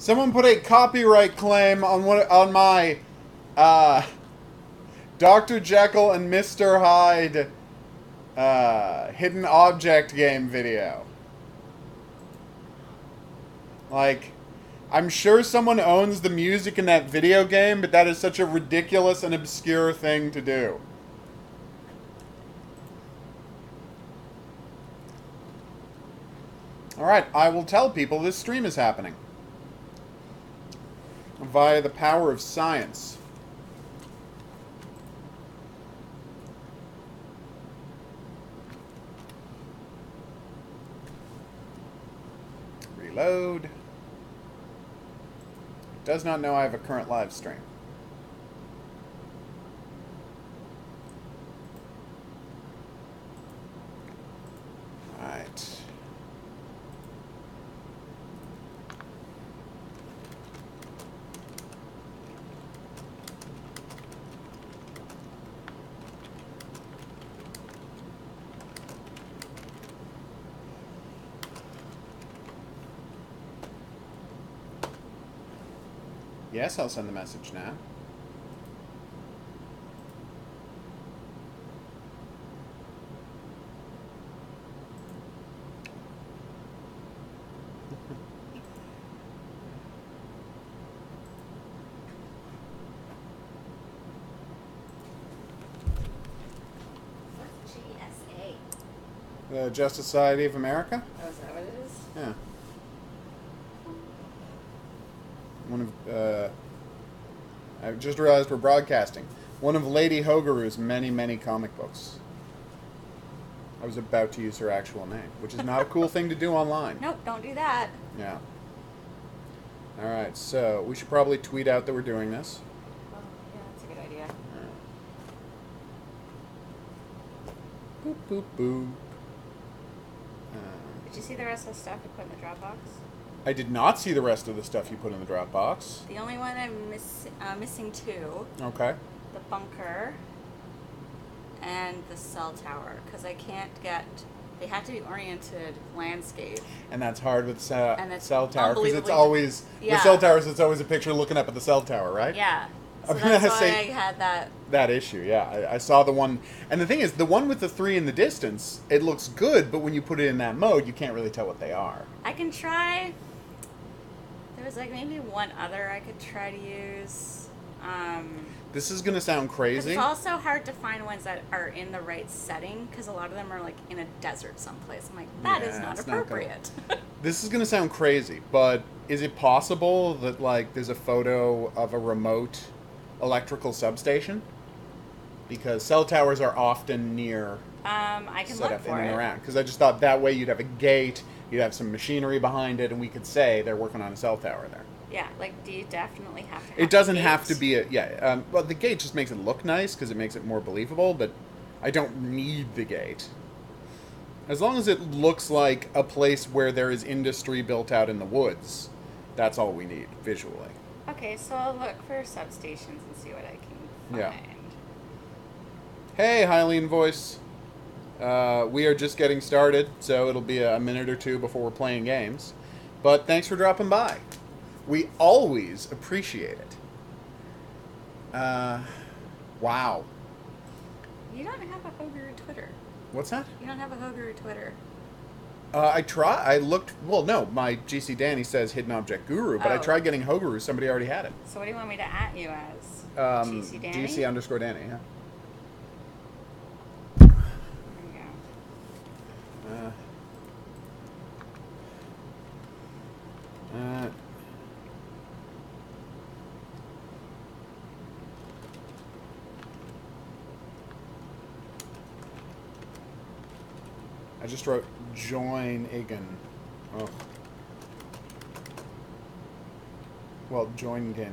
Someone put a copyright claim on my Dr. Jekyll and Mr. Hyde hidden object game video. Like, I'm sure someone owns the music in that video game, but that is such a ridiculous and obscure thing to do. Alright, I will tell people this stream is happening. Via the power of science. Reload. Does not know I have a current live stream. Alright. Yes, I'll send the message now. What's GSA? The Justice Society of America? Oh, is that what it is? Yeah. I just realized we're broadcasting. One of Lady HOGuru's many, many comic books. I was about to use her actual name, which is not a cool thing to do online. Nope, don't do that. Yeah. Alright, so we should probably tweet out that we're doing this. Oh, yeah, that's a good idea. Boop, boop, boop. Did you see the rest of the stuff we put in the Dropbox? I did not see the rest of the stuff you put in the Dropbox. The only one I'm missing two. Okay. The bunker and the cell tower. Because I can't get... They have to be oriented landscape. And that's hard with And it's cell tower, because it's unbelievably always... Yeah. With cell towers, it's always a picture looking up at the cell tower, right? Yeah. So I'm gonna that's why say- I had that. That issue, yeah. I saw the one... And the thing is, the one with the 3 in the distance, it looks good, but when you put it in that mode, you can't really tell what they are. I can try... There was like maybe one other I could try to use. This is going to sound 'Cause crazy. it's also hard to find ones that are in the right setting, because a lot of them are like in a desert someplace. I'm like, that is Yeah, not it's not gonna- appropriate. This is going to sound crazy, but is it possible that, like, there's a photo of a remote electrical substation? Because cell towers are often near I can set look up in for and it. around. Because I just thought that way you'd have a gate, you'd have some machinery behind it, and we could say they're working on a cell tower there. Yeah, like, do you definitely have to have It doesn't a have gate? to be well, the gate just makes it look nice because it makes it more believable, but I don't need the gate. As long as it looks like a place where there is industry built out in the woods, that's all we need visually. Okay, so I'll look for substations and see what I can find. Yeah. Hey, Hylian voice. We are just getting started, so it'll be a minute or two before we're playing games. But thanks for dropping by. We always appreciate it. Wow. You don't have a HOGuru Twitter. What's that? You don't have a HOGuru Twitter. I looked, well, no, my GC Danny says Hidden Object Guru, but I Oh. tried getting HOGuru, somebody already had it. So what do you want me to at you as? GC Danny? GC_Danny, yeah. There you go. I just wrote join Igan. Oh. Well, join Gin.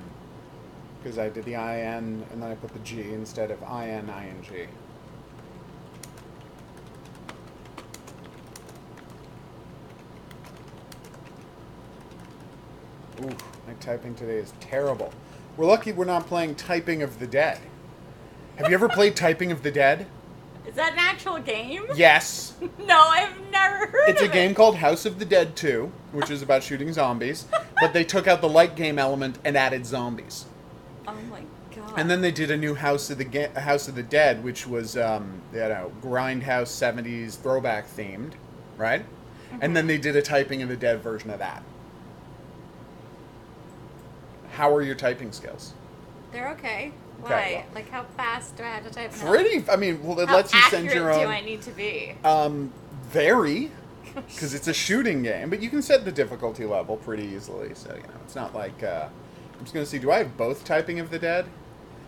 Because I did the IN and then I put the G instead of IN-ING. Ooh, my typing today is terrible. We're lucky we're not playing Typing of the Dead. Have you ever played Typing of the Dead? Is that an actual game? Yes. No, I've never heard It's of a game it. called House of the Dead 2, which is about shooting zombies. but they took out the light game element and added zombies. Oh my god. And then they did a new House of the Dead, which was grindhouse 70s throwback themed, right? Mm-hmm. And then they did a Typing of the Dead version of that. How are your typing skills? They're okay. Why? Okay, well. Like, how fast do I have to type? Pretty. I mean, well, it how lets you send your own. How accurate do I need to be? Vary, because it's a shooting game, but you can set the difficulty level pretty easily. So it's not like. I'm just gonna see. Do I have both Typing of the Dead?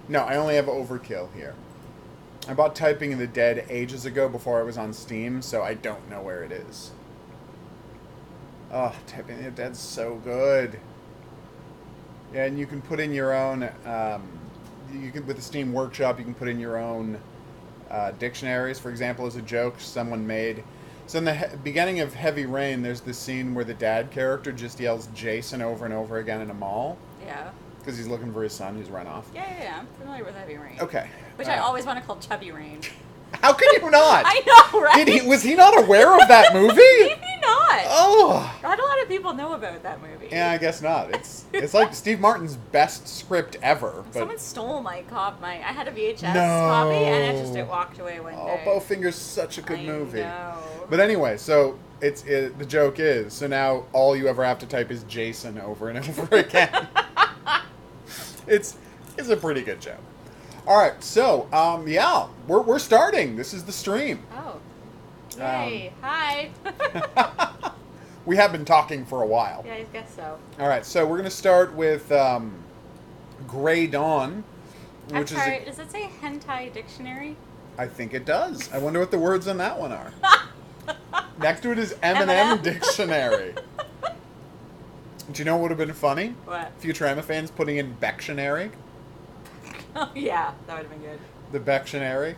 No, I only have Overkill here. I bought Typing of the Dead ages ago before I was on Steam, so I don't know where it is. Oh, Typing of the Dead's so good. Yeah, and you can put in your own. With the Steam Workshop, you can put in your own dictionaries. For example, as a joke, someone made. So in the beginning of Heavy Rain, there's this scene where the dad character just yells Jason over and over again in a mall. Yeah. Because he's looking for his son who's run off. Yeah. I'm familiar with Heavy Rain. Okay. Which I always want to call Chubby Rain. How can you not? I know, right? Was he not aware of that movie? Maybe not. Oh. Not a lot of people know about that movie. Yeah, I guess not. It's like Steve Martin's best script ever. But someone stole my copy. I had a VHS No. copy, and it walked away one day. Oh, Bowfinger's such a good movie. I know. But anyway, so the joke is, so now all you ever have to type is Jason over and over again. It's a pretty good joke. All right, so yeah, we're starting. This is the stream. Oh, yay! Hi. We have been talking for a while. Yeah, I guess so. All right, so we're gonna start with Gray Dawn, I'm sorry. Does it say hentai dictionary? I think it does. I wonder what the words on that one are. Next to it is M&M dictionary. Do you know what would have been funny? What? Futurama fans putting in Bectionary. Oh, yeah. That would have been good. The Bectionary.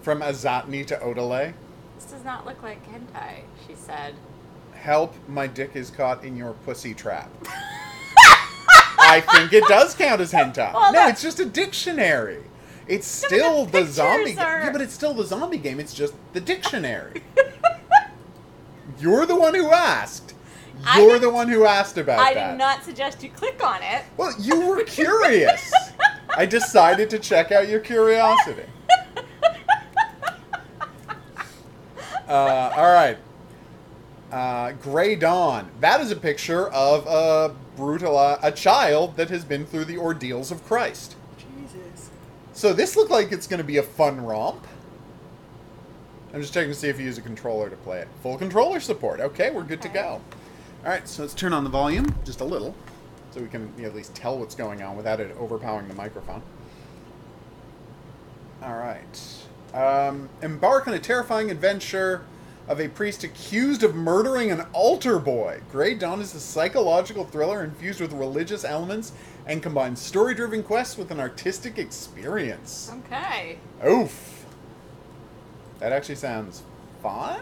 From Azatni to Odelay. This does not look like hentai, she said. Help, my dick is caught in your pussy trap. I think it does count as hentai. Well, no, it's just a dictionary. It's still the zombie game. are... Yeah, but it's still the zombie game. It's just the dictionary. You're the one who asked. You're the one who asked about that. I did not suggest you click on it. Well, you were curious. I decided to check out your curiosity. All right. Gray Dawn. That is a picture of a child that has been through the ordeals of Christ. Jesus. So this looked like it's going to be a fun romp. I'm just checking to see if you use a controller to play it. Full controller support. Okay, we're good to go. All right, so let's turn on the volume just a little, so we can at least tell what's going on without it overpowering the microphone. All right. Embark on a terrifying adventure of a priest accused of murdering an altar boy. Gray Dawn is a psychological thriller infused with religious elements and combines story-driven quests with an artistic experience. Okay. Oof. That actually sounds fun.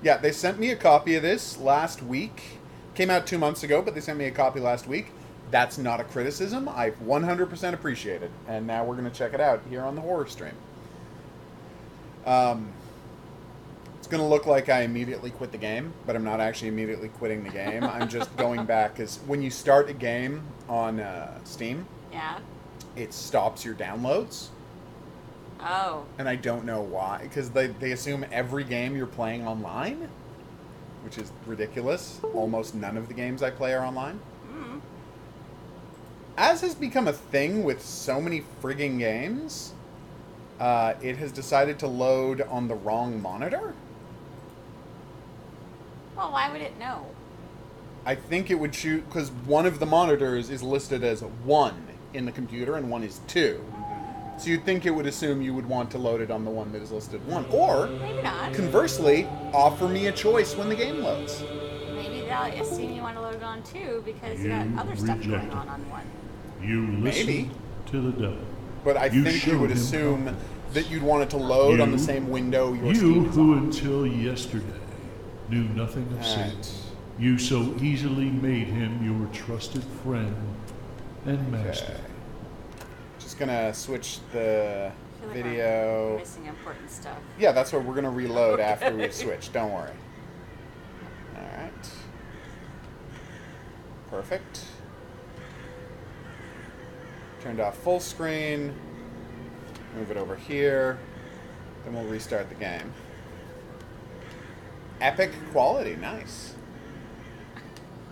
Yeah, they sent me a copy of this last week. Came out 2 months ago, but they sent me a copy last week. That's not a criticism. I 100% appreciate it. And now we're going to check it out here on the horror stream. It's going to look like I immediately quit the game, but I'm not actually immediately quitting the game. I'm just going back, because when you start a game on Steam, yeah, it stops your downloads. Oh. And I don't know why, because they assume every game you're playing online, which is ridiculous. Almost none of the games I play are online. Mm. As has become a thing with so many frigging games, it has decided to load on the wrong monitor. Well, why would it know? I think it would shoot, because one of the monitors is listed as 1 in the computer and one is 2. So you'd think it would assume you would want to load it on the one that is listed 1. Or, maybe not. Conversely, offer me a choice when the game loads. Maybe they'll assume you want to load it on 2 because you got other stuff going on 1. You listen to the devil. But I think you would assume that you'd want it to load on the same window your Steam is who on. until yesterday knew nothing of Satan. You so easily made him your trusted friend and master. Okay. Just gonna switch the video. We're missing important stuff. Yeah, that's what we're gonna reload after we switch. Don't worry. All right. Perfect. Turned off full screen. Move it over here. Then we'll restart the game. Epic quality, nice.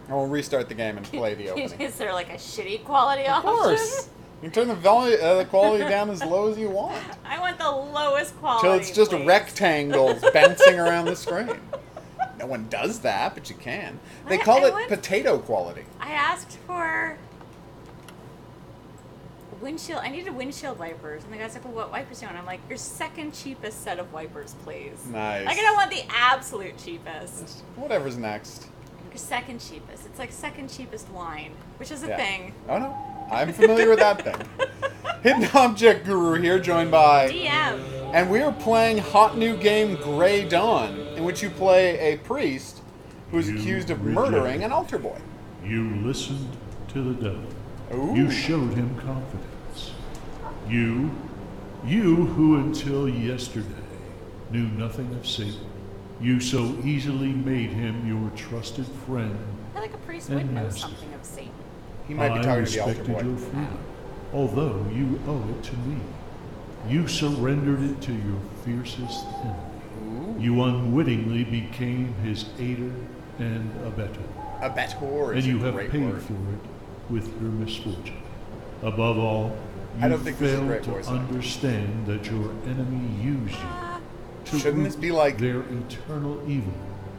And we'll restart the game and play the opening. Is there like a shitty quality Of option? course. You can turn the quality down as low as you want. I want the lowest quality. Till it's just please. rectangles bouncing around the screen. No one does that, but you can. They call it potato quality. I asked for windshield. I needed windshield wipers, and the guy's like, "Well, what wipers do you want?" I'm like, "Your second cheapest set of wipers, please." Nice. Like, I don't want the absolute cheapest. Whatever's next. Your second cheapest. It's like second cheapest wine, which is a Yeah. thing. Oh no, I'm familiar with that thing. Hidden Object Guru here, joined by DM. and we are playing hot new game Grey Dawn, in which you play a priest who is You accused of reject. murdering an altar boy. You listened to the devil. Ooh. You showed him confidence. You who until yesterday knew nothing of Satan, you so easily made him your trusted friend. I feel like a priest And would know master. something of Satan. He might be I talking to the altar respected boy. your freedom, although you owe it to me. You surrendered it to your fiercest enemy. You unwittingly became his aider and abettor. Abettor And is you a have great paid word. for it with your misfortune. Above all, I you don't think this is a failed great to voice. understand that your enemy used you to Shouldn't root this be like- their eternal evil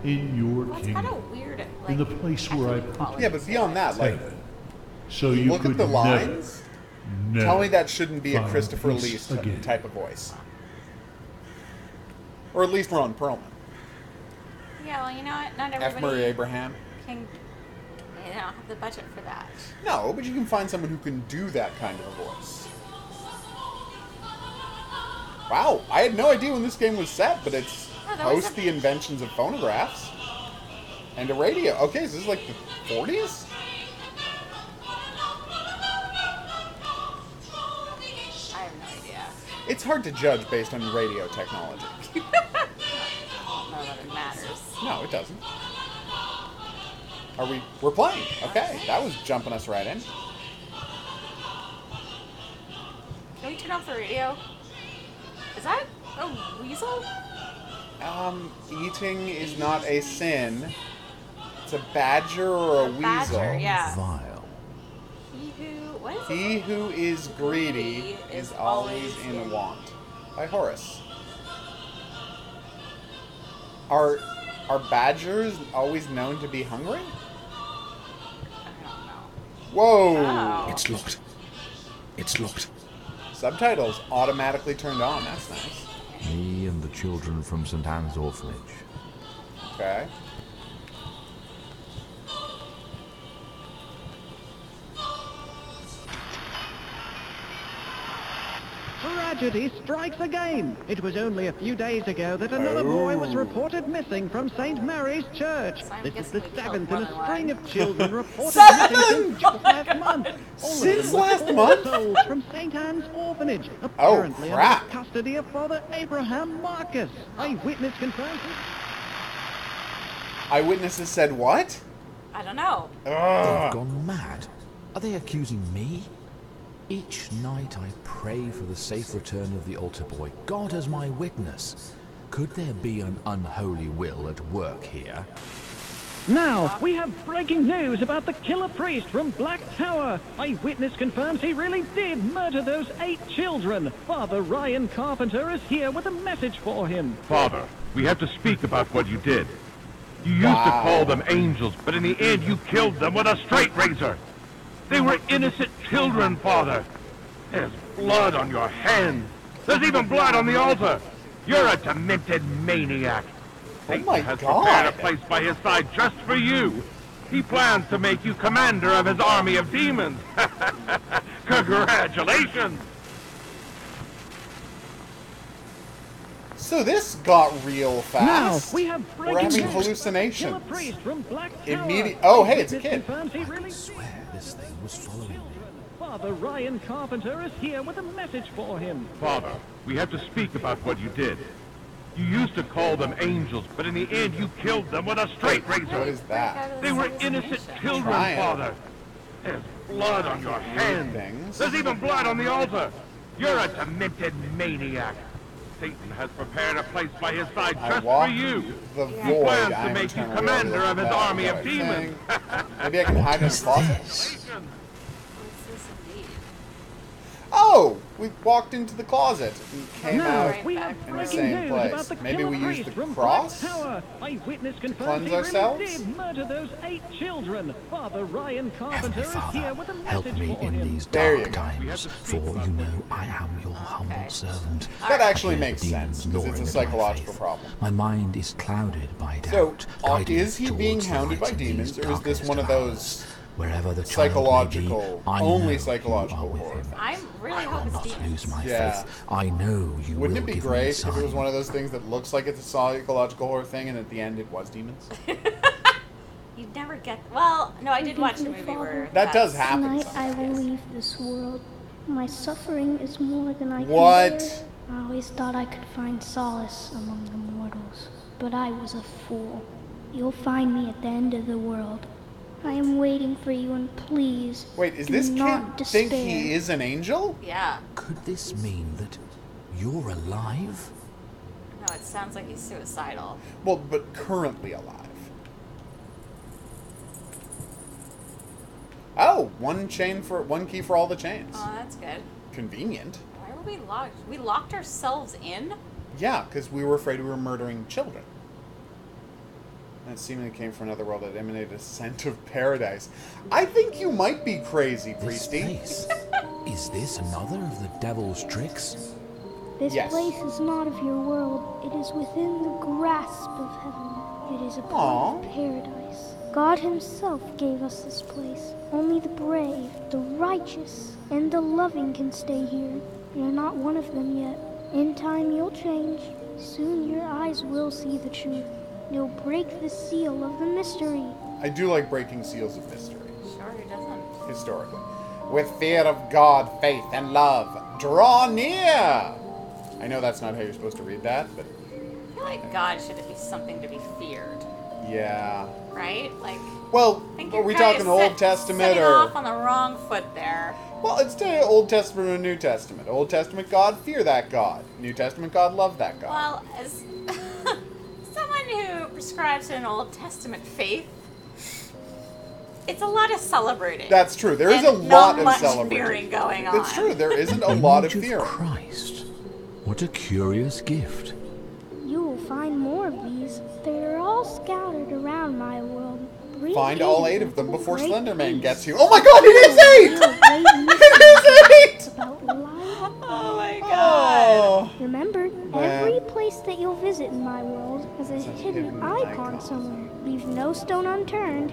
in your Well, it's kind kingdom, of weird. Like, in the place where I put quality. Yeah, but beyond that, like, so you look could at the never, lines. never Tell me that shouldn't be a find Christopher peace Lee again. type of voice. Or at least Ron Perlman. Yeah, well, you know what? Not F. everybody Murray Abraham. can. They don't have the budget for that. No, but you can find someone who can do that kind of a voice. Wow, I had no idea when this game was set, but it's Yeah, that was post a- the inventions of phonographs and a radio. Okay, so this is like the 40s? I have no idea. It's hard to judge based on radio technology. I don't know that it matters. No, it doesn't. We're playing. Okay, that was jumping us right in. Can we turn off the radio? Is that a weasel? Eating is not a sin. It's a badger or a weasel. Badger, yeah. Vile. What is it? He who is greedy is always in want. By Horace. Are badgers always known to be hungry? I don't know. Whoa! Oh. It's locked. It's locked. Subtitles automatically turned on. That's nice. Me and the children from St. Anne's Orphanage. Okay. Tragedy strikes again. It was only a few days ago that another boy was Oh. reported missing from St. Mary's Church. So I'm This is guessing the we killed seventh in more a than string one. of children reported Seven? missing since just last month. All of Since them were last four month? souls from St. Anne's Orphanage, apparently crap. under custody of Father Abraham Marcus. Eyewitness confirms. Eyewitnesses said what? I don't know. They've Ugh. gone mad. Are they accusing me? Each night I pray for the safe return of the altar boy, God as my witness. Could there be an unholy will at work here? Now, we have breaking news about the killer priest from Black Tower. Eyewitness confirms he really did murder those 8 children. Father Ryan Carpenter is here with a message for him. Father, we have to speak about what you did. You used to Wow. call them angels, but in the end you killed them with a straight razor. They were innocent children, Father. There's blood on your hands. There's even blood on the altar. You're a demented maniac. Satan my has God. prepared a place by his side just for you. He plans to make you commander of his army of demons. Congratulations. So this got real Now, fast. we have We're breaking having news. hallucinations. Killer priest from Black Tower. Oh, hey, it's a Eyewitness kid. confirms he really Swear this thing was following me. Father Ryan Carpenter is here with a message for him. Father, we have to speak about what you did. You used to call them angels, but in the end you killed them with a straight What razor. is that? They were innocent children, Trying. Father. There's blood on your hands. Things. There's even blood on the altar. You're a demented maniac. Satan has prepared a place by his side I just for walked you. the He void. plans I to am make you eternally commander of his that army of other demons. thing. Maybe I can hide in a closet. What's this indeed? Oh! We walked into the closet and came Now, out. we have in the breaking same news place. about the Maybe killer we use priest the from cross? Black Tower. Eyewitness confirms cleanse he ourselves? really did murder those 8 children. Father Ryan Carpenter Heavenly is here Father, with a help message me for in him. these There you dark go. times, for you know I am your humble servant. That actually I hear makes the sense, demons because it's a gnawing at my psychological faith. problem. My mind is clouded by So, doubt. guiding is he being towards the hounded by light in these demons, or is this darkest one of hours? those Wherever the child psychological, may be, I only know you psychological are with horror him. things? I'm really I will hoping it's not demons. lose my Yeah. faith. I know you Wouldn't will it be give great me a if it was sign. one of those things that looks like it's a psychological horror thing, and at the end it was demons? You'd never get. Well, no, I did watch a movie where. That does that's- happen Tonight I will sometimes. leave this world. My suffering is more than I can What? bear. I always thought I could find solace among the mortals, but I was a fool. You'll find me at the end of the world. I am waiting for you, and please Wait, is do this not kid think despair. he is an angel? Yeah. Could this mean that you're alive? No, it sounds like he's suicidal. Well, but currently alive. Oh, one key for all the chains. Oh, that's good. Convenient. Why were we locked? We locked ourselves in? Yeah, because we were afraid we were murdering children. That seemingly came from another world that emanated a scent of paradise. I think you might be crazy, This Priesty. place. Is this another of the devil's tricks? This Yes. place is not of your world. It is within the grasp of heaven. It is a part Aw. of paradise. God himself gave us this place. Only the brave, the righteous, and the loving can stay here. You're not one of them yet. In time you'll change. Soon your eyes will see the truth. You'll break the seal of the mystery. I do like breaking seals of mystery, Sure, who doesn't? historically. With fear of God, faith, and love, draw near! I know that's not how you're supposed to read that, but I feel like God should be something to be feared, yeah. right? Like, Well, I think are you're we kinda talking Old Testament setting or... off on the wrong foot there. Well, it's still Old Testament or New Testament. Old Testament, God, fear that God. New Testament, God, love that God. Well, as someone who prescribes to an Old Testament faith, it's a lot of celebrating. That's true. There is and a lot not of much celebrating. fearing going on. It's true. There isn't a lot of Image fear. Christ. What a curious gift. You will find more of these. They're all scattered around my world. Bring Find all in 8 of them before great Slenderman peace. gets you. Oh my God! It is 8! Real great It is 8! about life. Oh my god. Oh. Remember, every place that you'll visit in my world has a hidden hidden icon icon. somewhere. Leave no stone unturned.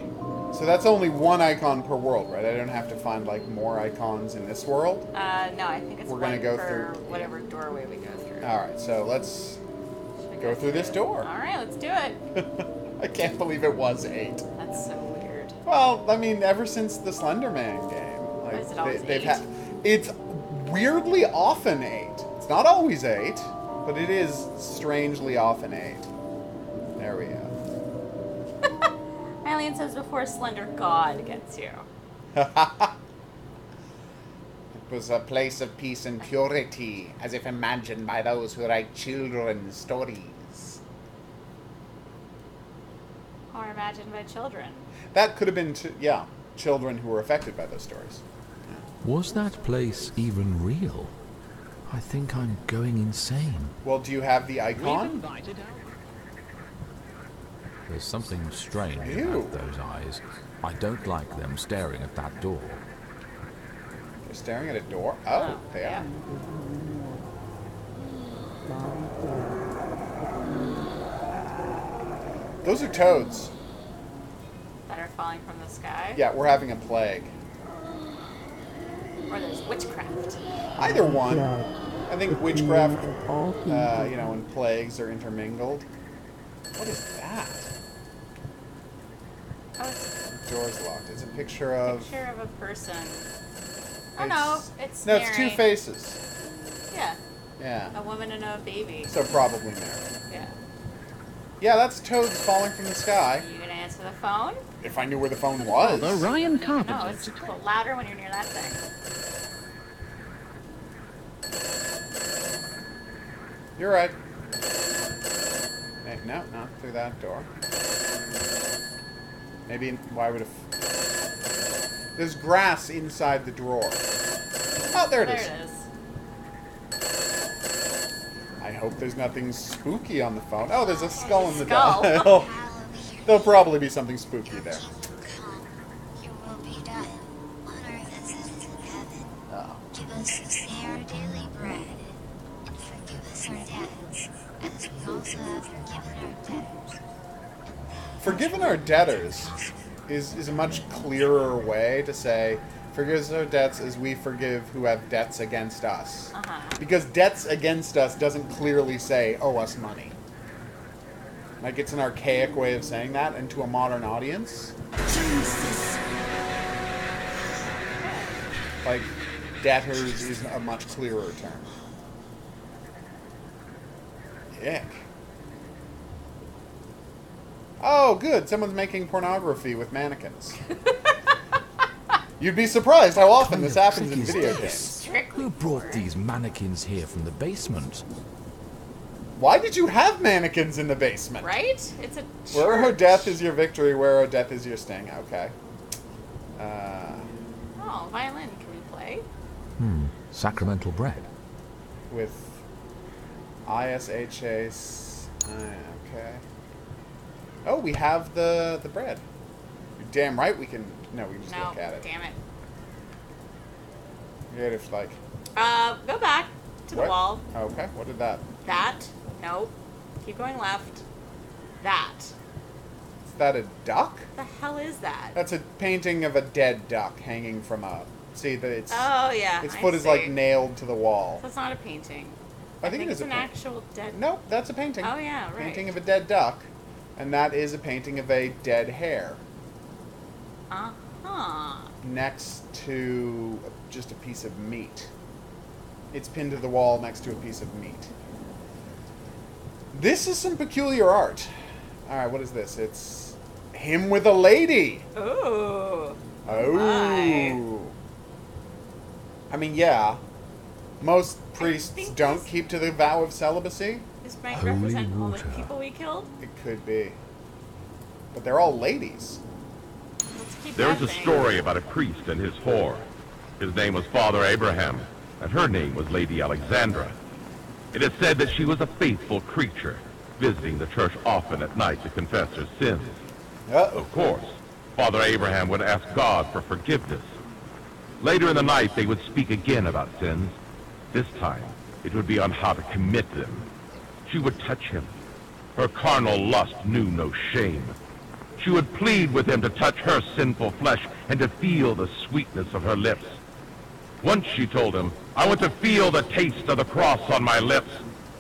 So that's only one icon per world, right? I don't have to find like more icons in this world. No, I think it's We're gonna one go for through- whatever doorway we go through. All right, so let's Should we go through this door. All right, let's do it. I can't believe it was 8. That's so weird. Well, I mean, ever since the Slenderman game, like Is it always they've 8? had. It's weirdly often 8. It's not always 8, but it is strangely often 8. There we go. Alien says before Slender God gets you. It was a place of peace and purity, as if imagined by those who write children's stories. Or imagined by children. That could have been, yeah, children who were affected by those stories. Was that place even real? I think I'm going insane. Well, do you have the We've icon? invited our There's something strange Ew. about those eyes. I don't like them staring at that door. They're staring at a door. Oh, they are. Those are toads. That are falling from the sky. Yeah, we're having a plague. Or there's witchcraft. Either one. I think witchcraft, and plagues are intermingled. What is that? Oh, it's The door's locked. It's a picture a of... picture of a person. Oh no, it's No, it's 2 Mary. faces. Yeah. Yeah. A woman and a baby. So probably married. Yeah. Yeah, that's toads falling from the sky. You gonna answer the phone? If I knew where the phone was. The Ryan No, Carpenter. it's a little louder when you're near that thing. You're right. Hey, no, not through that door. Maybe, why would it... There's grass inside the drawer. Oh, there it is. There it is. I hope there's nothing spooky on the phone. Oh, there's a skull in the Skull. dial. There'll probably be something spooky there. Your will be done, on earth as it is in heaven. Oh. Give us this day our daily bread, and forgive us our debts, as we also have forgiven our debtors. Forgiven our debtors is a much clearer way to say, forgive us our debts as we forgive who have debts against us. Uh-huh. Because debts against us doesn't clearly say, owe us money. Like, it's an archaic way of saying that, and to a modern audience, like, debtors is a much clearer term. Ick. Oh, good. Someone's making pornography with mannequins. You'd be surprised how often this happens in video games. Who brought these mannequins here from the basement? Why did you have mannequins in the basement? Right? It's a Where her church. death is your victory, where her death is your sting. Okay. Oh, violin. Can we play? Sacramental bread. With ISHA. Okay. Oh, we have the bread. You're damn right we can. No, we can just No. look at it. Damn it. Good if like. Go back to the What? wall. Okay. What did that? That. Nope. Keep going left. That. Is that a duck? The hell is that? That's a painting of a dead duck hanging from a. See that it's. Oh yeah. Its I foot is see. like nailed to the wall. That's not a painting. I think it it's is a an painting. actual dead. Nope, that's a painting. Oh yeah, right. Painting of a dead duck, and that is a painting of a dead hare Uh-huh. next to just a piece of meat. It's pinned to the wall next to a piece of meat. This is some peculiar art. All right, what is this? It's him with a lady. Ooh. Oh. My. I mean, yeah. Most priests think don't this- keep to the vow of celibacy. This might Holy represent all the water. people we killed. It could be. But they're all ladies. Let's keep There that is a thing. story about a priest and his whore. His name was Father Abraham, and her name was Lady Alexandra. It is said that she was a faithful creature, visiting the church often at night to confess her sins. Uh-oh. Of course, Father Abraham would ask God for forgiveness. Later in the night, they would speak again about sins. This time, it would be on how to commit them. She would touch him. Her carnal lust knew no shame. She would plead with him to touch her sinful flesh and to feel the sweetness of her lips. Once she told him, I want to feel the taste of the cross on my lips.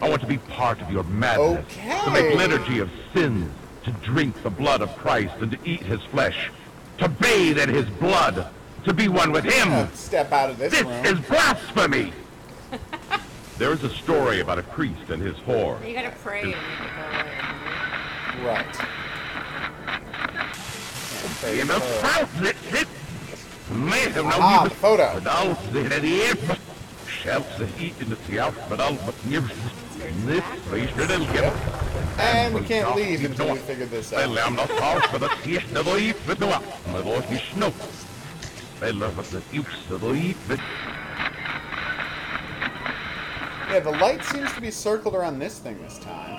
I want to be part of your madness. Okay. To make liturgy of sins, to drink the blood of Christ and to eat his flesh. To bathe in his blood. To be one with him. Step out of this This room. is blasphemy! There is a story about a priest and his whore. You gotta pray to make it go away. Right. Okay, In a so- fountain, man, Ah, the photo. But all the air, shouts the heat in the south, but all but near this place, it'll give. And we can't leave until we figure this Well, out. I'm not far for the taste of the heat, but no, my Lord, you snow. Well, but the use of the heat, but Yeah, the light seems to be circled around this thing this time.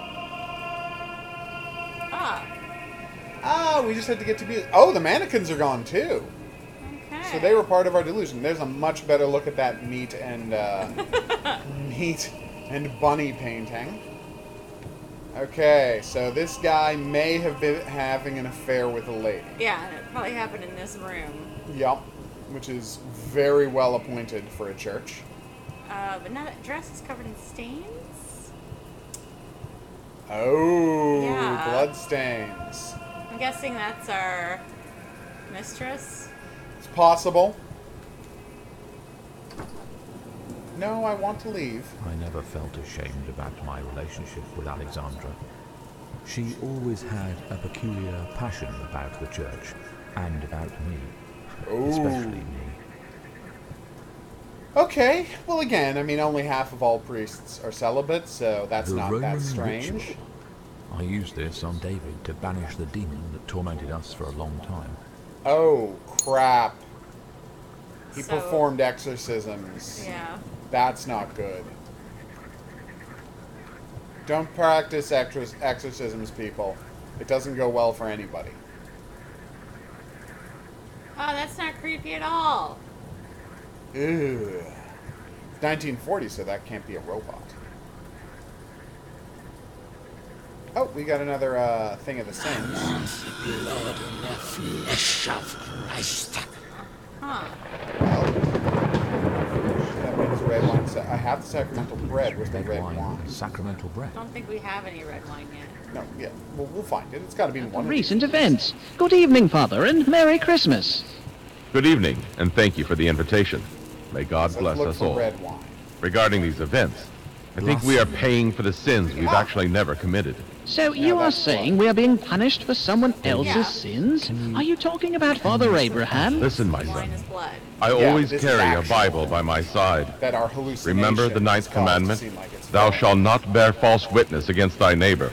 Ah. Ah, we just had to get to be... Oh, the mannequins are gone too. Okay. So they were part of our delusion. There's a much better look at that meat and meat and bunny painting. Okay, so this guy may have been having an affair with a lady. Yeah, and it probably happened in this room. Yup, which is very well appointed for a church. But now that dress is covered in stains. Oh, Yeah. blood stains. I'm guessing that's our mistress. It's possible. No, I want to leave. I never felt ashamed about my relationship with Alexandra. She always had a peculiar passion about the church and about me, especially me. Okay, well again, I mean only half of all priests are celibate, so that's The not Roman that strange. ritual. I used this on David to banish the demon that tormented us for a long time. Oh, crap. He So- performed exorcisms. Yeah. That's not good. Don't practice exorcisms, people. It doesn't go well for anybody. Oh, that's not creepy at all. Ew. 1940, so that can't be a robot. Oh, we got another thing of the sins. Blood and the flesh of Christ. Huh. That means red wine. I have the sacramental bread with the red wine. Sacramental bread. I don't think we have any red wine yet. No, yeah, well, we'll find it. It's got to be in one of these. Recent events. Good evening, Father, and Merry Christmas. Good evening, and thank you for the invitation. May God Let's bless look us for all. red wine. Regarding these events, I think we are paying for the sins we've actually never committed. So you are that's saying we are being punished for someone else's Yeah. sins? Are you talking about Father Abraham? Listen, my Wine son, is blood. I Yeah, always this is carry a actual. Bible by my side. That our hallucinations. Remember the ninth cause it to commandment? seem like it's Thou false. shalt not bear false witness against thy neighbor.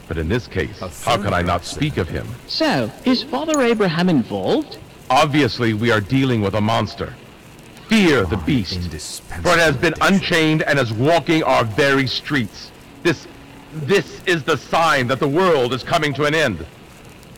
But in this case, how can I not speak of him? So, is Father Abraham involved? Obviously, we are dealing with a monster. Fear the beast, for it has been unchained and is walking our very streets. This is the sign that the world is coming to an end.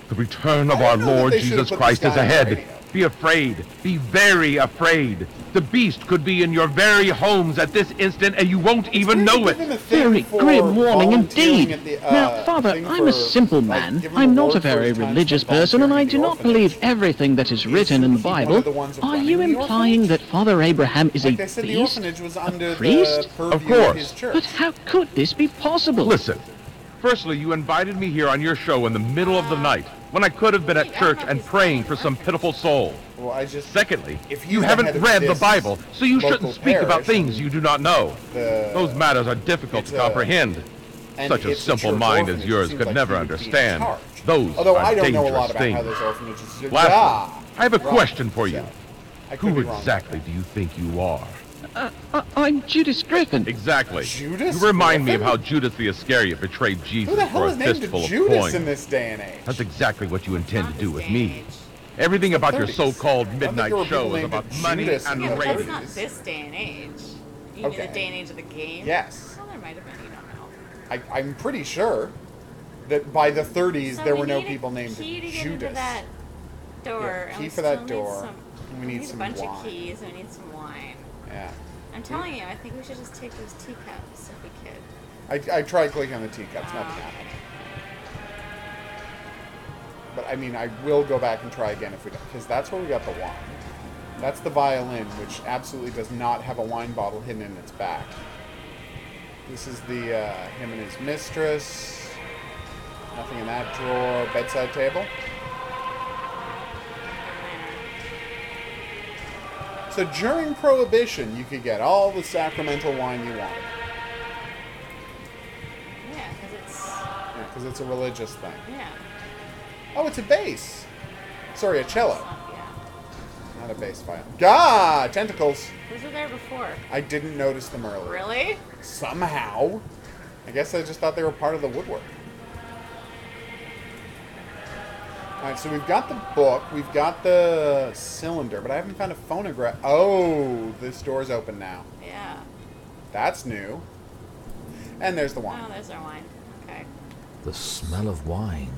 The return of I our don't know that Lord they should Jesus have put Christ this is guy on the ahead. radio. Be afraid. Be very afraid. The beast could be in your very homes at this instant and you won't even know it. Very grim warning indeed. Now, Father, I'm a simple man. I'm not a very religious person, and I do not believe everything that is written in the Bible. Are you implying that Father Abraham is a Like they said, the beast? orphanage was under the priest? purview Of course. his church. But how could this be possible? Listen, firstly, you invited me here on your show in the middle of the night when I could have been at church and praying for some pitiful soul. Well, I just Secondly, If you you haven't had read the this Bible, so you local shouldn't speak about parish things you do not know. the- Those matters are difficult to it's a- comprehend. and Such a it's simple church mind orphanage, as it yours seems could like never he would be in understand. charge. Those Although are I don't know a dangerous lot about things. how those orphanages. Lastly, Ah, I have a right. question for you. So, I could Who be wrong. exactly do you think you are? I'm Judas Griffin. Exactly. Judas You remind me of Griffin? how Judas the Iscariot betrayed Jesus Who the hell for a is named fistful of Judas coin. in this day and age? That's exactly what you intend Not to do this with day and me. age. Everything about your 30s. so-called I don't midnight think there were show people is named about money Judas and in the Yeah, but that's ratings. not this day and age. You mean Okay. the day and age of the game? Yes. Well, there might have been. You don't know. I'm pretty sure that by the 30s So there we were no need a people named key to get Judas. into that door. Yeah, and key we for that still need door, some- and we need a some bunch wine. of keys. And we need some wine. Yeah. I'm telling you, I think we should just take those teacups if we could. I tried clicking on the teacups, nothing Ah. happened. But I mean, I will go back and try again if we don't, because that's where we got the wine. That's the violin, which absolutely does not have a wine bottle hidden in its back. This is the him and his mistress. Nothing in that drawer. Bedside table. So during Prohibition, you could get all the sacramental wine you wanted. Yeah, because it's Yeah, because it's a religious thing. yeah. Oh, it's a bass. Sorry, a cello. Yeah. Not a bass violin. Gah! Tentacles. Those were there before. I didn't notice them earlier. Really? Somehow. I guess I just thought they were part of the woodwork. Alright, so we've got the book, we've got the cylinder, but I haven't found a phonograph. Oh, this door's open now. Yeah. That's new. And there's the Oh, wine. there's our wine. Okay. The smell of wine.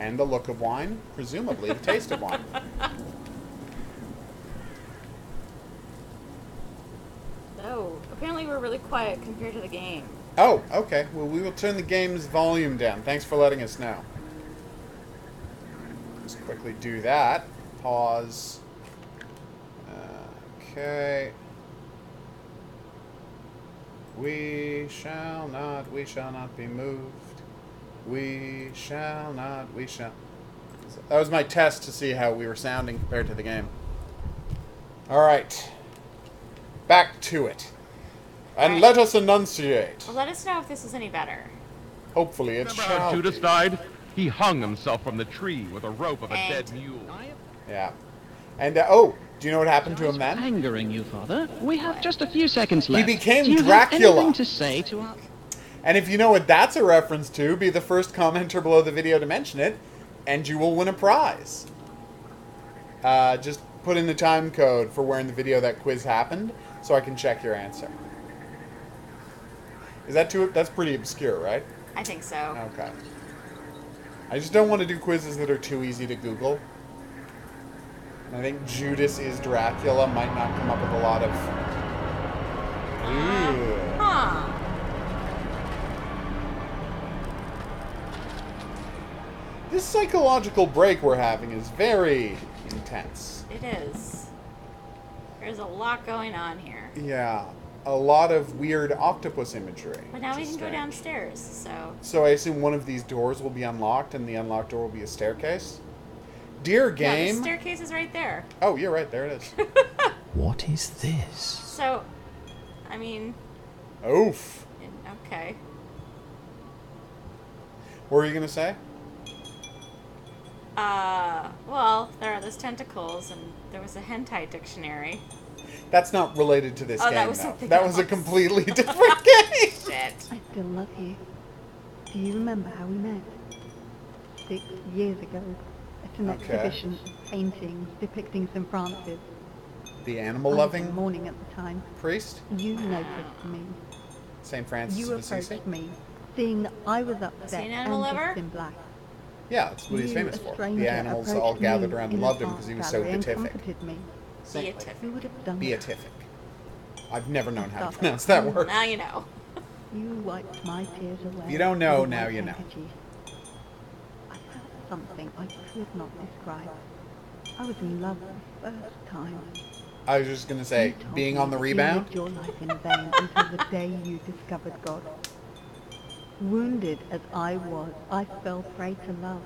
And the look of wine, presumably the taste of wine. Oh, apparently we're really quiet compared to the game. Oh, okay. Well, we will turn the game's volume down. Thanks for letting us know. Just quickly do that. Pause. Okay. We shall not be moved. We shall not. That was my test to see how we were sounding compared to the game. Alright. Back to it. And Right. let us enunciate. Well, let us know if this is any better. Hopefully it Remember shall how Judas be. died? He hung himself from the tree with a rope of a And- dead mule. Yeah. And, oh, do you know what happened to him then? Angering you, Father. We have just a few seconds He left. became Do you Dracula. have anything to say to our... And if you know what that's a reference to, be the first commenter below the video to mention it, and you will win a prize. Just put in the time code for where in the video that quiz happened, so I can check your answer. Is that too... That's pretty obscure, right? I think so. Okay. I just don't want to do quizzes that are too easy to Google. And I think Judas is Dracula might not come up with a lot of... Ooh. Huh. This psychological break we're having is very intense. It is. There's a lot going on here. Yeah. A lot of weird octopus imagery. But now we which can is go strange. downstairs, so... So I assume one of these doors will be unlocked, and the unlocked door will be a staircase? Dear Yeah, the game... staircase is right there. Oh, you're right. There it is. What is this? So, I mean, Oof. okay. What were you going to say? Well, there are those tentacles, and there was a hentai dictionary. That's not related to this Oh, game, that was though. something That was a else. completely different game. Shit. I still love you. Do you remember how we met? 6 years ago, at an Okay. exhibition of paintings depicting St. Francis. The I was animal-loving in mourning at the time. priest? You noticed me. St. Francis You of Assisi? approached me, seeing that I was upset an animal and lover? dressed in black. Yeah, that's what he's You, famous a for. stranger, The animals all approached gathered me around in and an loved him art because he was so gallery and beatific. comforted me. Beatific. Who would have done that? Beatific. I've never known how to Stop. pronounce that word. Now you know. You wiped my tears away. If you don't know, with a now white you know. handkerchief. I felt something I could not describe. I was in love for the first time. I was just going to say, You told being me on the that rebound? You lived your life in vain until the day you discovered God. Wounded as I was, I fell prey to love.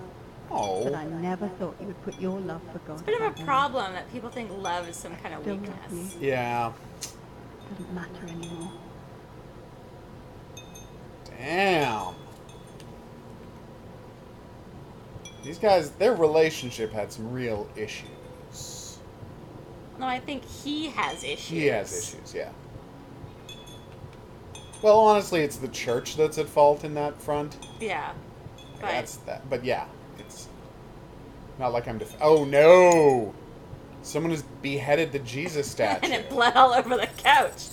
But I Oh. never thought you would put your love for God. It's a bit of above a all. problem that people think love is some kind of Still love weakness. you. Yeah. Doesn't matter anymore. Damn. These guys, their relationship had some real issues. No, I think he has issues. He has issues, yeah. Well, honestly, it's the church that's at fault in that front. Yeah. But That's that. But yeah, it's not like I'm oh no! Someone has beheaded the Jesus statue. and it bled all over the couch.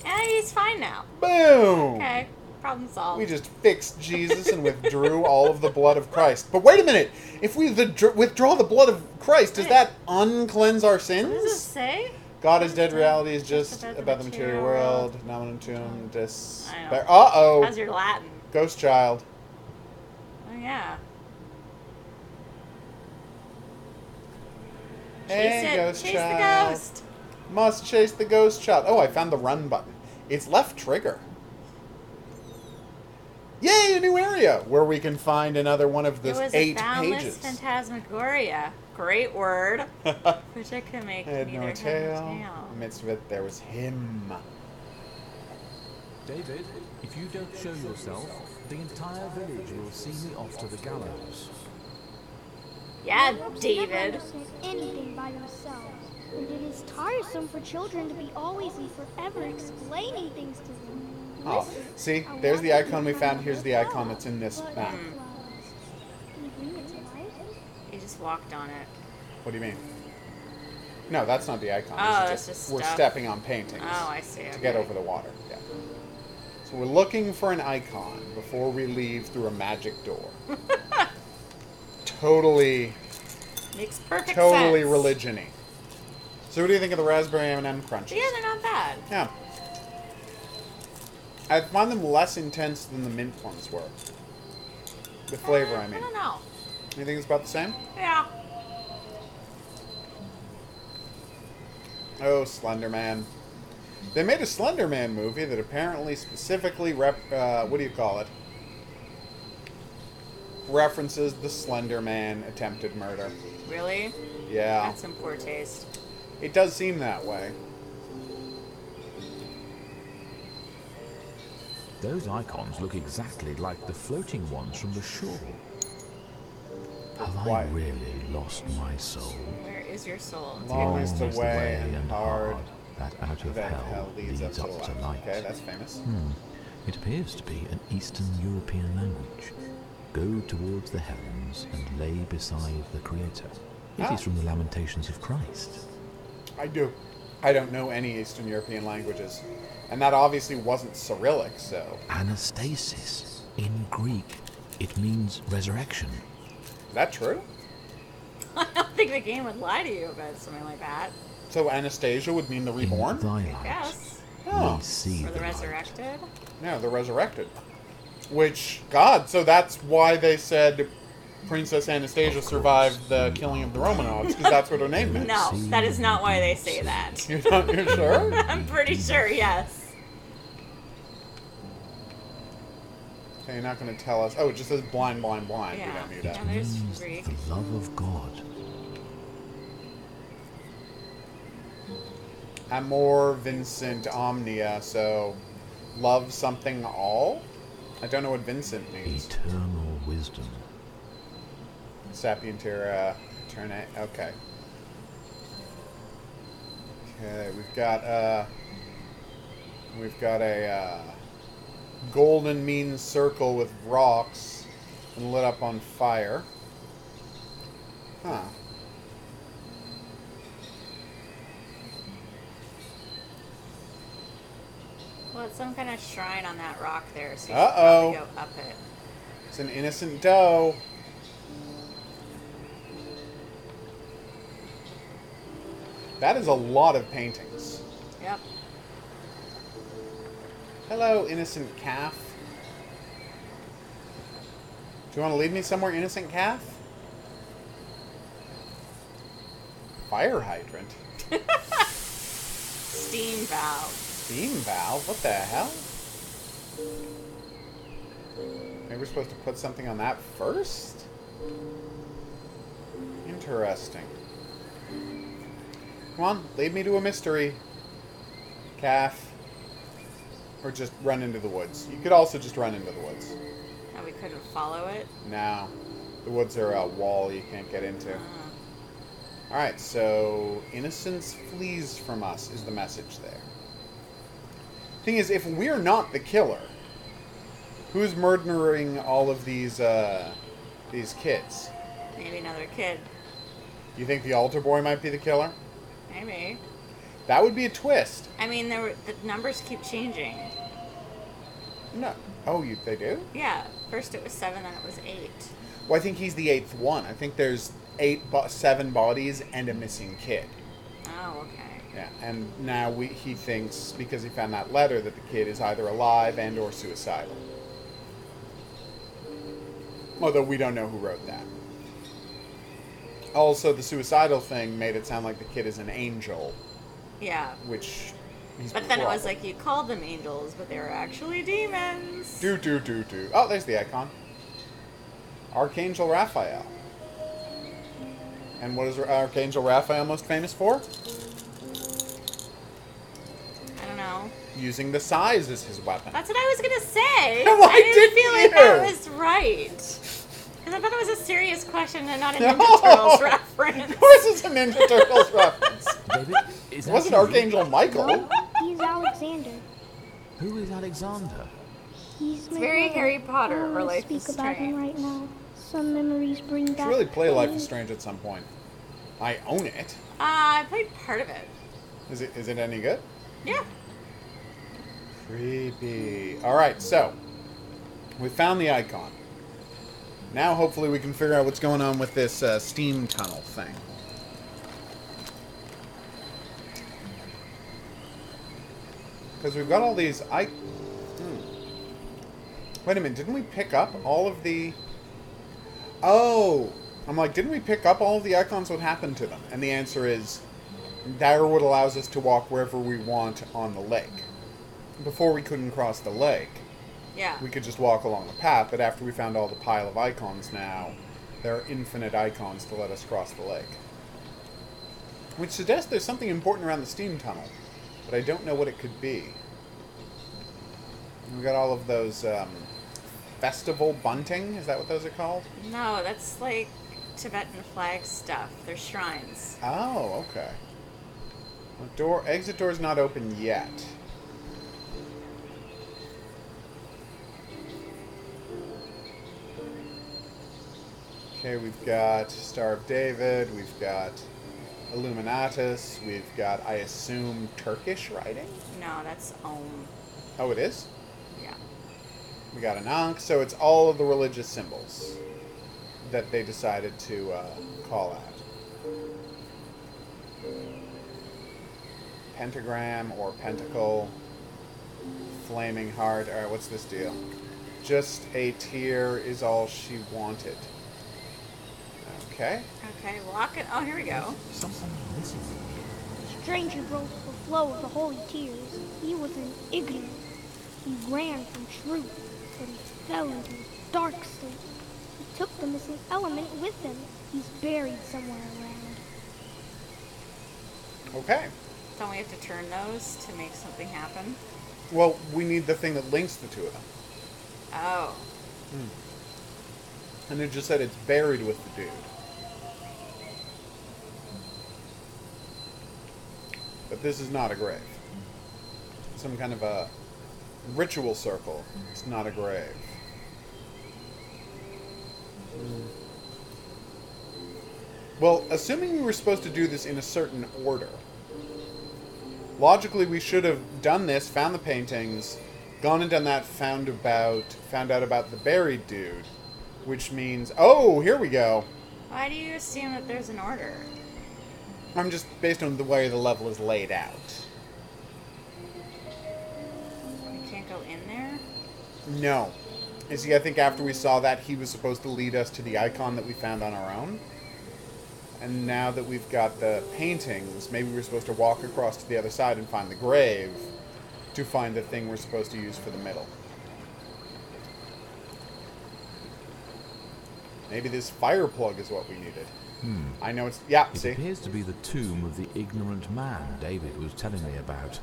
Yeah, he's fine now. Boom! Okay, problem solved. We just fixed Jesus and withdrew all of the blood of Christ. But wait a minute! If we withdraw the blood of Christ, does that uncleanse our sins? What does it say? God is dead. Reality is just about the about the material material world. Nominum tuum dis. I know. Uh-oh! How's your Latin? Ghost child. Oh, yeah. Hey, Chase it. ghost Chase child. the ghost. Must chase the ghost child. Oh, I found the run button. It's left trigger. Yay, a new area where we can find another one of It the was 8 a boundless pages. phantasmagoria. Great word. Which I could make Had neither no head tail. nor In tail. the midst of it, there was him. David, if you don't show yourself, the entire village will see me off to the gallows. Yeah, Grown-ups David. never understand anything by themselves, and it is tiresome for children to be always and forever explaining things to them. Oh, Listen, see? I There's the want icon we to found. find Here's the the icon flower, that's in this but map. flowers. Can you bring it to life? He just walked on it. What do you mean? No, that's not the icon. Oh, This is that's just we're stuff. stepping on paintings Oh, I see. to get okay. over the water. Yeah. So we're looking for an icon before we leave through a magic door. Totally Makes perfect totally sense. religion-y. So what do you think of the raspberry M&M crunches? Yeah, they're not bad. Yeah. I find them less intense than the mint ones were. The flavor, I mean. I don't know. You think it's about the same? Yeah. Oh, Slender Man. They made a Slender Man movie that apparently specifically what do you call it? References the Slender Man attempted murder. Really? Yeah. That's some poor taste. It does seem that way. Those icons look exactly like the floating ones from the shore. Have I really lost my soul? Where is your soul? Long is the Long way and hard that out of that hell leads up to light. light. Okay, that's famous. It appears to be an Eastern European language. Go towards the heavens and lay beside the Creator. It is from the Lamentations of Christ. I do. I don't know any Eastern European languages. And that obviously wasn't Cyrillic, so... Anastasis. In Greek, it means resurrection. Is that true? I don't think the game would lie to you about something like that. So Anastasia would mean the reborn? In thy light, Yes. Oh. we see Or the the light. resurrected. Yeah, the resurrected. Which, God, so that's why they said Princess Anastasia survived the killing of the Romanovs, because that's what her name meant. No, that is not why they say that. You're sure? I'm pretty sure, yes. Okay, you're not going to tell us. Oh, it just says blind, blind, blind. Yeah. We don't need Yeah, that. there's Means Greek. the love of God. Amor Vincent Omnia, so love something all? I don't know what Vincent means. Eternal wisdom. Sapientira Eterna. Okay. Okay, we've got a golden mean circle with rocks and lit up on fire. Huh. Well, it's some kind of shrine on that rock there, so you Uh-oh. should probably go up it. It's an innocent doe. That is a lot of paintings. Yep. Hello, innocent calf. Do you want to lead me somewhere, innocent calf? Fire hydrant. Steam valve. Steam valve? What the hell? Maybe we're supposed to put something on that first? Interesting. Come on, lead me to a mystery. Calf. Or just run into the woods. You could also just run into the woods. Oh, we couldn't follow it? No. The woods are a wall you can't get into. Alright, so innocence flees from us is the message there. Thing is, if we're not the killer, who's murdering all of these kids? Maybe another kid. You think the altar boy might be the killer? Maybe. That would be a twist. I mean, the numbers keep changing. No. Oh, they do? Yeah. First it was 7, then it was 8. Well, I think he's the 8th one. I think there's 7 bodies and a missing kid. Oh, okay. Yeah, and now he thinks, because he found that letter, that the kid is either alive and or suicidal. Although we don't know who wrote that. Also, the suicidal thing made it sound like the kid is an angel, Yeah. which he's But then it was like you called them angels, but they were actually demons. Do. Oh, there's the icon. Archangel Raphael. And what is Archangel Raphael most famous for? I don't know. Using the size as his weapon. That's what I was gonna say. Why I didn't feel like that you? was right. Because I thought it was a serious question and not a No. Ninja Turtles reference. Of course it's a Ninja Turtles reference. David, is It that wasn't you? Archangel Michael. No, he's Alexander. Who is Alexander? He's It's very Harry Potter, I or want to Life speak is about him Strange. right now. Some memories bring We back should really play Life pain. is Strange at some point. I own it. I played part of it. Is it any good? Yeah. Creepy. Alright, so we found the icon. Now hopefully we can figure out what's going on with this steam tunnel thing. Because we've got all these Wait a minute, didn't we pick up all of the... Oh! I'm like, didn't we pick up all of the icons? What happened to them? And the answer is, Darwood allows us to walk wherever we want on the lake. Before we couldn't cross the lake. Yeah. We could just walk along the path, but after we found all the pile of icons now, there are infinite icons to let us cross the lake. Which suggests there's something important around the steam tunnel, but I don't know what it could be. We got all of those festival bunting. Is that what those are called? No, that's like Tibetan flag stuff. They're shrines. Oh, okay. Exit door's not open yet. Okay, we've got Star of David, we've got Illuminatus, we've got, I assume, Turkish writing? No, that's Om. Oh, it is? Yeah. We got an Ankh, so it's all of the religious symbols that they decided to call out. Pentagram or pentacle, flaming heart. Alright, what's this deal? Just a tear is all she wanted. Okay. Okay, lock it. Oh, here we go. Something missing. Stranger broke the flow of the holy tears. He was an ignorant. He ran from truth, but he fell into a dark state. He took the missing element with him. He's buried somewhere around. Okay. Don't we have to turn those to make something happen? Well, we need the thing that links the two of them. Oh. And it just said it's buried with the dude. But this is not a grave. Some kind of a ritual circle. It's not a grave. Well, assuming we were supposed to do this in a certain order, logically we should have done this, found the paintings, gone and done that, found out about the buried dude, which means, oh, here we go. Why do you assume that there's an order? I'm just based on the way the level is laid out. You can't go in there? No. You see, I think after we saw that, he was supposed to lead us to the icon that we found on our own. And now that we've got the paintings, maybe we're supposed to walk across to the other side and find the grave to find the thing we're supposed to use for the middle. Maybe this fire plug is what we needed. I know it's... Yeah, It see? appears to be the tomb of the ignorant man David was telling me about.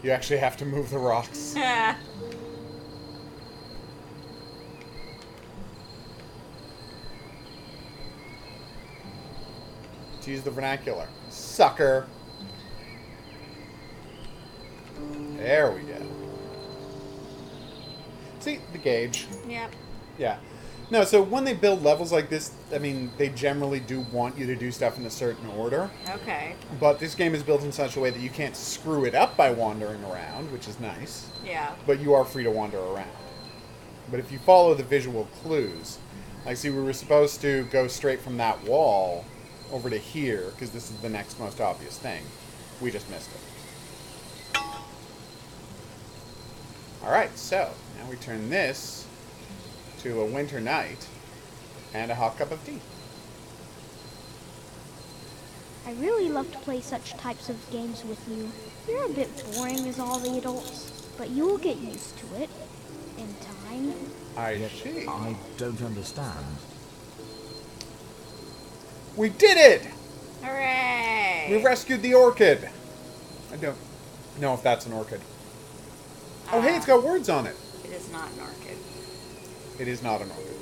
You actually have to move the rocks. To use the vernacular. Sucker. There we go. See, the gauge. Yep. Yeah. No, so when they build levels like this, I mean, they generally do want you to do stuff in a certain order. Okay. But this game is built in such a way that you can't screw it up by wandering around, which is nice. Yeah. But you are free to wander around. But if you follow the visual clues, like, see, we were supposed to go straight from that wall over to here, because this is the next most obvious thing. We just missed it. Alright, so, now we turn this to a winter night and a hot cup of tea. I really love to play such types of games with you. You're a bit boring as all the adults, but you will get used to it in time. I see. I don't understand. We did it! Hooray! We rescued the orchid. I don't know if that's an orchid. Oh, hey, it's got words on it. It is not an orchid. It is not an orchid.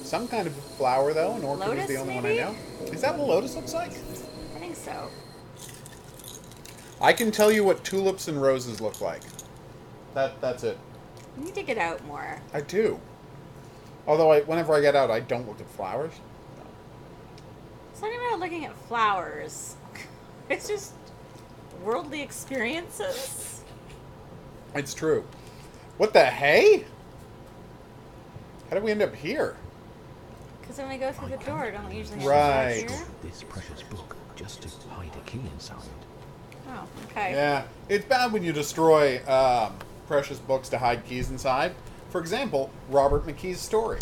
Some kind of flower, though. An orchid Lotus, is the only maybe? one I know. Is that what lotus looks like? I think so. I can tell you what tulips and roses look like. That's it. You need to get out more. I do. Although, whenever I get out, I don't look at flowers. It's not even about looking at flowers. It's just worldly experiences. It's true. What the hey? How did we end up here? Because when we go through the door, don't we usually Right. start here? This precious book just to hide a key inside. Oh, okay. Yeah, it's bad when you destroy precious books to hide keys inside. For example, Robert McKee's story.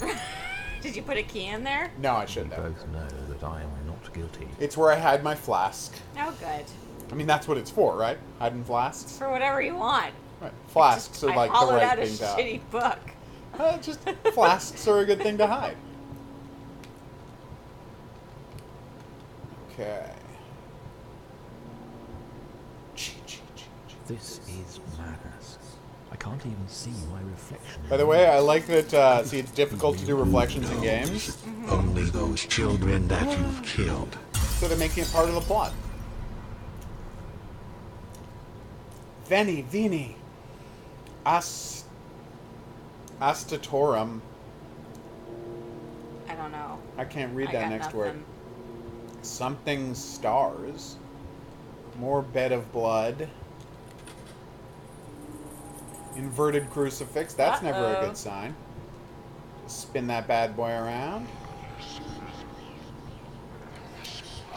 Did you put a key in there? No, I shouldn't You have. both know that I am not guilty. It's where I hide my flask. Oh, good. I mean, that's what it's for, right? Hiding flasks? For whatever you want. Right. Flasks are like I the hollowed right out a thing to hide. shitty book. Just flasks are a good thing to hide. Okay. This is madness. I can't even see my reflection. By the way, I like that, see, it's difficult to do reflections in games. Only those children that you've killed. So they're making it part of the plot. Veni. Astatorum. I don't know. I can't read I that got next nothing. word. Something stars. More bed of blood. Inverted crucifix. That's never a good sign. Spin that bad boy around.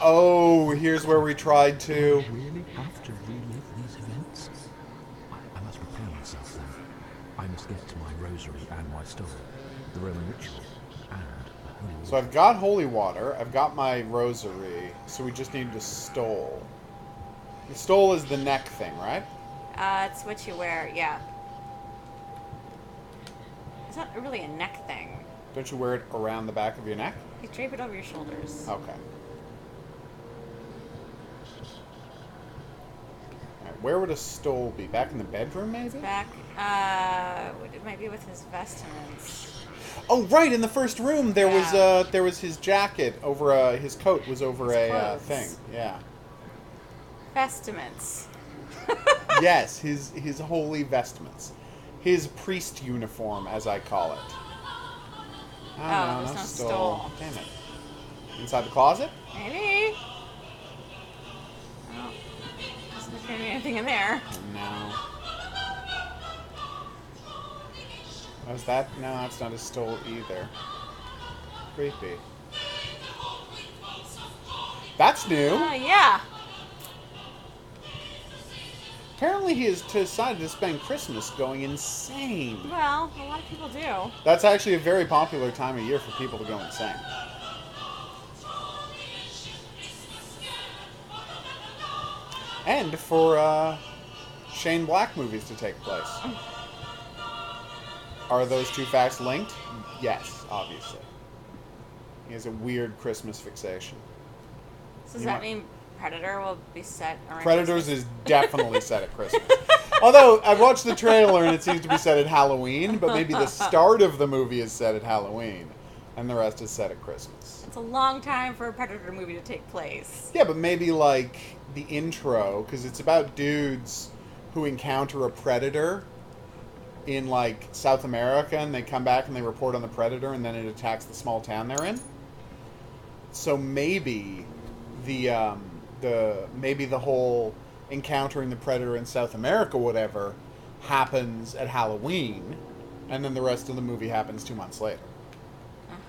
Oh, here's where we tried to... Do I really have to relive these events? I must prepare myself then. I must get to my rosary and my stole, the Roman ritual, and the holy water. So I've got holy water, I've got my rosary, so we just need to stole. The stole is the neck thing, right? It's what you wear, yeah. It's not really a neck thing. Don't you wear it around the back of your neck? You drape it over your shoulders. Okay. Alright, where would a stole be? Back in the bedroom, maybe? Back, it might be with his vestments. Oh, right! In the first room, there was his jacket over his coat was over His a clothes. thing. Yeah. Vestments. Yes, his holy vestments, his priest uniform, as I call it. Oh, there's no stole. Damn it! Inside the closet? Maybe. Oh, doesn't appear to be anything in there. No. Was that? No, that's not a stole either. Creepy. That's new. Yeah. Apparently he has decided to spend Christmas going insane. Well, a lot of people do. That's actually a very popular time of year for people to go insane. And for Shane Black movies to take place. Are those two facts linked? Yes, obviously. He has a weird Christmas fixation. So does that mean Predator will be set around Predators Christmas? is definitely set at Christmas. Although, I watched the trailer and it seems to be set at Halloween, but maybe the start of the movie is set at Halloween, and the rest is set at Christmas. It's a long time for a Predator movie to take place. Yeah, but maybe, like, the intro, because it's about dudes who encounter a predator in, like, South America, and they come back and they report on the predator, and then it attacks the small town they're in. So maybe maybe the whole encountering the predator in South America, whatever, happens at Halloween, and then the rest of the movie happens 2 months later.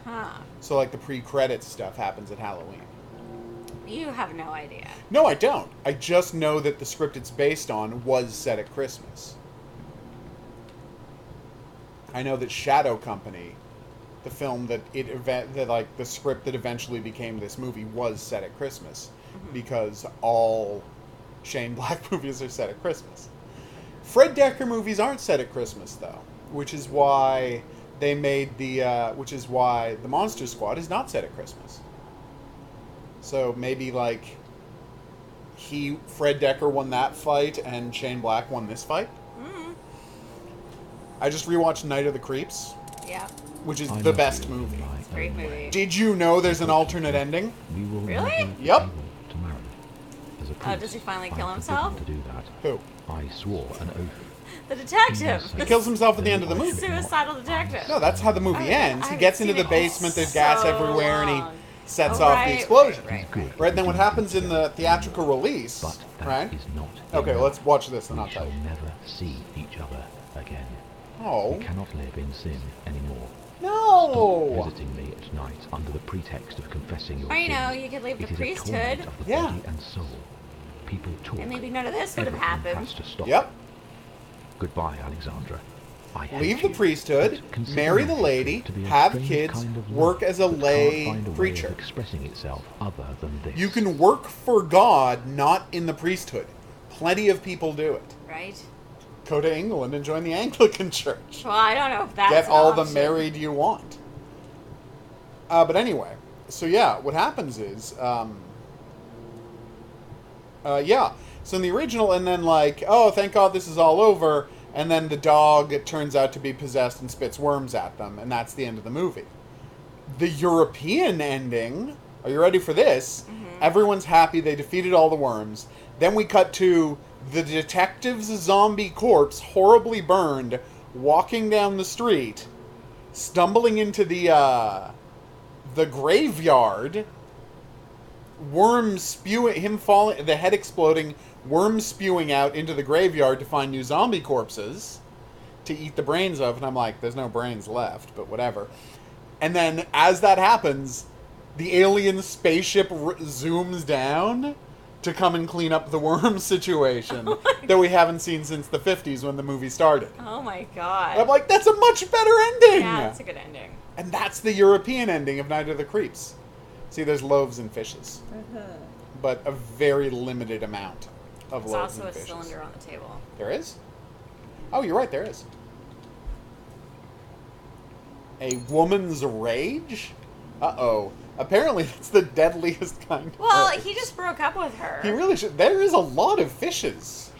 Uh-huh. So, like, the pre-credits stuff happens at Halloween. You have no idea. No, I don't. I just know that the script it's based on was set at Christmas. I know that Shadow Company, the film that the script that eventually became this movie, was set at Christmas, because all Shane Black movies are set at Christmas. Fred Dekker movies aren't set at Christmas, though, which is why they made which is why the Monster Squad is not set at Christmas. So maybe, like, Fred Dekker won that fight and Shane Black won this fight. I just rewatched Night of the Creeps. Yeah. Which is the best movie. Great movie. Did you know there's an alternate ending? Really? Yep. Oh, does he finally kill himself? To do that. Who? I swore an oath. The detective. He kills himself at the end of the movie. Suicidal detective. No, that's how the movie ends. He I've gets into seen the it basement, there's so gas everywhere, and he long. sets Oh, off right, the explosion. right. Then what happens in the theatrical release, right? Okay, well, let's watch this and I'll tell you. Never see each other again. Oh. We cannot live in sin anymore. No! Stop visiting me at night under the pretext of confessing your Or, you sins. know, you could leave the It is a priesthood. torment of the Yeah. body and soul. People talk. And maybe none of this would have Everything happened. has to stop. Yep. Goodbye, Alexandra. I hate Leave the you. priesthood, But consider marry my the lady, hatred to be a have strange kids, kind of work love as a that lay can't find a way preacher. of expressing itself other than this. You can work for God, not in the priesthood. Plenty of people do it. Right? Go to England and join the Anglican Church. Well, I don't know if that's Get an all the option. married you want. But anyway, so yeah, what happens is Yeah. So in the original, and then like, oh, thank God this is all over, and then the dog turns out to be possessed and spits worms at them, and that's the end of the movie. The European ending, are you ready for this? Mm-hmm. Everyone's happy, they defeated all the worms. Then we cut to the detective's zombie corpse, horribly burned, walking down the street, stumbling into the graveyard, worms spewing, him falling, the head exploding, worms spewing out into the graveyard to find new zombie corpses to eat the brains of, and I'm like, there's no brains left, but whatever. And then, as that happens, the alien spaceship zooms down to come and clean up the worm situation that we haven't seen since the 50s when the movie started. Oh my god. And I'm like, that's a much better ending! Yeah, that's a good ending. And that's the European ending of Night of the Creeps. See, there's loaves and fishes. But a very limited amount of loaves and fishes. There's also a cylinder on the table. There is? Oh, you're right, there is. A woman's rage? Uh-oh. Apparently that's the deadliest kind. Well, he just broke up with her. He really should. There is a lot of fishes.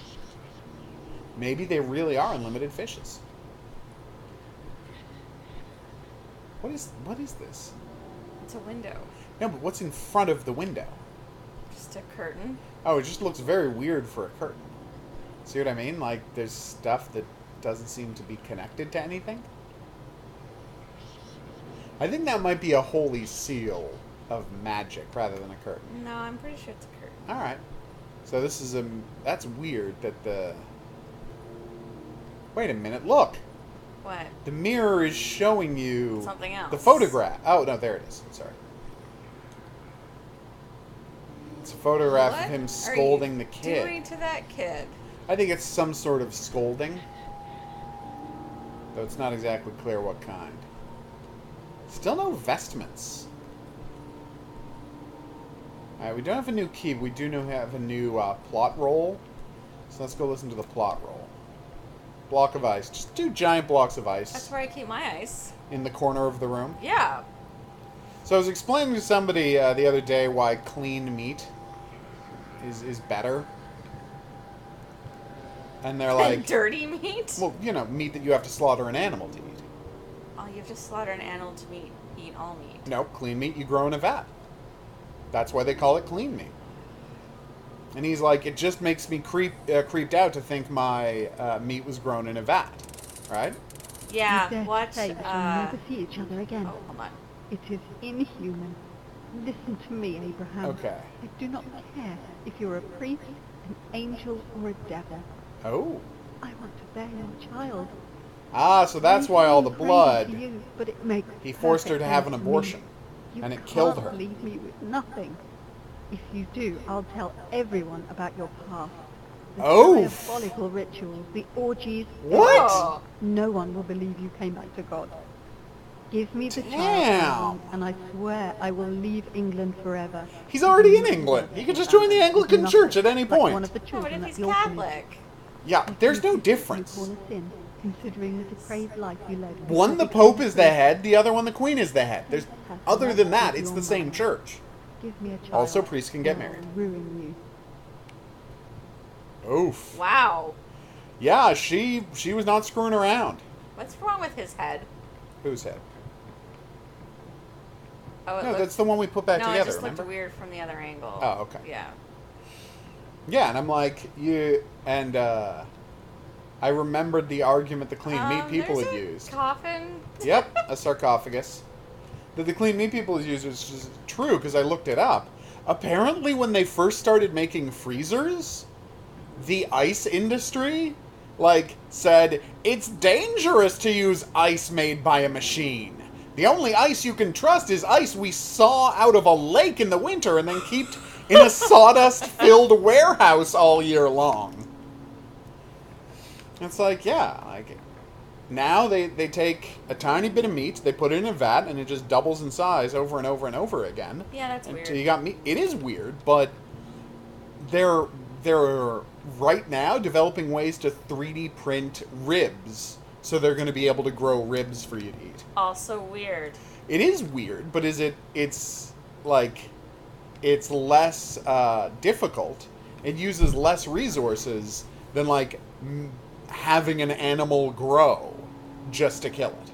Maybe they really are unlimited fishes. What is this? It's a window. No, but what's in front of the window? Just a curtain. Oh, it just looks very weird for a curtain. See what I mean? Like, there's stuff that doesn't seem to be connected to anything. I think that might be a holy seal of magic rather than a curtain. No, I'm pretty sure it's a curtain. Alright. So this is that's weird that the... Wait a minute, look! What? The mirror is showing you... Something else. The photograph. Oh, no, there it is. Sorry. It's a photograph of him scolding the kid. What are you doing to that kid? I think it's some sort of scolding. Though it's not exactly clear what kind. Still no vestments. Alright, we don't have a new key, but we do have a new plot roll. So let's go listen to the plot roll. Block of ice. Just 2 giant blocks of ice. That's where I keep my ice. In the corner of the room? Yeah. So I was explaining to somebody the other day why clean meat is better. And they're like... dirty meat? Well, you know, meat that you have to slaughter an animal to eat. Oh, you have to slaughter an animal to eat all meat. No, clean meat you grow in a vat. That's why they call it clean meat. And he's like, it just makes me creeped out to think my meat was grown in a vat, right? Yeah, what? Say that you'll never see each other again. Oh, hold on. It is inhuman. Listen to me, Abraham. Okay. I do not care if you're a priest, an angel, or a devil. Oh. I want to bear your child. Ah, so that's why all the blood. You, but it makes he forced her to have an abortion, and it killed her. You can't leave me with nothing. If you do, I'll tell everyone about your past. The diabolical rituals, the orgies. What? No one will believe you came back to God. Give me the child, and I swear I will leave England forever. He's already in England. He can just join the Anglican Church at any point. One of the children what if he's Catholic? Yeah, there's no difference. Considering the depraved life you led. One, the Pope is the head. The other one, the Queen is the head. There's, other than that, it's the same church. Give me a child. Also, priests can get married. Ruin you. Oof. Wow. Yeah, she was not screwing around. What's wrong with his head? Whose head? Oh, no, that's the one we put back together. No, it just remember? looked weird from the other angle. Oh, okay. Yeah. Yeah, and I'm like, I remembered the argument the clean meat people had used. Coffin? Yep, a sarcophagus. That the clean meat people had used is true, because I looked it up. Apparently, when they first started making freezers, the ice industry, said, it's dangerous to use ice made by a machine. The only ice you can trust is ice we saw out of a lake in the winter and then keep in a sawdust-filled warehouse all year long. It's like, yeah, now they take a tiny bit of meat, they put it in a vat, and it just doubles in size over and over and over again. Yeah, that's weird. Until you got meat. It is weird, but they're right now developing ways to 3D print ribs, so they're going to be able to grow ribs for you to eat. Also weird. It is weird, but it's less difficult, It uses less resources than, like, having an animal grow just to kill it.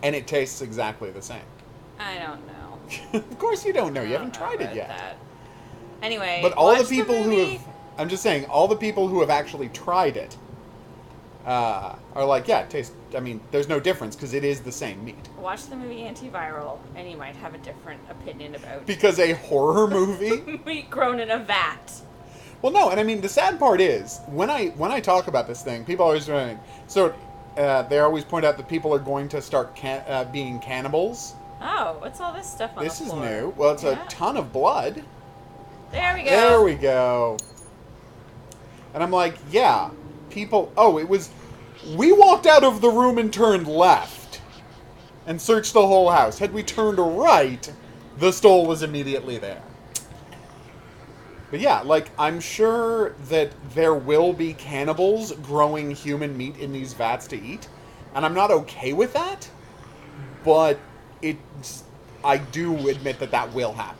And it tastes exactly the same. I don't know. Of course you don't know. You haven't tried it about yet. that. Anyway, But all the watch people who movie. have... I'm just saying, all the people who have actually tried it are like, yeah, it tastes... I mean, there's no difference because it is the same meat. Watch the movie Antiviral, and you might have a different opinion about Because a horror movie... meat grown in a vat. Well, no, and I mean, the sad part is, when I talk about this thing, people always saying, so they always point out that people are going to start being cannibals. Oh, what's all this stuff on This the is floor? new. Well, it's a ton of blood. There we go. There we go. And I'm like, yeah, people... Oh, it was... We walked out of the room and turned left and searched the whole house. Had we turned right, the stole was immediately there. But yeah, like, I'm sure that there will be cannibals growing human meat in these vats to eat. And I'm not okay with that. But I do admit that that will happen.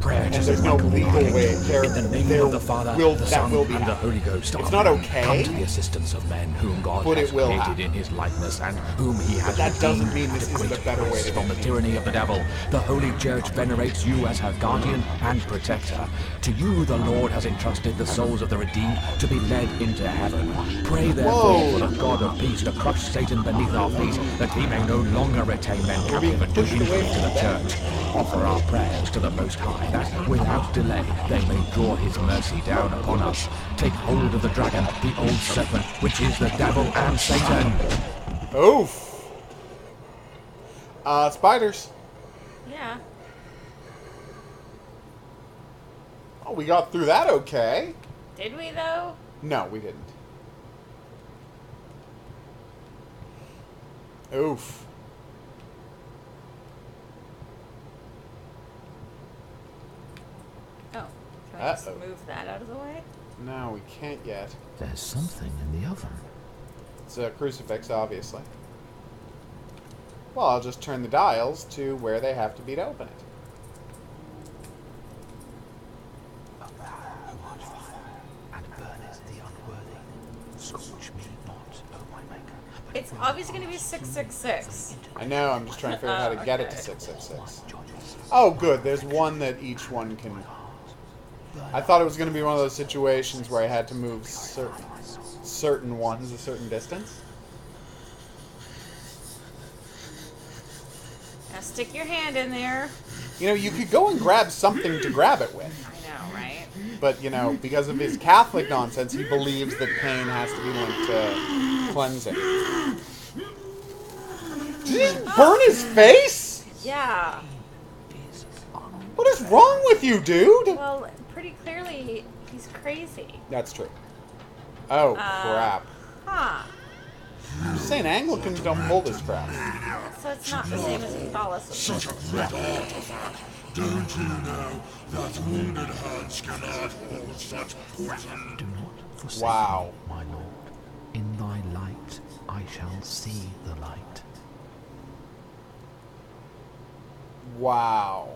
Prayer And to there's St. no Michael the legal way. Archangel, in the name of the Father, the Son, will be and the happening. Holy Ghost. It's Amen. not okay. Come to the assistance of men whom God But has it will created happen. in His likeness and whom He has that doesn't redeemed mean this at isn't great a better way price to from do the it. tyranny of the devil. The Holy Church venerates you as her guardian and protector. To you the Lord has entrusted the souls of the redeemed to be led into heaven. Pray therefore for the God of peace to crush Satan beneath our feet, that he may no longer retain men captive and do injury to the church. Offer our prayers to the Most High, that without delay they may draw his mercy down upon us. Take hold of the dragon, the old serpent, which is the devil and Satan. Oof. Spiders. Yeah. Oh, we got through that okay. Did we, though? No, we didn't. Oof. Oh. Can we just Uh-oh. move that out of the way? No, we can't yet. There's something in the oven. It's a crucifix, obviously. Well, I'll just turn the dials to where they have to be to open it. It's obviously going to be 666. I know, I'm just trying to figure out how to get it to 666. Oh, good, there's one that each one can... I thought it was going to be one of those situations where I had to move certain ones a certain distance. Now stick your hand in there. You know, you could go and grab something to grab it with. I know, right? But, you know, because of his Catholic nonsense, he believes that pain has to be linked to cleansing. Did he burn his face? Yeah. What is wrong with you, dude? Well, pretty clearly he's crazy. That's true. Oh, crap. Huh. I'm just saying Anglicans don't pull this crap. So it's not the same as Catholicism. Such a great artifact. Don't you know that wounded hands cannot hold such poison? Do not forsake Wow. me, my Lord. In thy light I shall see the light. Wow.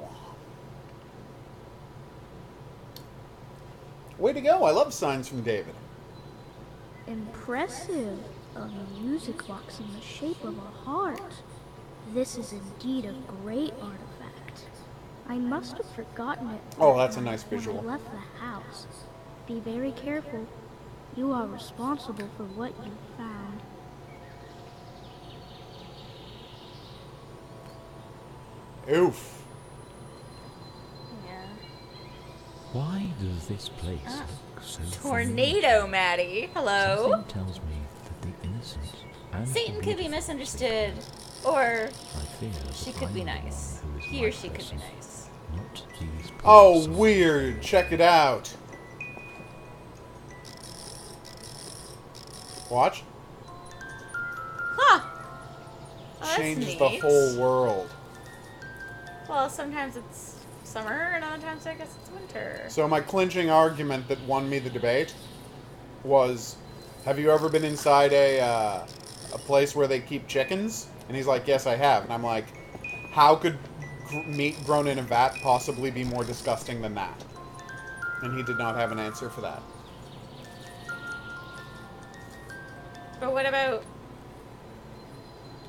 Way to go. I love signs from David. Impressive. A music box in the shape of a heart. This is indeed a great artifact. I must have forgotten it. Oh, that's a nice when visual. I left the house. Be very careful. You are responsible for what you found. Oof. Yeah. Why does this place look so Tornado, Maddie. Hello. Something tells me that the innocent and Satan could be forbidden misunderstood, or I fear that she I could be am the nice. one who is He or my she could be person, nice. not these poor Oh, souls. weird. Check it out. Watch. Huh. Oh, that's Changes neat. the whole world. Well, sometimes it's summer, and other times I guess it's winter. So my clinching argument that won me the debate was, have you ever been inside a place where they keep chickens? And he's like, yes, I have. And I'm like, how could meat grown in a vat possibly be more disgusting than that? And he did not have an answer for that. But what about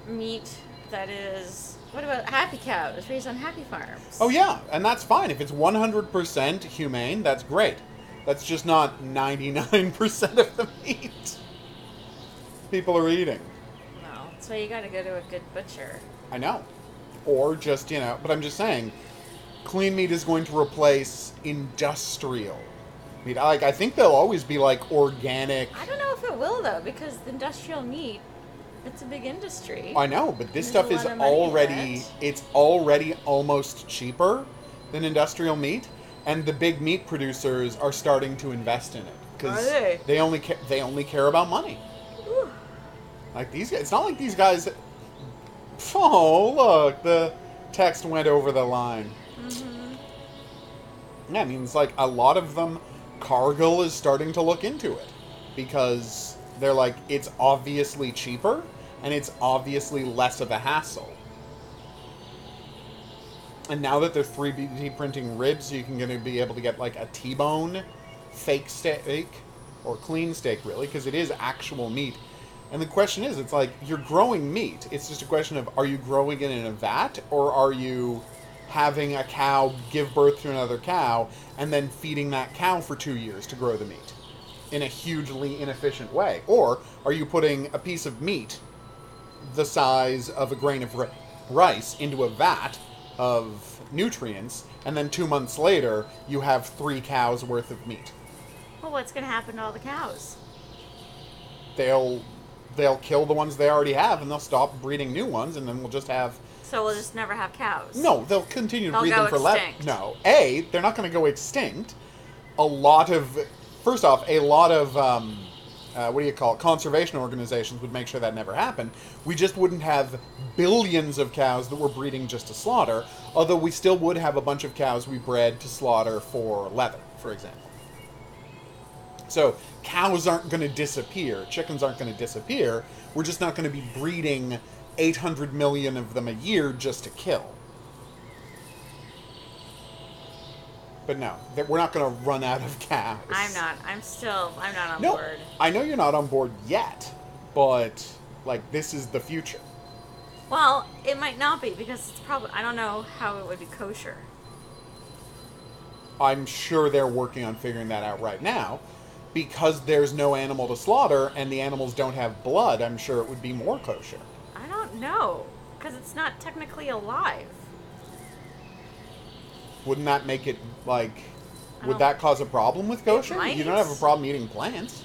meat that is... What about happy cows raised on happy farms? Oh, yeah, and that's fine. If it's 100% humane, that's great. That's just not 99% of the meat people are eating. No, that's why you gotta go to a good butcher. I know. Or just, you know, but I'm just saying, clean meat is going to replace industrial meat. Like, I think there'll always be, like, organic... I don't know if it will, though, because the industrial meat... It's a big industry. I know, but this stuff is already... It's already almost cheaper than industrial meat, and the big meat producers are starting to invest in it because they only care about money. Ooh. Like these guys, it's not like these guys. Oh, look, the text went over the line. Mm-hmm. Yeah, I mean, it's like a lot of them. Cargill is starting to look into it because they're like, it's obviously cheaper. And it's obviously less of a hassle. And now that they're 3D printing ribs, you can gonna be able to get like a T-bone fake steak, or clean steak really, because it is actual meat. And the question is, it's like, you're growing meat. It's just a question of, are you growing it in a vat, or are you having a cow give birth to another cow, and then feeding that cow for 2 years to grow the meat in a hugely inefficient way? Or are you putting a piece of meat the size of a grain of rice into a vat of nutrients, and then 2 months later you have 3 cows worth of meat? Well, what's going to happen to all the cows? They'll kill the ones they already have, and they'll stop breeding new ones, and then we'll just have... So we'll just never have cows? No, they'll continue to breed go them for extinct. No. A, they're not going to go extinct. First off, a lot of... conservation organizations would make sure that never happened. We just wouldn't have billions of cows that were breeding just to slaughter, although we still would have a bunch of cows we bred to slaughter for leather, for example. So, cows aren't going to disappear. Chickens aren't going to disappear. We're just not going to be breeding 800 million of them a year just to kill. But no, we're not going to run out of cows. I'm not on board. I know you're not on board yet, but, like, this is the future. Well, it might not be, because it's probably... I don't know how it would be kosher. I'm sure they're working on figuring that out right now. Because there's no animal to slaughter, and the animals don't have blood, I'm sure it would be more kosher. I don't know, because it's not technically alive. Wouldn't that make it, like... Would that cause a problem with kosher? You don't have a problem eating plants.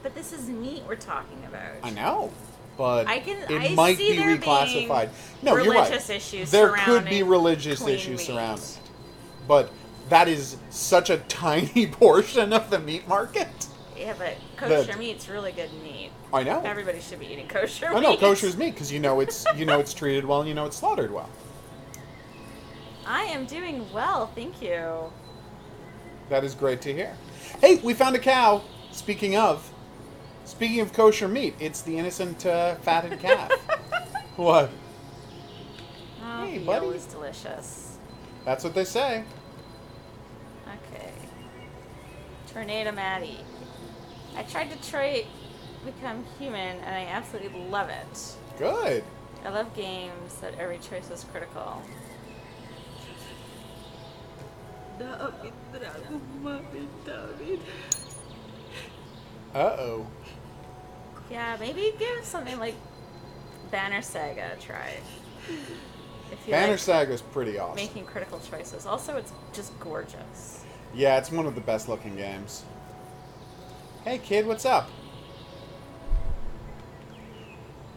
But this is meat we're talking about. I know, but it might be reclassified. No, you're right. There could be religious issues surrounding it. But that is such a tiny portion of the meat market. Yeah, but kosher meat's really good meat. I know. Everybody should be eating kosher meat. I know, kosher's meat, because you know it's treated well and you know it's slaughtered well. I am doing well, thank you. That is great to hear. Hey, we found a cow. Speaking of kosher meat, it's the innocent fatted calf. What? Oh, hey, buddy. Always delicious. That's what they say. Okay. Tornado Maddie. I tried to become human, and I absolutely love it. Good. I love games that every choice is critical. Uh-oh. Yeah, maybe give something like Banner Saga a try. Banner Saga is pretty awesome. Making critical choices. Also, it's just gorgeous. Yeah, it's one of the best looking games. Hey kid, what's up?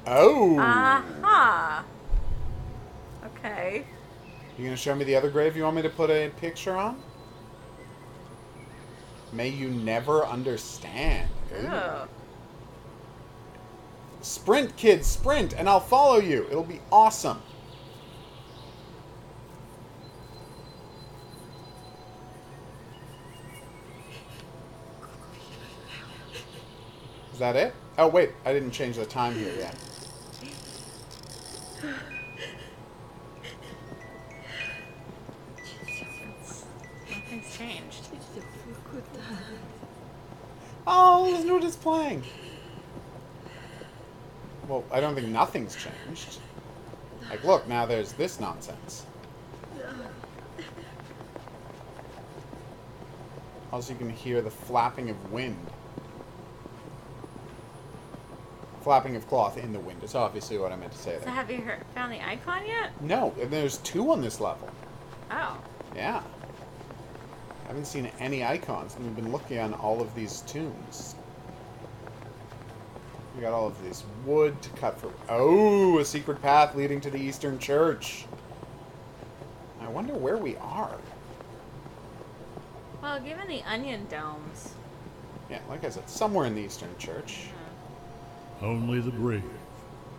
Oh. Aha. Okay. You gonna show me the other grave you want me to put a picture on? May you never understand. Ooh. Sprint, kids, sprint, and I'll follow you. It'll be awesome. Is that it? Oh, wait. I didn't change the time here yet. changed. Oh, listen to what it's playing. Well, I don't think nothing's changed. Like, look, now there's this nonsense. Also, you can hear the flapping of wind. Flapping of cloth in the wind is obviously what I meant to say So there. have you found the icon yet? No, and there's 2 on this level. Oh. Yeah. I haven't seen any icons, and we've been looking on all of these tombs. We got all of this wood to cut for... Oh, a secret path leading to the Eastern Church. I wonder where we are. Well, given the onion domes. Yeah, like I said, somewhere in the Eastern Church. Only the brave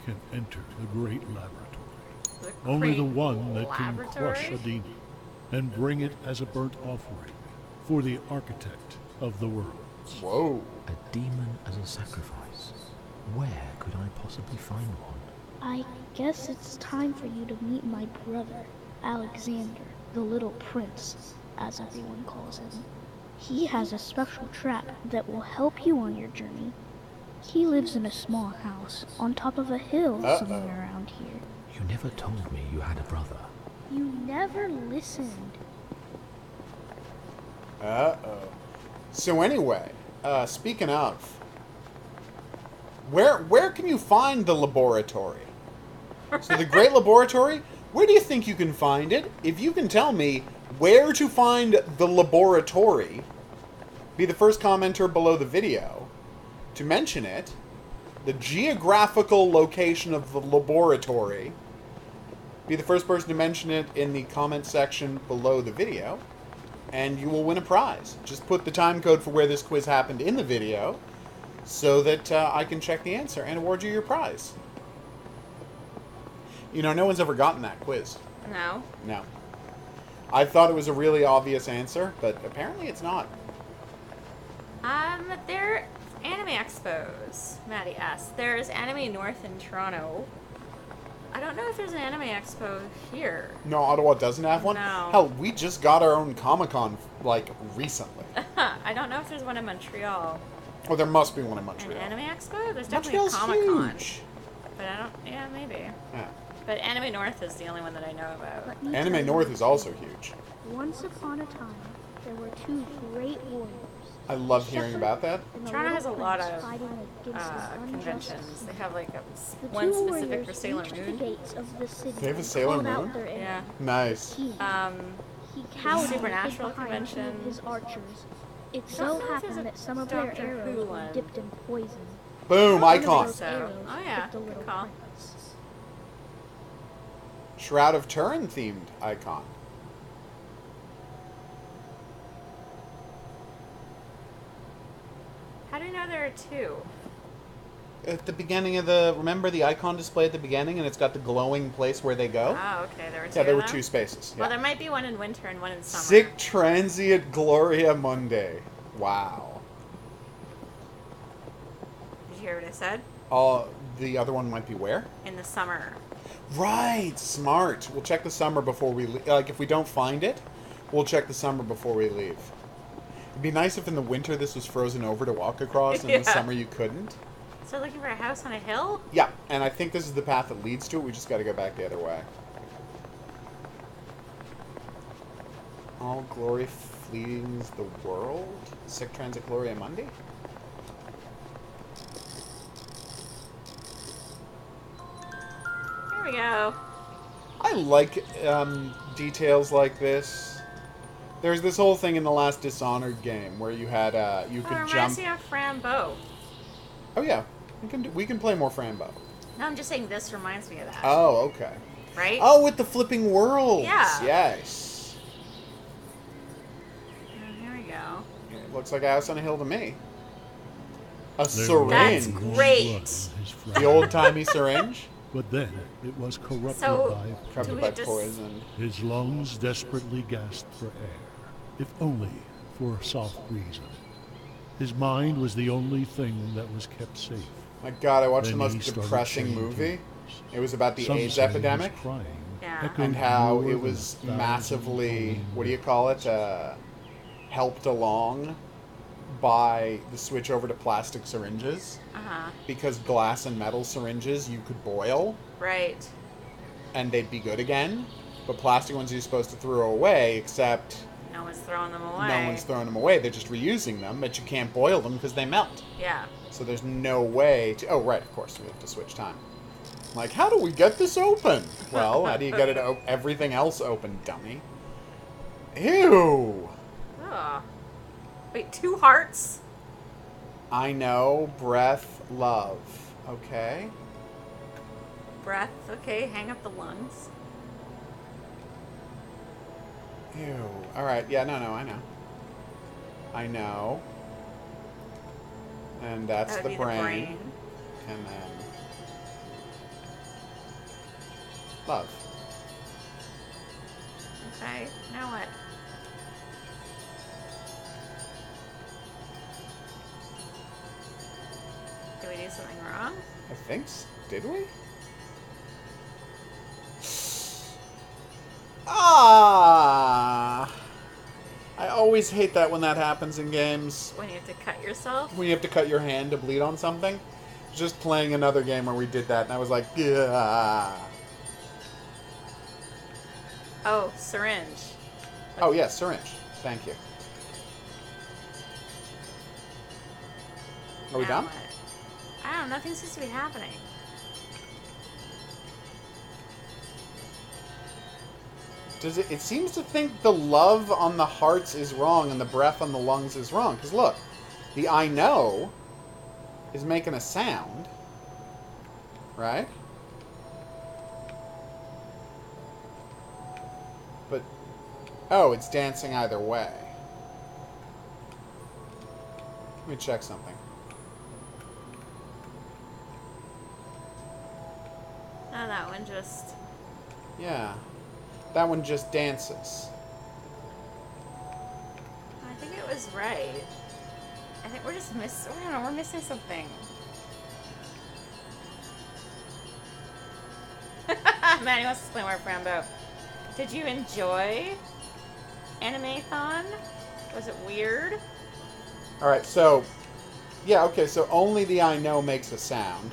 can enter the great laboratory. The Only the great one that can laboratory? crush a demon and bring it as a burnt offering for the architect of the world. Whoa. A demon as a sacrifice. Where could I possibly find one? I guess it's time for you to meet my brother, Alexander, the little prince, as everyone calls him. He has a special trap that will help you on your journey. He lives in a small house on top of a hill somewhere around here. You never told me you had a brother. You never listened. Uh-oh. So anyway, speaking of, where can you find the laboratory? So the Great Laboratory, where do you think you can find it? If you can tell me where to find the laboratory, be the first commenter below the video to mention it, the geographical location of the laboratory, be the first person to mention it in the comment section below the video, and you will win a prize. Just put the time code for where this quiz happened in the video, so that I can check the answer and award you your prize. You know, no one's ever gotten that quiz. No. No. I thought it was a really obvious answer, but apparently it's not. They're anime expos, Maddie S. There's Anime North in Toronto. I don't know if there's an anime expo here. No, Ottawa doesn't have one? No. Hell, we just got our own Comic-Con, like, recently. I don't know if there's one in Montreal. Oh, there must be one in Montreal. An anime expo? There's definitely Montreal's a Comic-Con. huge. But I don't... Yeah, maybe. Yeah. But Anime North is the only one that I know about. Let me tell Anime you North is also something. huge. Once upon a time, there were 2 great warriors. I love hearing about that. And the Toronto little has a lot prince of fighting against his conventions. injustice. They have like The one 2 specific warriors for Sailor reached Moon. the gates of the city They have a and Sailor called out Moon? their enemy. Yeah. Nice. He cowardly hid Supernatural behind convention. his archers. It I don't so know if there's happened a that some of their Doctor Who arrows were one. dipped in poison. Boom, I don't icon. think so. Arrows Oh yeah, hit the good little call. prince. Shroud of Turin themed icon. How do you know there are 2? At the beginning of the... Remember the icon display at the beginning, and it's got the glowing place where they go? Oh, okay. There were 2. Yeah, there were of 2 them? spaces. Yeah. Well, there might be one in winter and one in summer. Sic Transit Gloria Mundi. Wow. Did you hear what I said? The other one might be where? In the summer. Right, smart. We'll check the summer before we leave. Like, if we don't find it, we'll check the summer before we leave. It'd be nice if in the winter this was frozen over to walk across, and in the Yeah. summer you couldn't. So looking for a house on a hill? Yeah, and I think this is the path that leads to it. We just got to go back the other way. All glory fleetings the world? Sic Transit Gloria Mundi? There we go. I like details like this. There's this whole thing in the last Dishonored game where you had you Oh, could it reminds jump. me of Frambeau. Oh yeah, we can play more Frambo. No, I'm just saying this reminds me of that. Oh okay. Right? Oh, with the flipping worlds. Yeah. Yes. Oh, here we go. It looks like a house on a hill to me. A There syringe. That's was great. blood on his The flesh. old timey syringe. But then it was corrupted So- by Corrupted we by just- poison. His lungs desperately gasped for air, if only for a soft breeze. His mind was the only thing that was kept safe. My God, I watched the Then most he started depressing shedding movie. tears. It was about the Some AIDS say his epidemic crying Yeah. echoed and how more it than was 1,000 massively, tone what do you call it? helped along by the switch over to plastic syringes. Uh-huh. Because glass and metal syringes you could boil. Right. And they'd be good again. But plastic ones you're supposed to throw away, except... No one's throwing them away. No one's throwing them away. They're just reusing them, but you can't boil them because they melt. Yeah. So there's no way to... Oh, right, of course, we have to switch time. Like, how do we get this open? Well, how do you get it everything else open, dummy? Ew! Ugh. Wait, 2 hearts? I know. Breath, love. Okay. Breath. Okay, hang up the lungs. Ew. Alright, yeah, no, I know. I know. And that's the brain. And then... love. Okay, now what? Did we do something wrong? I think so. Did we? Ah! I always hate that when that happens in games. When you have to cut yourself? When you have to cut your hand to bleed on something. Just playing another game where we did that, and I was like, yeah. Oh, syringe. Oh, yes, syringe. Thank you. Are we Now done? what? I don't know. Nothing seems to be happening. Does it seems to think the love on the hearts is wrong and the breath on the lungs is wrong. Because look, the I know is making a sound. Right? But, oh, it's dancing either way. Let me check something. Oh, that one just... Yeah. That one just dances. I think it was right. I think we're just missing... I don't know, we're missing something. Manny wants to play more Rambo. Did you enjoy Anime-thon? Was it weird? Alright, so... Yeah, okay, so only the I know makes a sound.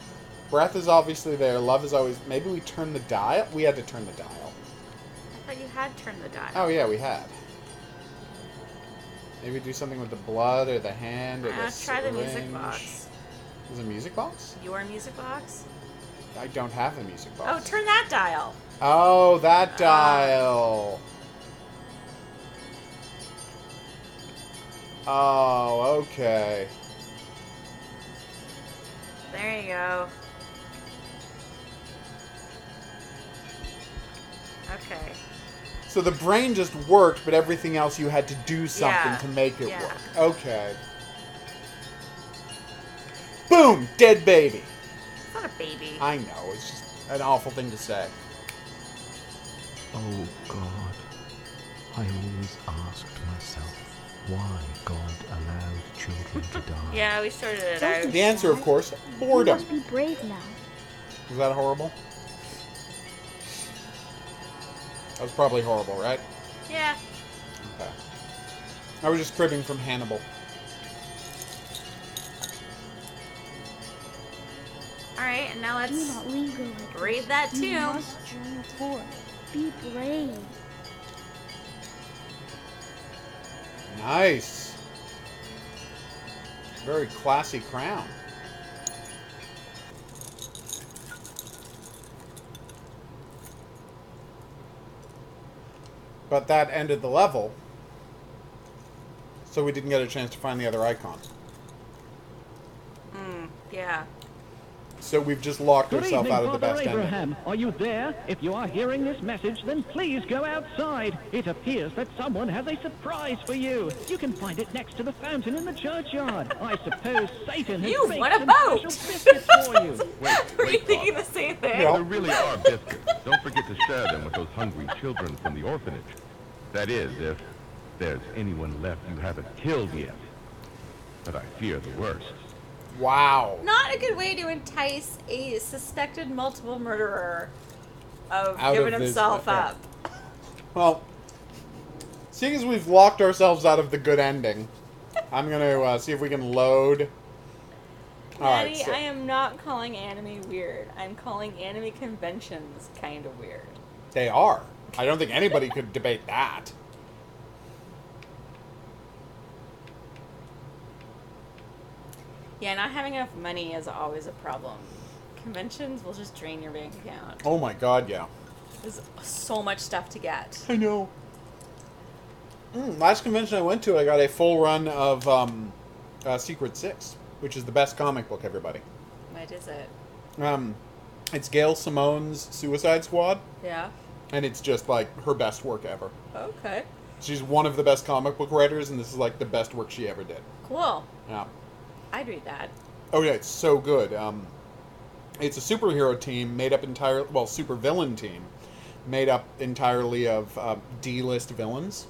Breath is obviously there. Love is always... Maybe we turn the dial? We had to turn the dial. I thought you had turned the dial. Oh, yeah, we had. Maybe do something with the blood or the hand or the Let's try the music syringe. box. Is it a music box? Your music box? I don't have the music box. Oh, turn that dial. Oh, that dial. Oh, okay. There you go. Okay. So the brain just worked, but everything else you had to do something Yeah. to make it Yeah. work. Okay. Boom! Dead baby. It's not a baby. I know, it's just an awful thing to say. Oh God, I always asked myself why God allowed children to die. Yeah, we sorted it Don't out. be The answer, of sad. course, You boredom. must be brave now. Was that horrible? That was probably horrible, right? Yeah. Okay. I was just cribbing from Hannibal. Alright, and now Do let's not linger like read this. that You too. must journey forth. Be brave. Nice. Very classy crown. But that ended the level, so we didn't get a chance to find the other icon. Yeah. So we've just locked Good ourselves evening, out of the Father best ending. Abraham. Are you there? If you are hearing this message, then please go outside. It appears that someone has a surprise for you. You can find it next to the fountain in the churchyard. I suppose Satan has You baked want a some boat! special biscuits for you. Were you thinking the same thing? Yeah. There really are biscuits. Don't forget to share them with those hungry children from the orphanage. That is, if there's anyone left you haven't killed yet. But I fear the worst. Wow. Not a good way to entice a suspected multiple murderer of Out giving of this- himself up. Well, seeing as we've locked ourselves out of the good ending, I'm gonna see if we can load. Maddie, Alright, so I am not calling anime weird. I'm calling anime conventions kind of weird. they are. I don't think anybody could debate that. Yeah, not having enough money is always a problem. Conventions will just drain your bank account. Oh my god, yeah. There's so much stuff to get. I know. Last convention I went to, I got a full run of Secret Six, which is the best comic book, everybody. What is it? It's Gail Simone's Suicide Squad, Yeah. and it's just like her best work ever. Okay. She's one of the best comic book writers, and this is like the best work she ever did. Cool. Yeah. I'd read that. Oh yeah, it's so good. It's a superhero team made up entirely, well, super villain team, made up entirely of D-list villains.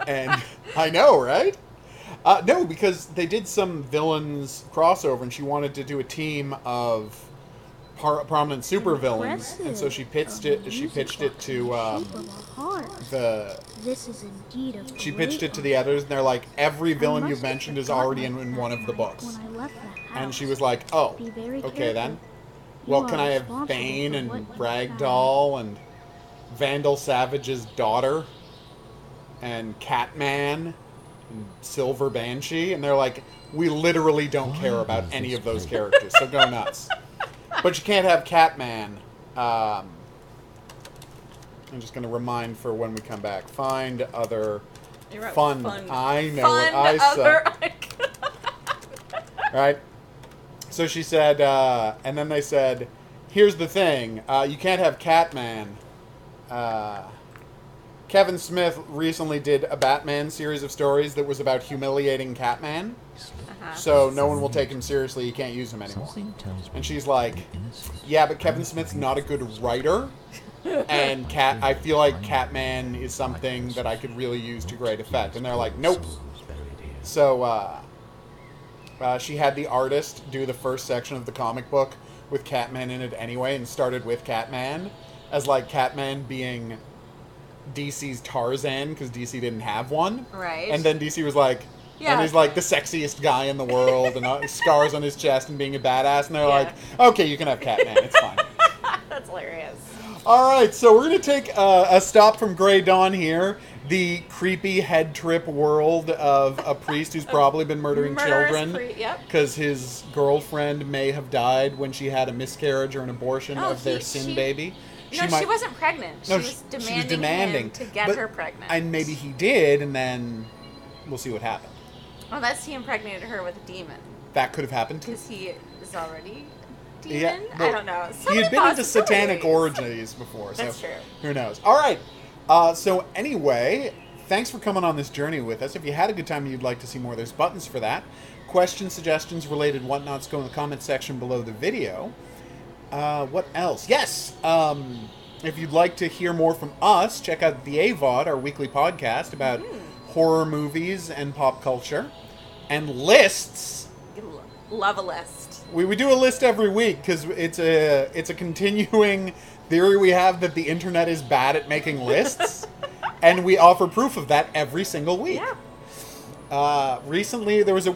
And I know, right? No, because they did some villains crossover, and she wanted to do a team of prominent super villains, and so she pitched it. She pitched it to This is indeed a She pitched it to the editors, and they're like, every villain you've mentioned is already in one of the books. And she was like, oh, okay then. Well, can I have Bane and Ragdoll and Vandal Savage's daughter and Catman and Silver Banshee? And they're like, we literally don't care about any of those characters, so go nuts. But you can't have Catman. I'm just going to remind for when we come back. Find other fun. I know what I said. Right? So she said, and then they said, here's the thing. You can't have Catman. Kevin Smith recently did a Batman series of stories that was about humiliating Catman. So no one will take him seriously. You can't use him anymore. And she's like, yeah, but Kevin Smith's not a good writer. And I feel like Catman is something that I could really use to great effect. And they're like, nope. So she had the artist do the first section of the comic book with Catman in it anyway, and started with Catman as like Catman being DC's Tarzan because DC didn't have one. Right. And then DC was like, and he's like the sexiest guy in the world, and scars on his chest and being a badass, and they're like, okay, you can have Catman, it's fine. That's hilarious. Alright, so we're going to take a stop from Grey Dawn here, the creepy head trip world of a priest who's probably been murdering children because his girlfriend may have died when she had a miscarriage or an abortion of their sin baby. No, she wasn't pregnant. She was demanding him to get her pregnant. And maybe he did, and then we'll see what happened. Unless he impregnated her with a demon. That could have happened too. Because he is already demon? Yeah, I don't know. He had been into satanic orgies before, so that's true. Who knows? All right. So anyway, thanks for coming on this journey with us. If you had a good time and you'd like to see more, there's buttons for that. Questions, suggestions, related whatnots, go in the comment section below the video. What else? Yes! If you'd like to hear more from us, check out the AVOD, our weekly podcast about horror movies and pop culture. And lists. Love a list. We do a list every week because it's a continuing theory we have that the internet is bad at making lists. And we offer proof of that every single week. Yeah. Recently, there was a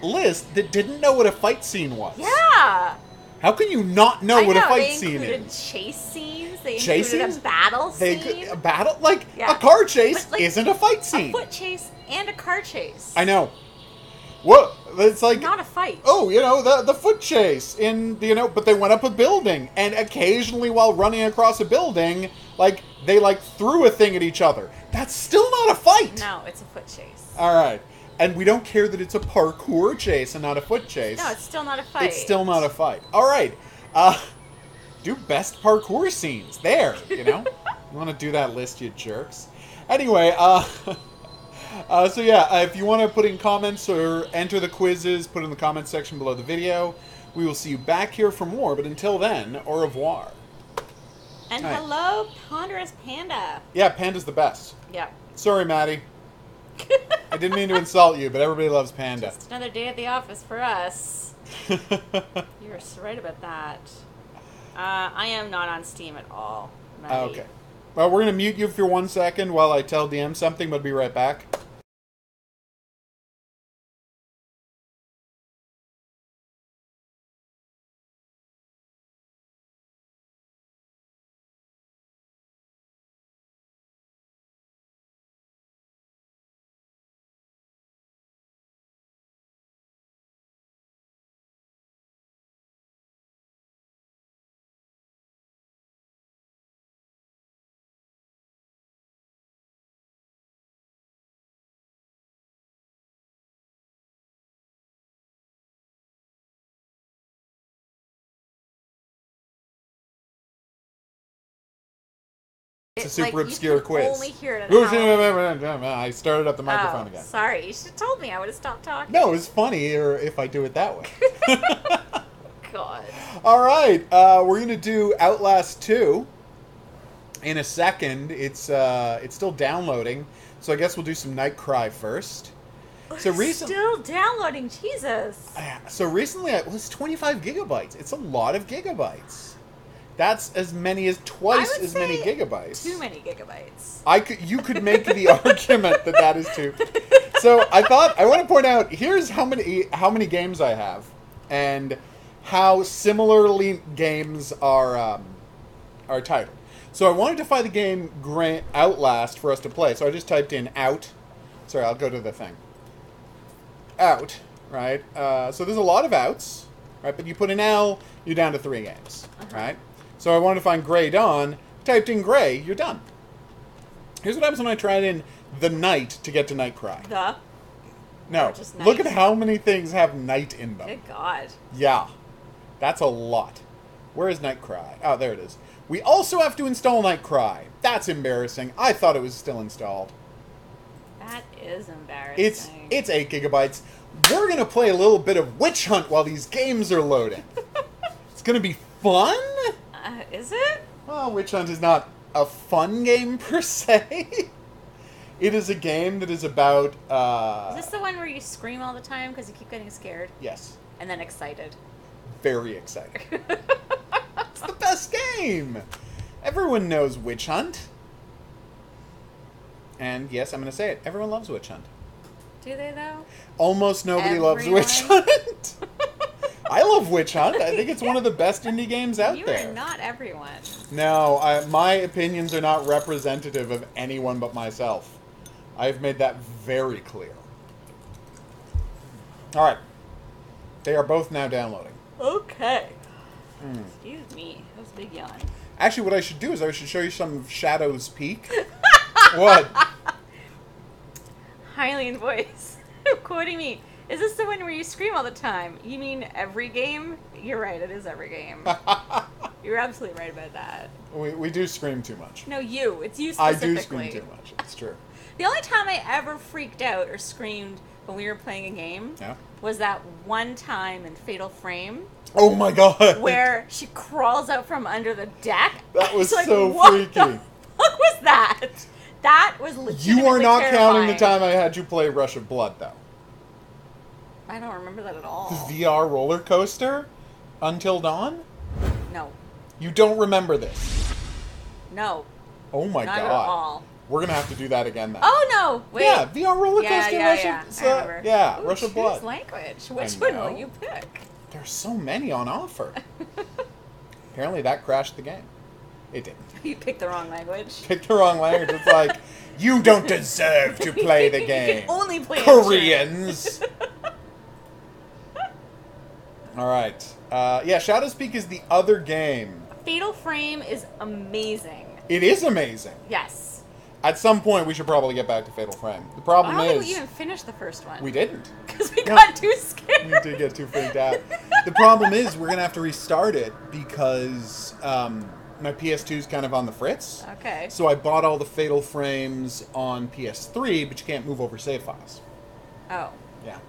list that didn't know what a fight scene was. Yeah! How can you not know what a fight scene is? They included chase scenes. They included a battle scene. A battle? Like, a car chase isn't a fight scene. A foot chase and a car chase. I know. What? It's like... Not a fight. Oh, the foot chase in, but they went up a building. And occasionally while running across a building, they threw a thing at each other. That's still not a fight. No, it's a foot chase. All right. And we don't care that it's a parkour chase and not a foot chase. No, it's still not a fight. It's still not a fight. All right. Do best parkour scenes. There, You want to do that list, you jerks. Anyway, so yeah, if you want to put in comments or enter the quizzes, put in the comments section below the video. We will see you back here for more, but until then, au revoir. And hello, Ponderous Panda. Yeah, Panda's the best. Yeah. Sorry, Maddie. I didn't mean to insult you, but everybody loves Panda. Just another day at the office for us. You're so right about that. I am not on Steam at all, Maddie. Okay. Well, we're going to mute you for 1 second while I tell DM something, but be right back. It's a super obscure quiz. Only hear it at I started up the microphone again. Sorry, you should have told me. I would have stopped talking. No, it's funnier if I do it that way. God. All right, we're gonna do Outlast 2 in a second. It's still downloading, so I guess we'll do some Nightcry first. So still downloading, Jesus. So recently, it's 25 gigabytes. It's a lot of gigabytes. That's as many as twice as many gigabytes. Too many gigabytes. You could make the argument that is too. So I want to point out, here's how many games I have, and how similarly games are titled. So I wanted to find the game Outlast for us to play. So I just typed in out. Sorry, I'll go to the thing. Out, right? So there's a lot of outs, right? But you put an L, you're down to 3 games, right? So I wanted to find Grey Dawn. Typed in Grey, you're done. Here's what happens when I tried in The Night to get to Nightcry. No. Look at how many things have night in them. Good God. Yeah. That's a lot. Where is Nightcry? Oh, there it is. We also have to install Nightcry. That's embarrassing. I thought it was still installed. That is embarrassing. It's 8 gigabytes. We're going to play a little bit of Witch Hunt while these games are loading. It's going to be fun? Is it? Well, Witch Hunt is not a fun game per se. It is a game that is about... Is this the one where you scream all the time because you keep getting scared? Yes. And then excited? Very excited. It's the best game! Everyone knows Witch Hunt. And yes, I'm going to say it. Everyone loves Witch Hunt. Do they, though? Almost nobody loves Witch Hunt. I love Witch Hunt. I think it's one of the best indie games out there. You are not everyone. No, my opinions are not representative of anyone but myself. I've made that very clear. Alright. They are both now downloading. Okay. Excuse me. That was a big yawn. Actually, what I should do is I should show you some of Shadow's Peak. What? Hylian voice. Quoting me. Is this the one where you scream all the time? You mean every game? You're right, it is every game. You're absolutely right about that. We do scream too much. No, you. It's you specifically. I do scream too much. It's true. The only time I ever freaked out or screamed when we were playing a game was that one time in Fatal Frame. Oh my God. Where she crawls out from under the deck. That was like, so what freaky. The fuck was that? That was legitimately You are not terrifying. counting the time I had you play Rush of Blood, though. I don't remember that at all. The VR roller coaster? Until Dawn? No. You don't remember this? No. Oh my Not God. at all. We're going to have to do that again then. Oh no! Wait. Yeah, VR roller coaster, Rush of... Yeah, Rush of Blood. Language. Which one will you pick? There's so many on offer. Apparently that crashed the game. It didn't. You picked the wrong language. Picked the wrong language. It's like, you don't deserve to play the game. You can only play Koreans. Alright. Yeah, Shadow's Peak is the other game. Fatal Frame is amazing. It is amazing. Yes. At some point, we should probably get back to Fatal Frame. The problem I don't think is... we even finished the first one. We didn't. Because we got too scared. We did get too freaked out. The problem is, we're going to have to restart it because my PS2 is kind of on the fritz. Okay. So I bought all the Fatal Frames on PS3, but you can't move over save files. Oh. Yeah.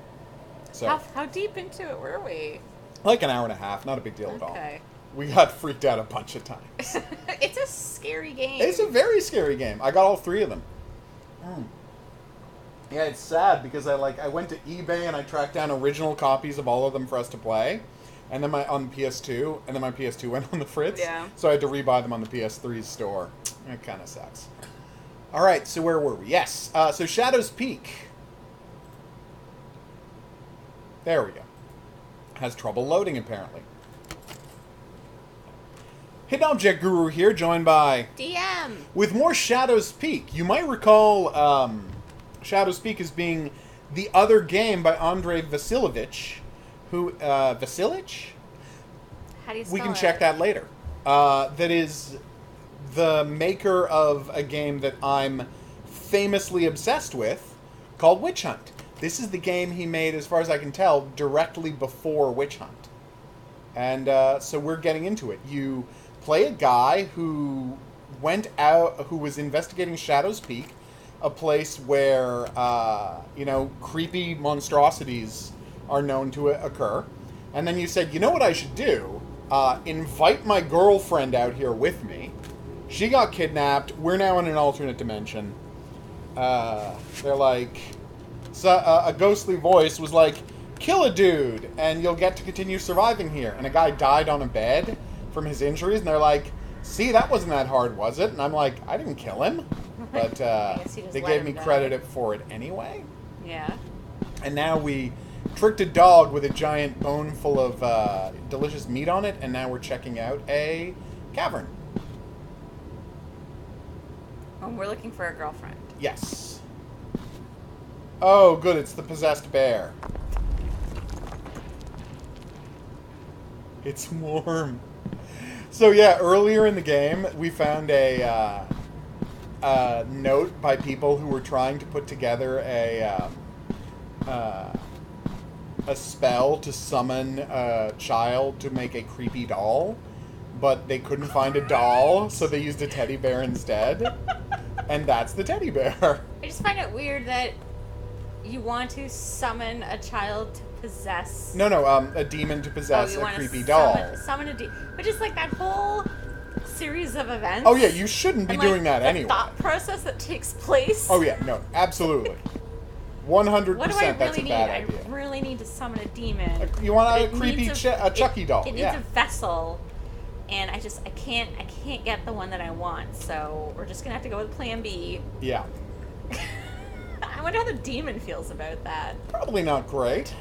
So How deep into it were we? like an hour and a half. Not a big deal at all. Okay. We got freaked out a bunch of times. It's a scary game. It's a very scary game. I got all 3 of them. Yeah, it's sad because I went to eBay and I tracked down original copies of all of them for us to play. and then on the PS2, and then my PS2 went on the fritz. Yeah. So I had to rebuy them on the PS3 store. It kind of sucks. All right, so where were we? Yes. So Shadow's Peak. There we go. Has trouble loading, apparently. Hidden Object Guru here, joined by... DM! With more Shadow's Peak. You might recall Shadow's Peak as being the other game by Andrei Vasilovich, who... Vasilich? How do you spell We can it? check that later. That is the maker of a game that I'm famously obsessed with, called Witch Hunt. This is the game he made, as far as I can tell, directly before Witch Hunt. And so we're getting into it. You play a guy who went out, who was investigating Shadow's Peak, a place where, creepy monstrosities are known to occur. And then you said, you know what I should do? Invite my girlfriend out here with me. She got kidnapped. We're now in an alternate dimension. They're like... So, a ghostly voice was like, kill a dude, and you'll get to continue surviving here. And a guy died on a bed from his injuries, and they're like, see, that wasn't that hard, was it? And I'm like, I didn't kill him. But they gave me credit for it anyway. Yeah. And now we tricked a dog with a giant bone full of delicious meat on it, and now we're checking out a cavern. Oh, we're looking for a girlfriend. Yes. Oh, good, it's the possessed bear. It's warm. So yeah, earlier in the game, we found a note by people who were trying to put together a spell to summon a child to make a creepy doll, but they couldn't find a doll, so they used a teddy bear instead. And that's the teddy bear. I just find it weird that you want to summon a child to possess... No, a demon to possess a creepy doll. Summon a demon. But just like that whole series of events... Oh yeah, you shouldn't be doing that anyway. The thought process that takes place... Oh yeah, no, absolutely. 100% What do I that's really a bad need? idea. I really need to summon a demon. You want a But it creepy needs Chucky doll. It needs yeah. a vessel, and I can't get the one that I want, so we're just gonna have to go with plan B. Yeah. I wonder how the demon feels about that. Probably not great.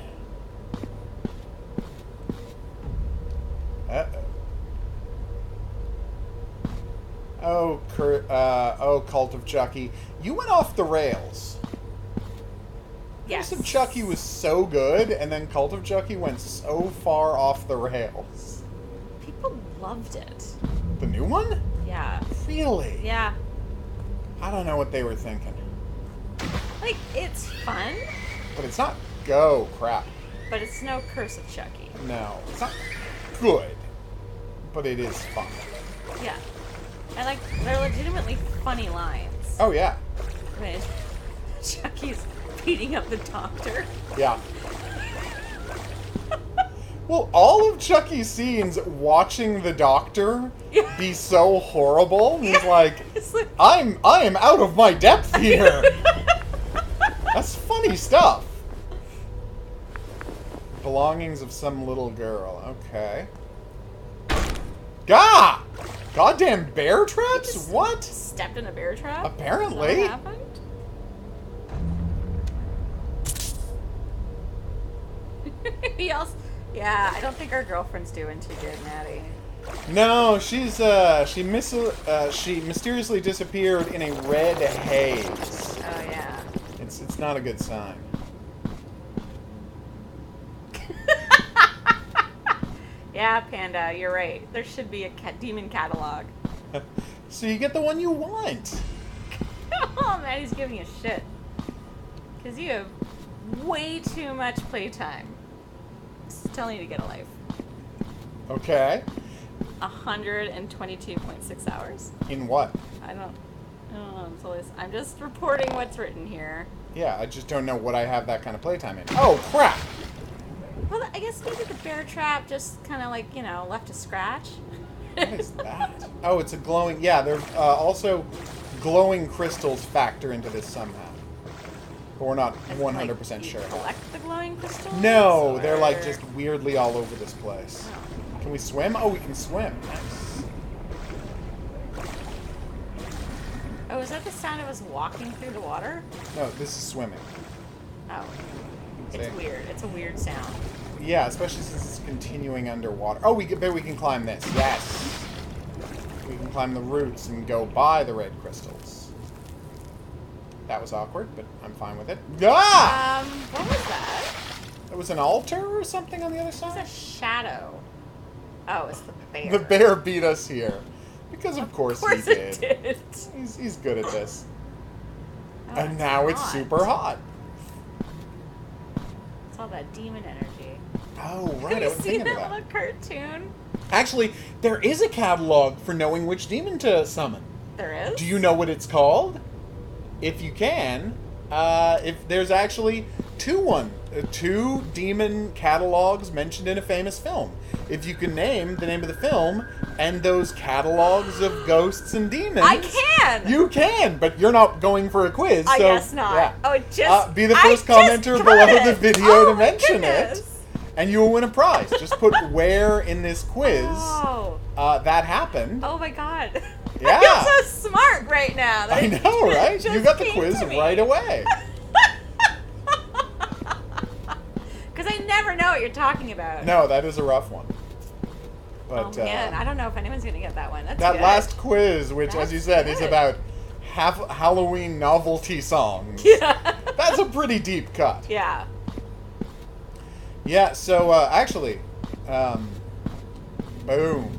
Oh, Cult of Chucky. You went off the rails. Yes. Curse of Chucky was so good, and then Cult of Chucky went so far off the rails. People loved it. The new one? Yeah. Really? Yeah. I don't know what they were thinking. Like, it's fun. But it's not crap. But it's no Curse of Chucky. No. It's not good. But it is fun. Yeah. And, they're legitimately funny lines. Oh, yeah. I mean, Chucky's beating up the doctor. Yeah. Well, all of Chucky's scenes watching the doctor be so horrible, he's like, I am out of my depth here. That's funny stuff. Belongings of some little girl. Okay. Gah! Goddamn bear traps? What? Stepped in a bear trap? Apparently. Is that what happened? He else? Yeah, I don't think our girlfriend's doing too good, Maddie. No, she mysteriously disappeared in a red haze. Oh yeah. It's not a good sign. Yeah, Panda, you're right. There should be a demon catalog. So you get the one you want. Oh, Maddie's giving you shit. Because you have way too much playtime. Just telling you to get a life. Okay. 122.6 hours. In what? I don't know. I'm just reporting what's written here. Yeah, I just don't know what I have that kind of playtime in. Oh, crap! Well, I guess maybe the bear trap just kind of left a scratch. What is that? Oh, it's a glowing... Yeah, there's also glowing crystals factor into this somehow. But we're not Is it 100% like you sure. collect the glowing crystals? No, they're like or- just weirdly all over this place. Oh. Can we swim? Oh, we can swim. Nice. Oh, is that the sound of us walking through the water? No, this is swimming. Oh. It's See? weird. It's a weird sound. Yeah, especially since it's continuing underwater. Oh, bet we can climb this. Yes. We can climb the roots and go by the red crystals. That was awkward, but I'm fine with it. Ah! What was that? There was an altar or something on the other It's side? a shadow. Oh, it's the bear. The bear beat us here. Because of course he it did. did. He's good at this. Oh, And now it's hot. super hot. It's all that demon energy. Oh, right. Have I you wasn't seen thinking of that that. little cartoon? Actually, there is a catalog for knowing which demon to summon. There is? Do you know what it's called? If you can, if there's actually two demon catalogs mentioned in a famous film. If you can name the name of the film and those catalogs of ghosts and demons, I can! You can, but you're not going for a quiz. I so, guess not. yeah. Oh, just be the first commenter below the video Oh, to my mention goodness. it, and you will win a prize. Just put where in this quiz Oh. that happened. Oh my god. Yeah. I feel so smart right now. I know, right? just You got the came quiz to me. right away. Because I never know what you're talking about. No, that is a rough one. But Oh man, I don't know if anyone's gonna get that one. That's that good. last quiz, which, as That's you said, is good. about Halloween novelty songs. Yeah. That's a pretty deep cut. Yeah. Yeah. So actually, boom.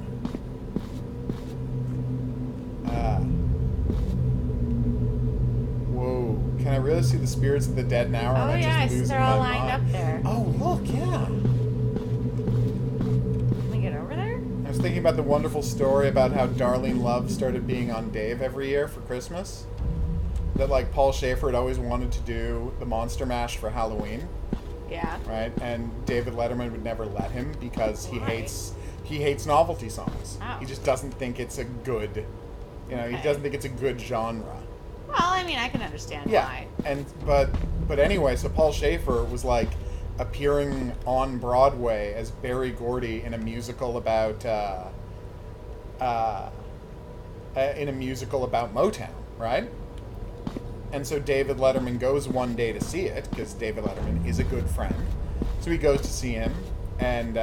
Whoa! Can I really see the spirits of the dead now? Or am Oh I yeah, just losing they're all my lined mind? up there. Oh look, yeah. Can we get over there? I was thinking about the wonderful story about how Darlene Love started being on Dave every year for Christmas. That like Paul Schaefer had always wanted to do the Monster Mash for Halloween, Yeah. right? And David Letterman would never let him because he hates novelty songs. Oh. He just doesn't think it's a good, he Okay. doesn't think it's a good genre. Well, I mean, I can understand Yeah, why. and but anyway, so Paul Schaefer was like appearing on Broadway as Berry Gordy in a musical about Motown, right? And so David Letterman goes one day to see it because David Letterman is a good friend. So he goes to see him, and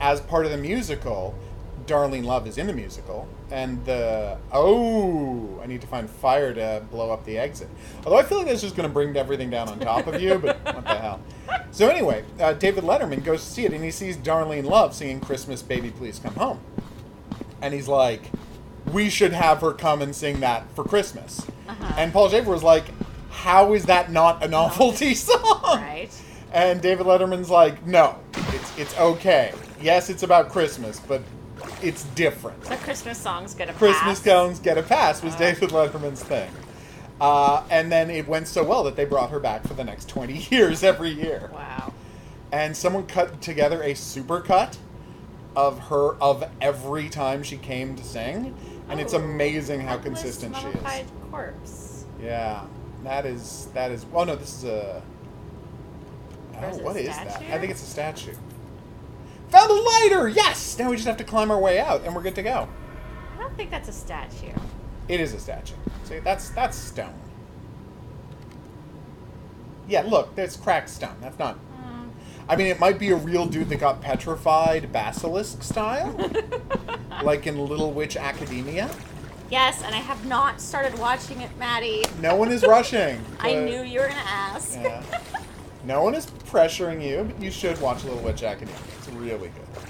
as part of the musical, Darlene Love is in the musical, and I need to find fire to blow up the exit. Although I feel like that's just going to bring everything down on top of you, but what the hell. So anyway, David Letterman goes to see it, and he sees Darlene Love singing Christmas Baby Please Come Home. And he's like, we should have her come and sing that for Christmas. Uh-huh. And Paul Schaefer was like, how is that not a novelty song? Right. And David Letterman's like, no, it's okay. Yes, it's about Christmas, but it's different. So Christmas songs get a Christmas pass. songs get a pass was David Letterman's thing. And then it went so well that they brought her back for the next 20 years every year. Wow. And someone cut together a supercut of her of every time she came to sing. And it's amazing how consistent she is. Mummified corpse. Yeah. That is oh no, this is a Or is it what a is that? statue? I think it's a statue. Found a lighter! Yes! Now we just have to climb our way out and we're good to go. I don't think that's a statue. It is a statue. See, that's stone. Yeah, look, there's cracked stone. That's not... I mean, it might be a real dude that got petrified basilisk style. Like in Little Witch Academia. Yes, and I have not started watching it, Maddie. No one is rushing. I but- knew you were going to ask. Yeah. No one is pressuring you, but you should watch Little Witch Academia. It's really good.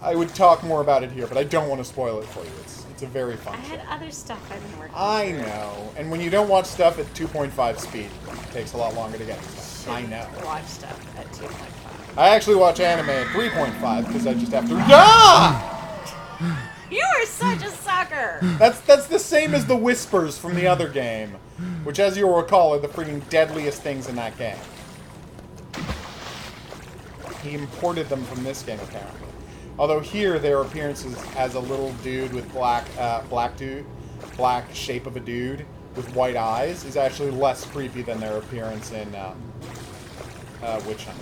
I would talk more about it here, but I don't want to spoil it for you. It's a very fun I show. had other stuff I've been working I through. know. And when you don't watch stuff at 2.5 speed, it takes a lot longer to get to stuff. I know. Watch stuff at 2.5. I actually watch anime at 3.5 because I just have to... Ah! You are such a sucker! That's the same as the whispers from the other game, which, as you'll recall, are the freaking deadliest things in that game. He imported them from this game, apparently. Although here, their appearances as a little dude with black shape of a dude, with white eyes is actually less creepy than their appearance in Witch Hunt.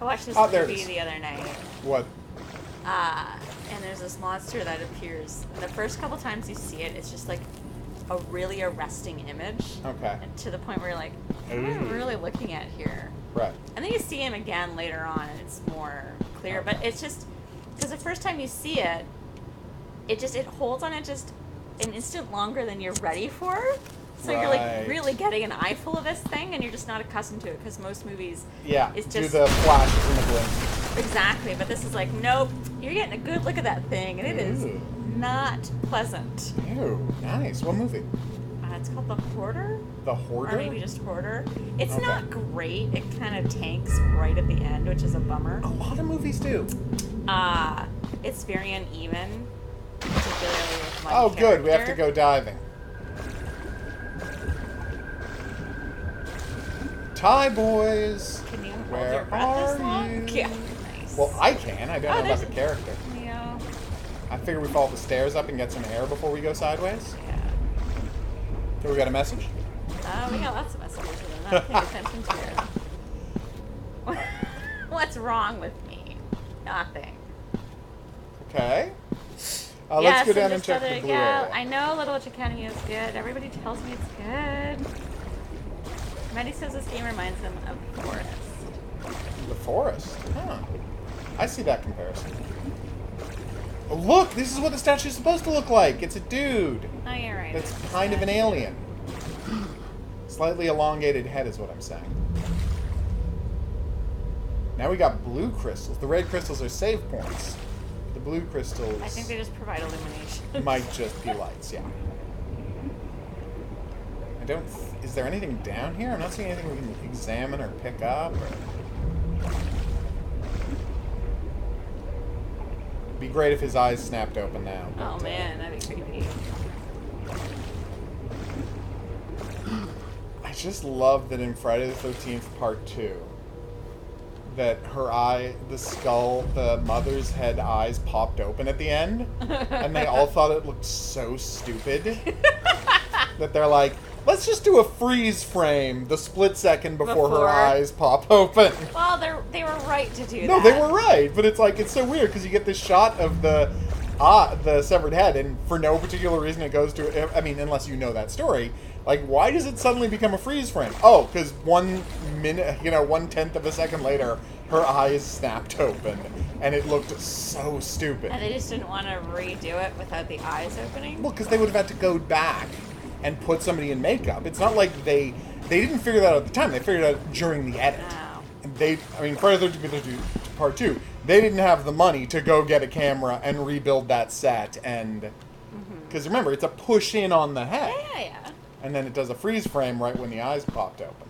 I watched this there it movie is. the other night. What? And there's this monster that appears. The first couple times you see it, it's just like a really arresting image. Okay. And to the point where you're like, what am I really looking at here? Right. And then you see him again later on, and it's more clear. Okay. But it's just because the first time you see it, it holds on it just an instant longer than you're ready for. So you're like really getting an eyeful of this thing, and you're just not accustomed to it because most movies, it's just do the flashes and the blink. Exactly, but this is like, nope, you're getting a good look at that thing, and it is not pleasant. Ew, nice. What movie? It's called The Hoarder. The Hoarder? Or maybe just Hoarder. It's not great. It kind of tanks right at the end, which is a bummer. A lot of movies do. It's very uneven, particularly with one character. Good. We have to go diving. Hi, boys. Can you hold Where your breath this long? you? Yeah, nice. Well, I can. I don't know about the character. Yeah. I figure we follow the stairs up and get some air before we go sideways. Yeah. So we got a message? We got lots of messages and I'm not paying attention to it. What's wrong with me? Nothing. Okay. Let's go down and check the blue area. I know Little Witch Academy is good. Everybody tells me it's good. Maddie says this game reminds him of the forest. The forest? Huh. I see that comparison. Oh, look! This is what the statue is supposed to look like! It's a dude! Oh, you're right. That's kind of an alien. Slightly elongated head is what I'm saying. Now we got blue crystals. The red crystals are save points. The blue crystals... I think they just provide illumination. might just be lights, yeah. I don't... Is there anything down here? I'm not seeing anything we can examine or pick up. It'd be great if his eyes snapped open now. Oh man, that'd be creepy. I just love that in Friday the 13th Part 2, that her eye, the skull, the mother's head eyes popped open at the end, and they all thought it looked so stupid that they're like, let's just do a freeze frame the split second before her eyes pop open. Well, they were right to do that. No, they were right, but it's like, it's so weird because you get this shot of the severed head, and for no particular reason it goes to, I mean, unless you know that story, like, why does it suddenly become a freeze frame? Oh, because 1 minute, 1/10 of a second later, her eyes snapped open, and it looked so stupid. And they just didn't want to redo it without the eyes opening? Well, because they would have had to go back and put somebody in makeup. It's not like they didn't figure that out at the time. They figured it out during the edit. Oh. And Friday the 13th Part 2, they didn't have the money to go get a camera and rebuild that set. And because remember, it's a push in on the head. Yeah. And then it does a freeze frame right when the eyes popped open.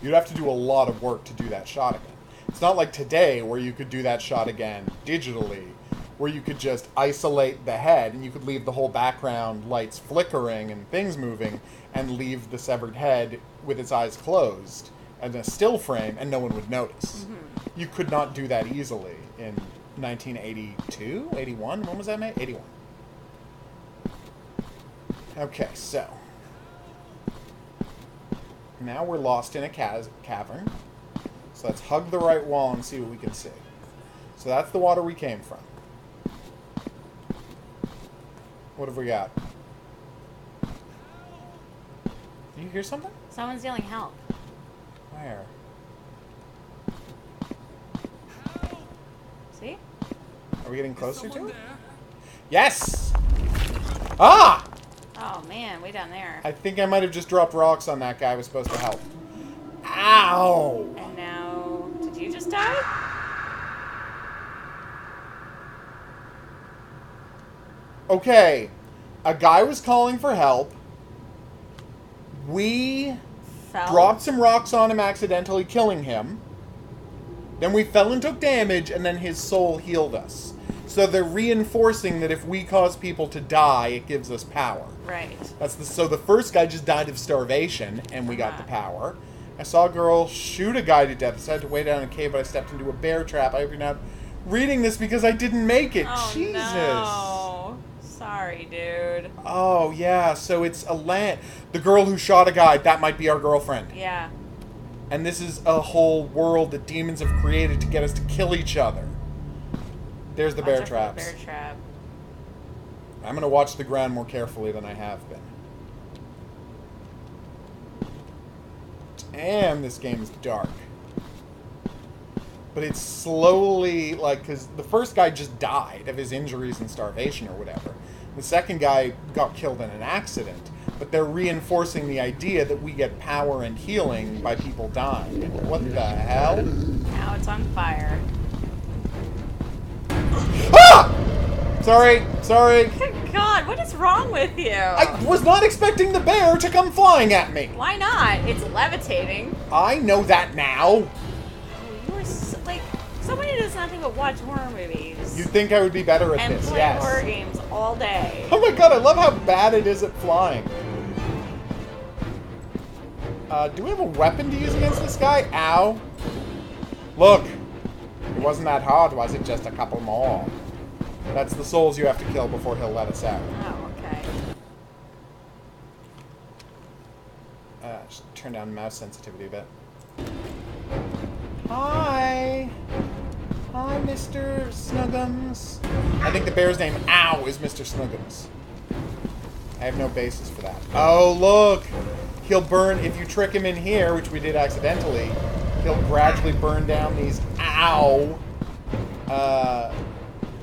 You'd have to do a lot of work to do that shot again. It's not like today where you could do that shot again digitally, where you could just isolate the head and you could leave the whole background lights flickering and things moving and leave the severed head with its eyes closed and a still frame and no one would notice. You could not do that easily in 1982? 81? When was that made? 81. Okay, so now we're lost in a cavern. So let's hug the right wall and see what we can see. So that's the water we came from. What have we got? Do you hear something? Someone's yelling help. Where? See? Are we getting closer to it? Yes! Ah! Oh man, way down there. I think I might have just dropped rocks on that guy who was supposed to help. Ow! And now, did you just die? Okay, a guy was calling for help. We dropped some rocks on him, accidentally killing him. Then we fell and took damage, and then his soul healed us. So they're reinforcing that if we cause people to die, it gives us power. Right. So the first guy just died of starvation, and we got the power. I saw a girl shoot a guy to death. I decided to wait down in a cave, but I stepped into a bear trap. I hope you're not reading this because I didn't make it. Oh, Jesus. no. Sorry, dude. Oh, yeah. So it's a land. The girl who shot a guy, that might be our girlfriend. Yeah. And this is a whole world that demons have created to get us to kill each other. There's the bear traps. Bear trap. I'm going to watch the ground more carefully than I have been. Damn, this game is dark. But it's slowly, like, because the first guy just died of his injuries and starvation or whatever. The second guy got killed in an accident. But they're reinforcing the idea that we get power and healing by people dying. What the hell? Now it's on fire. Ah! Sorry. Good God, what is wrong with you? I was not expecting the bear to come flying at me. Why not? It's levitating. I know that now. Oh, you are like somebody who does nothing but watch horror movies. You'd think I would be better at and this, play yes. horror games all day. Oh my god, I love how bad it is at flying. Do we have a weapon to use against this guy? Ow. Look. It wasn't that hard, was it? Just a couple more. That's the souls you have to kill before he'll let us out. Oh, okay. Just turn down mouse sensitivity a bit. Hi. Hi, Mr. Snuggums. I think the bear's name, ow, is Mr. Snuggums. I have no basis for that. Oh, look. He'll burn, if you trick him in here, which we did accidentally, he'll gradually burn down these, ow,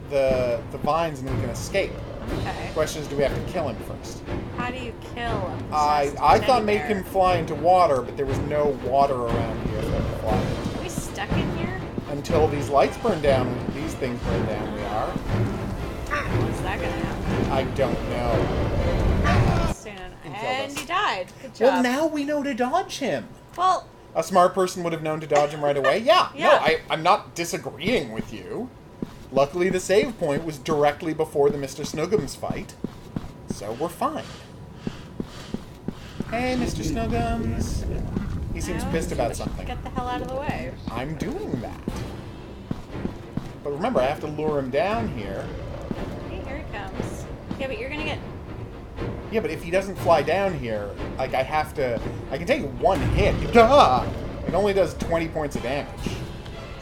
the vines and we can escape. Okay. The question is, do we have to kill him first? How do you kill him? I thought make him fly into water, but there was no water around here for him to fly into. Are we stuck in here? Until these lights burn down, these things burn down, we are. What's that gonna happen? I don't know. Soon. And you died. Good job. Well, now we know to dodge him. Well, a smart person would have known to dodge him right away. Yeah. Yeah. No, I'm not disagreeing with you. Luckily, the save point was directly before the Mr. Snuggums fight, so we're fine. Hey, Mr. Snuggums. He seems pissed about something. Get the hell out of the way. I'm doing that. But remember, I have to lure him down here. Hey, here he comes. Yeah, but you're gonna get... Yeah, but if he doesn't fly down here, like, I can take one hit. Duh! It only does 20 points of damage.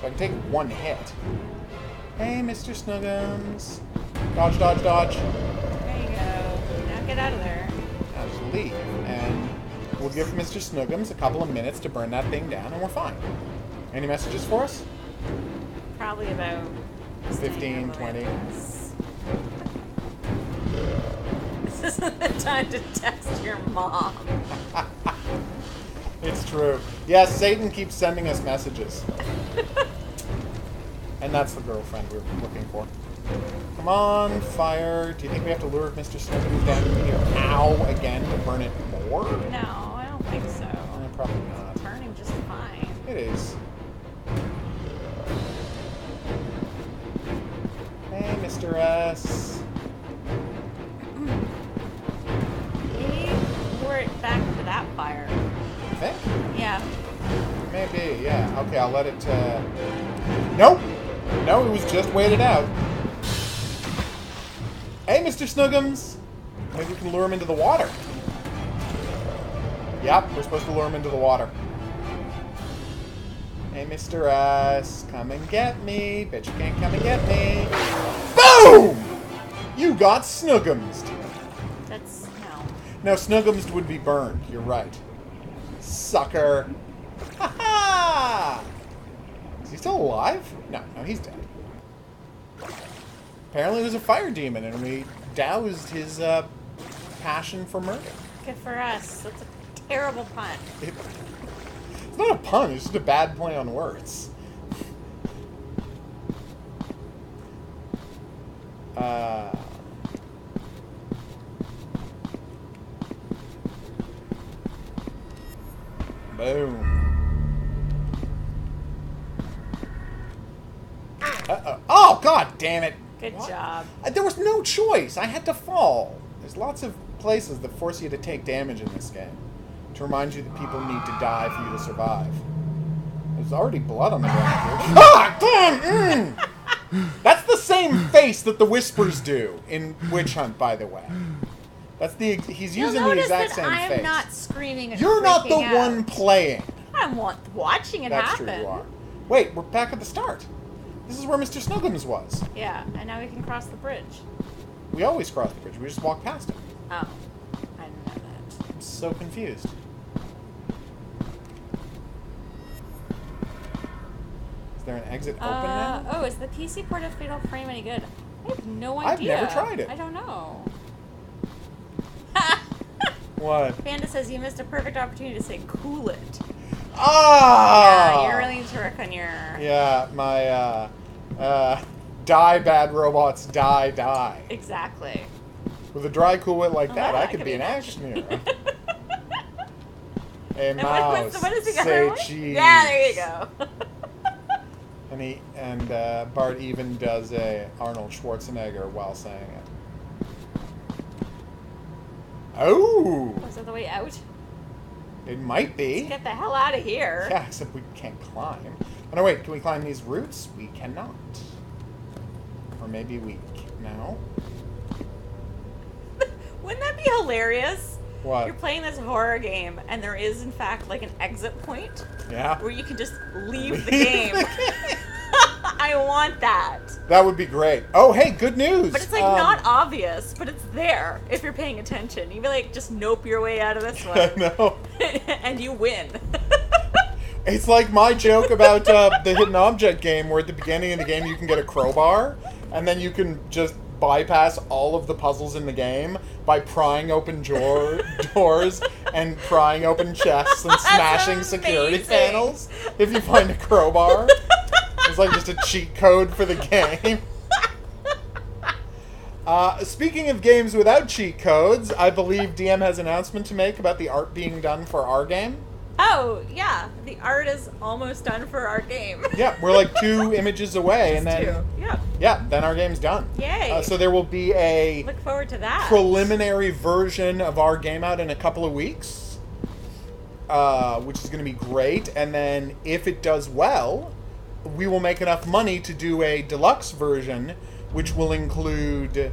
So I can take one hit. Hey, Mr. Snuggums. Dodge, dodge, dodge. There you go. Now get out of there. Now just leave. And we'll give Mr. Snuggums a couple of minutes to burn that thing down, and we're fine. Any messages for us? Probably about 15, 20. This isn't the time to text your mom. It's true. Yes, Satan keeps sending us messages. And that's the girlfriend we're looking for. Come on, fire. Do you think we have to lure Mr. Snuggums down here? Ow, again, to burn it more? No, I don't think so. Probably not. It's burning just fine. It is. Hey, Mr. S. Maybe lure it back to that fire. You think? Yeah. Maybe, yeah. Okay, I'll let it, Nope! No, it was just waited out. Hey, Mr. Snuggums! Maybe we can lure him into the water. Yep, we're supposed to lure him into the water. Hey, Mr. S, come and get me. Bet you can't come and get me. Boom! You got Snuggumsed. That's, no. No, Snuggumsed would be burned. You're right. Sucker. Ha ha! Is he still alive? No, he's dead. Apparently it was a fire demon, and we doused his passion for murder. Good for us. That's a terrible pun. It's not a pun, it's just a bad play on words. Boom. Oh, god damn it. Good job. There was no choice. I had to fall. There's lots of places that force you to take damage in this game. to remind you that people need to die for you to survive. There's already blood on the ground here. Ah! That's the same face that the Whispers do in Witch Hunt, by the way. That's he's using the exact same face. I'm not screaming and You're not the freaking one out. playing. I'm watching it happen. That's true, you are. Wait, we're back at the start. This is where Mr. Snuggums was. Yeah, and now we can cross the bridge. We always cross the bridge. We just walk past it. Oh, I didn't know that. I'm so confused. Is there an exit open now? Oh, is the PC port of Fatal Frame any good? I have no idea. I've never tried it. I don't know. What? Panda says you missed a perfect opportunity to say cool it. Ah! Yeah, you really need to work on your... Yeah, my, die bad robots, die. Exactly. With a dry cool wit like that, yeah, I could be an action hero. A And mouse, what is the say other one? cheese. Yeah, there you go. And Bart even does a Arnold Schwarzenegger while saying it. Oh! Was that the way out? It might be. Let's get the hell out of here. Yeah, except we can't climb. Oh, no, wait. Can we climb these roots? We cannot. Or maybe we can. No? Wouldn't that be hilarious? What? You're playing this horror game, and there is, in fact, like an exit point. Yeah. Where you can just leave the game. I want that. That would be great. Oh, hey, good news. But it's like not obvious, but it's there if you're paying attention. You'd be like, just nope your way out of this one. I know. And you win. It's like my joke about the hidden object game, where at the beginning of the game you can get a crowbar, and then you can just bypass all of the puzzles in the game by prying open doors and prying open chests and smashing security panels if you find a crowbar. It's like just a cheat code for the game. Speaking of games without cheat codes, I believe DM has an announcement to make about the art being done for our game. Oh, yeah. The art is almost done for our game. Yeah, we're like 2 images away, and then... Yep. Yeah, then our game's done. Yay. So there will be a... Look forward to that. ...preliminary version of our game out in a couple of weeks, which is going to be great. And then if it does well, we will make enough money to do a deluxe version, which will include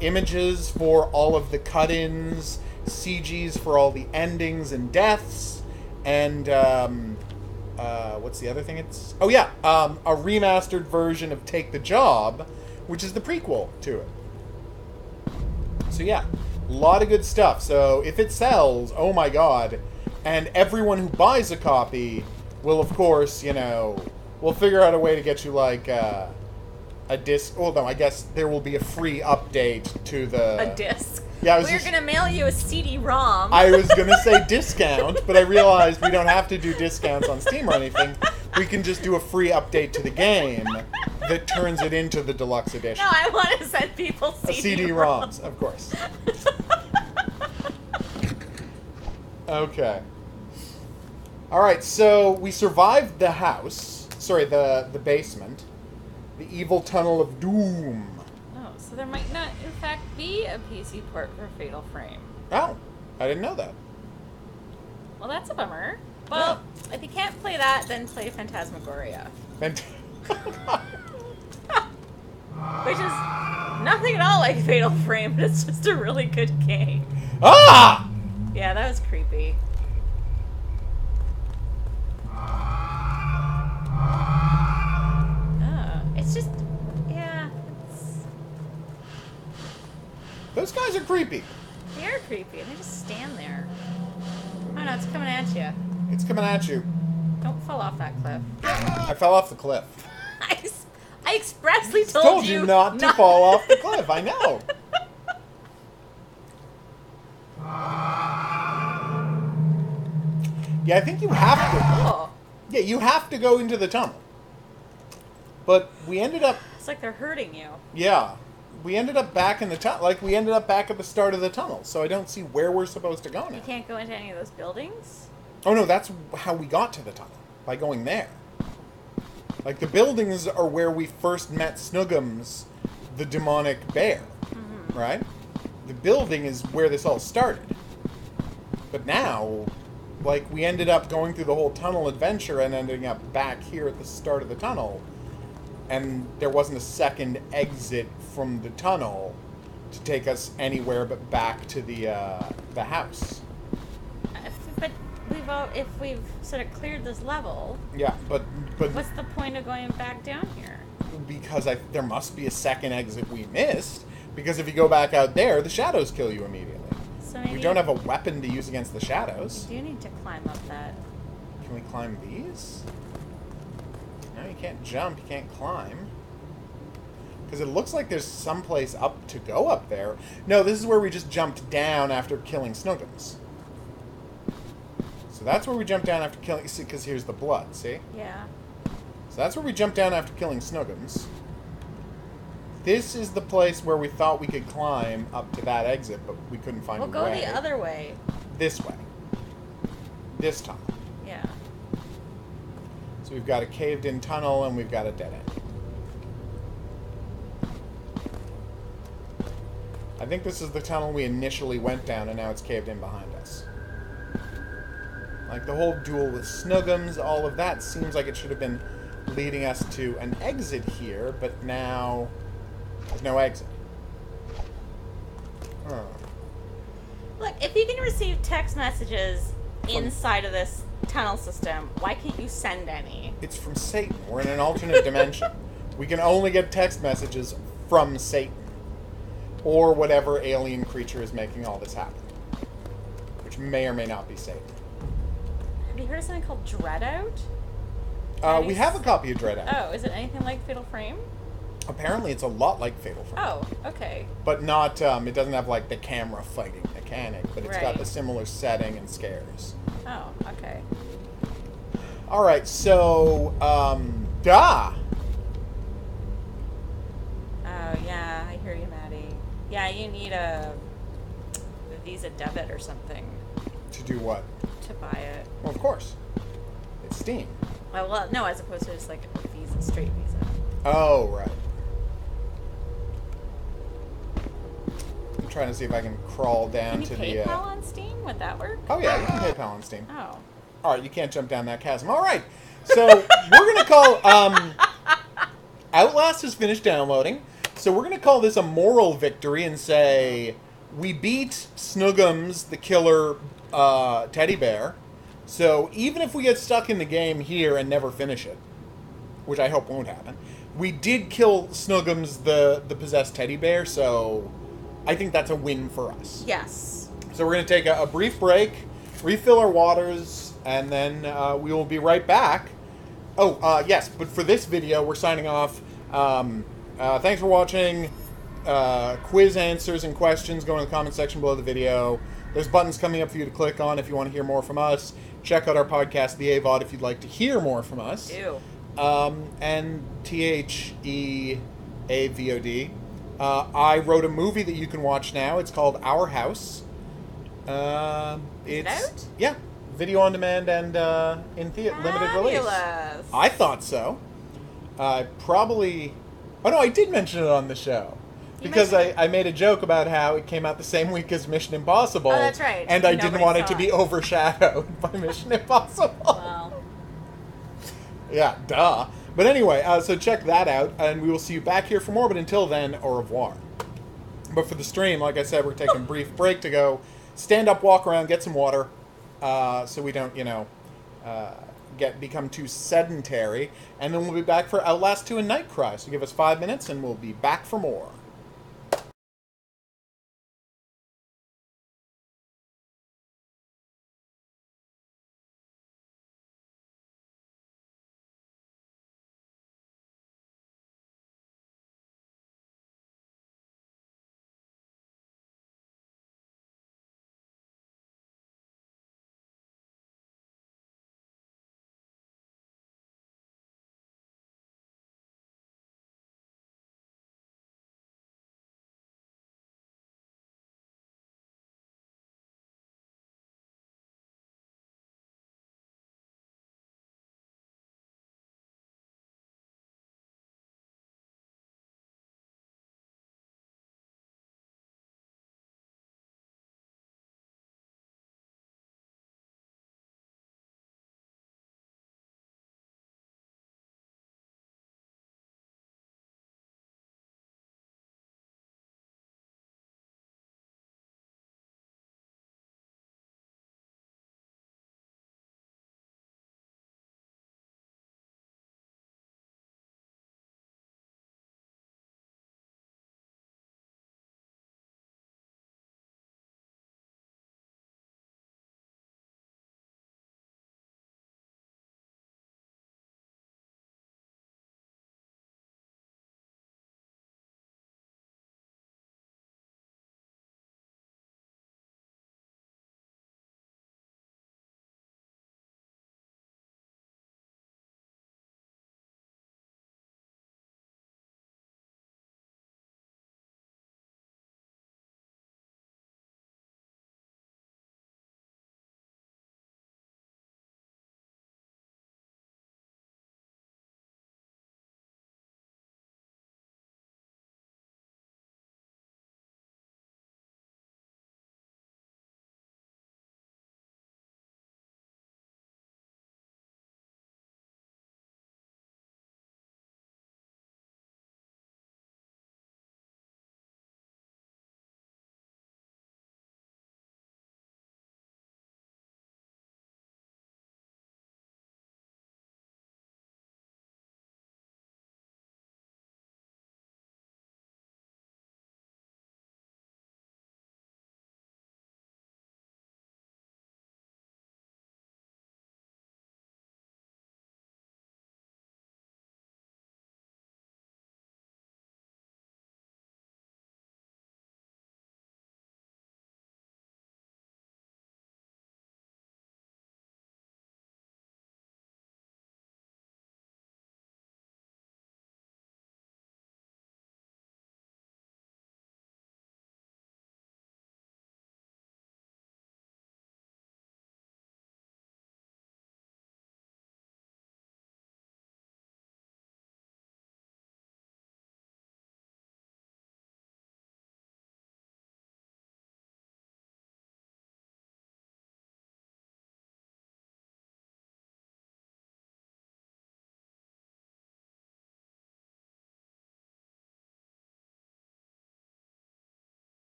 images for all of the cut-ins, CGs for all the endings and deaths, and what's the other thing it's... Oh yeah, a remastered version of Take the Job, which is the prequel to it. So yeah, a lot of good stuff. So if it sells, oh my god, and everyone who buys a copy will, of course, you know, we'll figure out a way to get you like a disc. Oh no, I guess there will be a free update to the... A disc. Yeah, We're going to mail you a CD-ROM. I was going to say discount, but I realized we don't have to do discounts on Steam or anything. We can just do a free update to the game that turns it into the deluxe edition. No, I want to send people CD-ROMs, of course. Okay. Alright, so we survived the house. Sorry, the basement. The evil tunnel of doom. So there might not, in fact, be a PC port for Fatal Frame. Oh, I didn't know that. Well, that's a bummer. Well, if you can't play that, then play Phantasmagoria. Which is nothing at all like Fatal Frame, but it's just a really good game. Ah! Yeah, that was creepy. It's just... Those guys are creepy. They are creepy, and they just stand there. Oh no, it's coming at you. It's coming at you. Don't fall off that cliff. I fell off the cliff. I expressly told you not to fall off the cliff. I know. Yeah, I think you have to. Oh. Yeah, you have to go into the tunnel. But we ended up... It's like they're hurting you. Yeah. We ended up back in the tunnel. Like, we ended up back at the start of the tunnel. So I don't see where we're supposed to go now. You can't go into any of those buildings? Oh, no, that's how we got to the tunnel. By going there. Like, the buildings are where we first met Snuggums, the demonic bear. Mm-hmm. Right? The building is where this all started. But now, like, we ended up going through the whole tunnel adventure and ending up back here at the start of the tunnel. And there wasn't a second exit from the tunnel to take us anywhere but back to the house. But if we've sort of cleared this level... Yeah, but what's the point of going back down here? Because there must be a second exit we missed. Because if you go back out there, the shadows kill you immediately. So maybe we don't have a weapon to use against the shadows. You do need to climb up that. Can we climb these? No, you can't jump. You can't climb. Because it looks like there's someplace up to go up there. No, this is where we just jumped down after killing Snookums. So that's where we jumped down after killing... See, because here's the blood, see? Yeah. So that's where we jumped down after killing Snookums. This is the place where we thought we could climb up to that exit, but we couldn't find a way. We'll go the other way. This way. This tunnel. Yeah. So we've got a caved-in tunnel, and we've got a dead end. I think this is the tunnel we initially went down, and now it's caved in behind us. Like, the whole duel with Snookums, all of that seems like it should have been leading us to an exit here, but now there's no exit. Huh. Look, if you can receive text messages inside of this tunnel system, why can't you send any? It's from Satan. We're in an alternate dimension. We can only get text messages from Satan. Or whatever alien creature is making all this happen. Which may or may not be Satan. Have you heard of something called Dreadout? We have a copy of Dreadout. Oh, is it anything like Fatal Frame? Apparently it's a lot like Fatal Frame. Oh, okay. But not, it doesn't have like the camera fighting mechanic, but it's got Right. the similar setting and scares. Oh, okay. Alright, so, da! Oh, yeah, I hear you, Maddie. Yeah, you need a Visa debit or something. To do what? To buy it. Well, of course. It's Steam. Well, no, as opposed to just like a Visa, straight Visa. Oh, right. I'm trying to see if I can crawl down Can you to PayPal the... on Steam? Would that work? Oh, yeah, you can PayPal on Steam. Oh. Alright, you can't jump down that chasm. Alright, so we're going to call... Outlast has finished downloading, so we're going to call this a moral victory and say we beat Snookums, the killer teddy bear. So even if we get stuck in the game here and never finish it, which I hope won't happen, we did kill Snookums, the possessed teddy bear, so I think that's a win for us. Yes. So we're going to take a brief break, refill our waters, and then we will be right back. Oh, yes, but for this video, we're signing off. Thanks for watching. Quiz answers and questions, go in the comment section below the video. There's buttons coming up for you to click on if you want to hear more from us. Check out our podcast, The AVOD, if you'd like to hear more from us. Ew. And THEAVOD. I wrote a movie that you can watch now. It's called Our House. It's out? Yeah. Video on demand and limited release. I thought so. Probably... Oh, no, I did mention it on the show. Because I made a joke about how it came out the same week as Mission Impossible. Oh, that's right. And I didn't want it to be overshadowed by Mission Impossible. Well. Yeah, duh. But anyway, so check that out, and we will see you back here for more, but until then, au revoir. But for the stream, like I said, we're taking a brief break to go stand up, walk around, get some water, so we don't, become too sedentary. And then we'll be back for Outlast 2 and Nightcry. So give us 5 minutes, and we'll be back for more.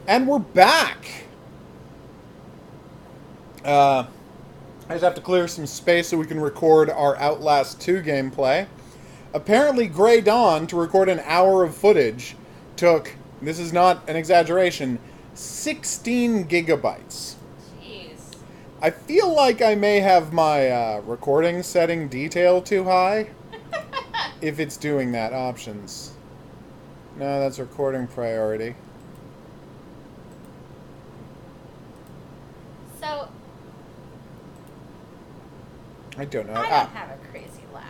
And we're back! I just have to clear some space so we can record our Outlast 2 gameplay. Apparently, Grey Dawn, to record an hour of footage, took, this is not an exaggeration, 16 gigabytes. Jeez. I feel like I may have my recording setting detail too high. If it's doing that. Options. No, that's recording priority. So, I don't know. I don't have a crazy laugh.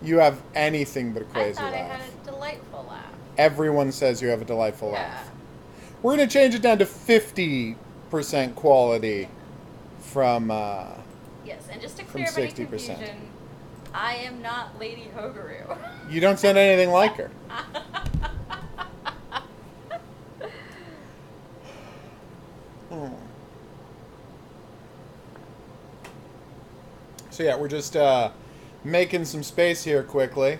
You have anything but a crazy I thought laugh. I had a delightful laugh. Everyone says you have a delightful Yeah. laugh. We're going to change it down to 50% quality from... Yes, and just to from clear up any 60%. confusion, I am not Lady HOGuru. You don't sound anything like her. So yeah, we're just making some space here quickly.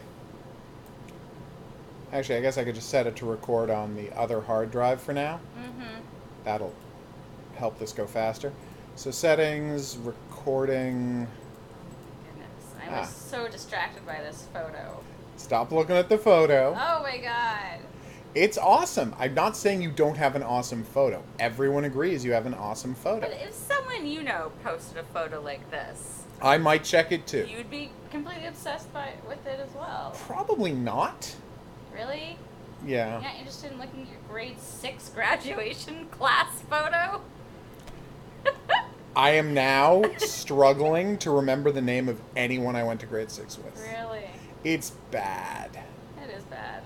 Actually, I guess I could just set it to record on the other hard drive for now. Mm-hmm. That'll help this go faster. So settings, recording... Goodness, I was so distracted by this photo. Stop looking at the photo. Oh my god. It's awesome. I'm not saying you don't have an awesome photo. Everyone agrees you have an awesome photo. But if someone you know posted a photo like this, I might check it too. you'd be completely obsessed with it as well. Probably not. Really? Yeah. You're not interested in looking at your grade 6 graduation class photo? I am now struggling to remember the name of anyone I went to grade 6 with. Really? It's bad. It is bad.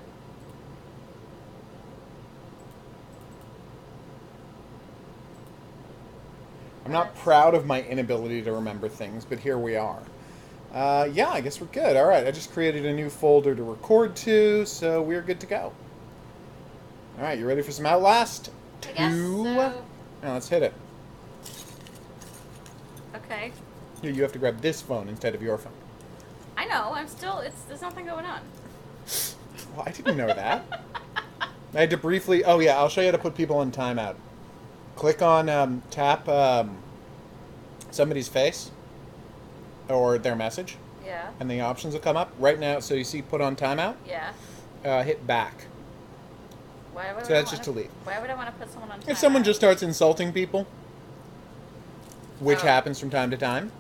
I'm not proud of my inability to remember things, but here we are. Yeah, I guess we're good. All right, I just created a new folder to record to, so we're good to go. All right, you ready for some Outlast? I guess so. Now let's hit it. Okay. Here, you have to grab this phone instead of your phone. I know, there's nothing going on. Well, I didn't know that. I had to briefly... Oh, yeah, I'll show you how to put people on timeout. Click on, tap somebody's face or their message. Yeah. And the options will come up. Right now, so you see put on timeout? Yeah. Hit back. Why would So that's just to leave. Why would I want to put someone on timeout? If someone just starts insulting people, which Oh. happens from time to time,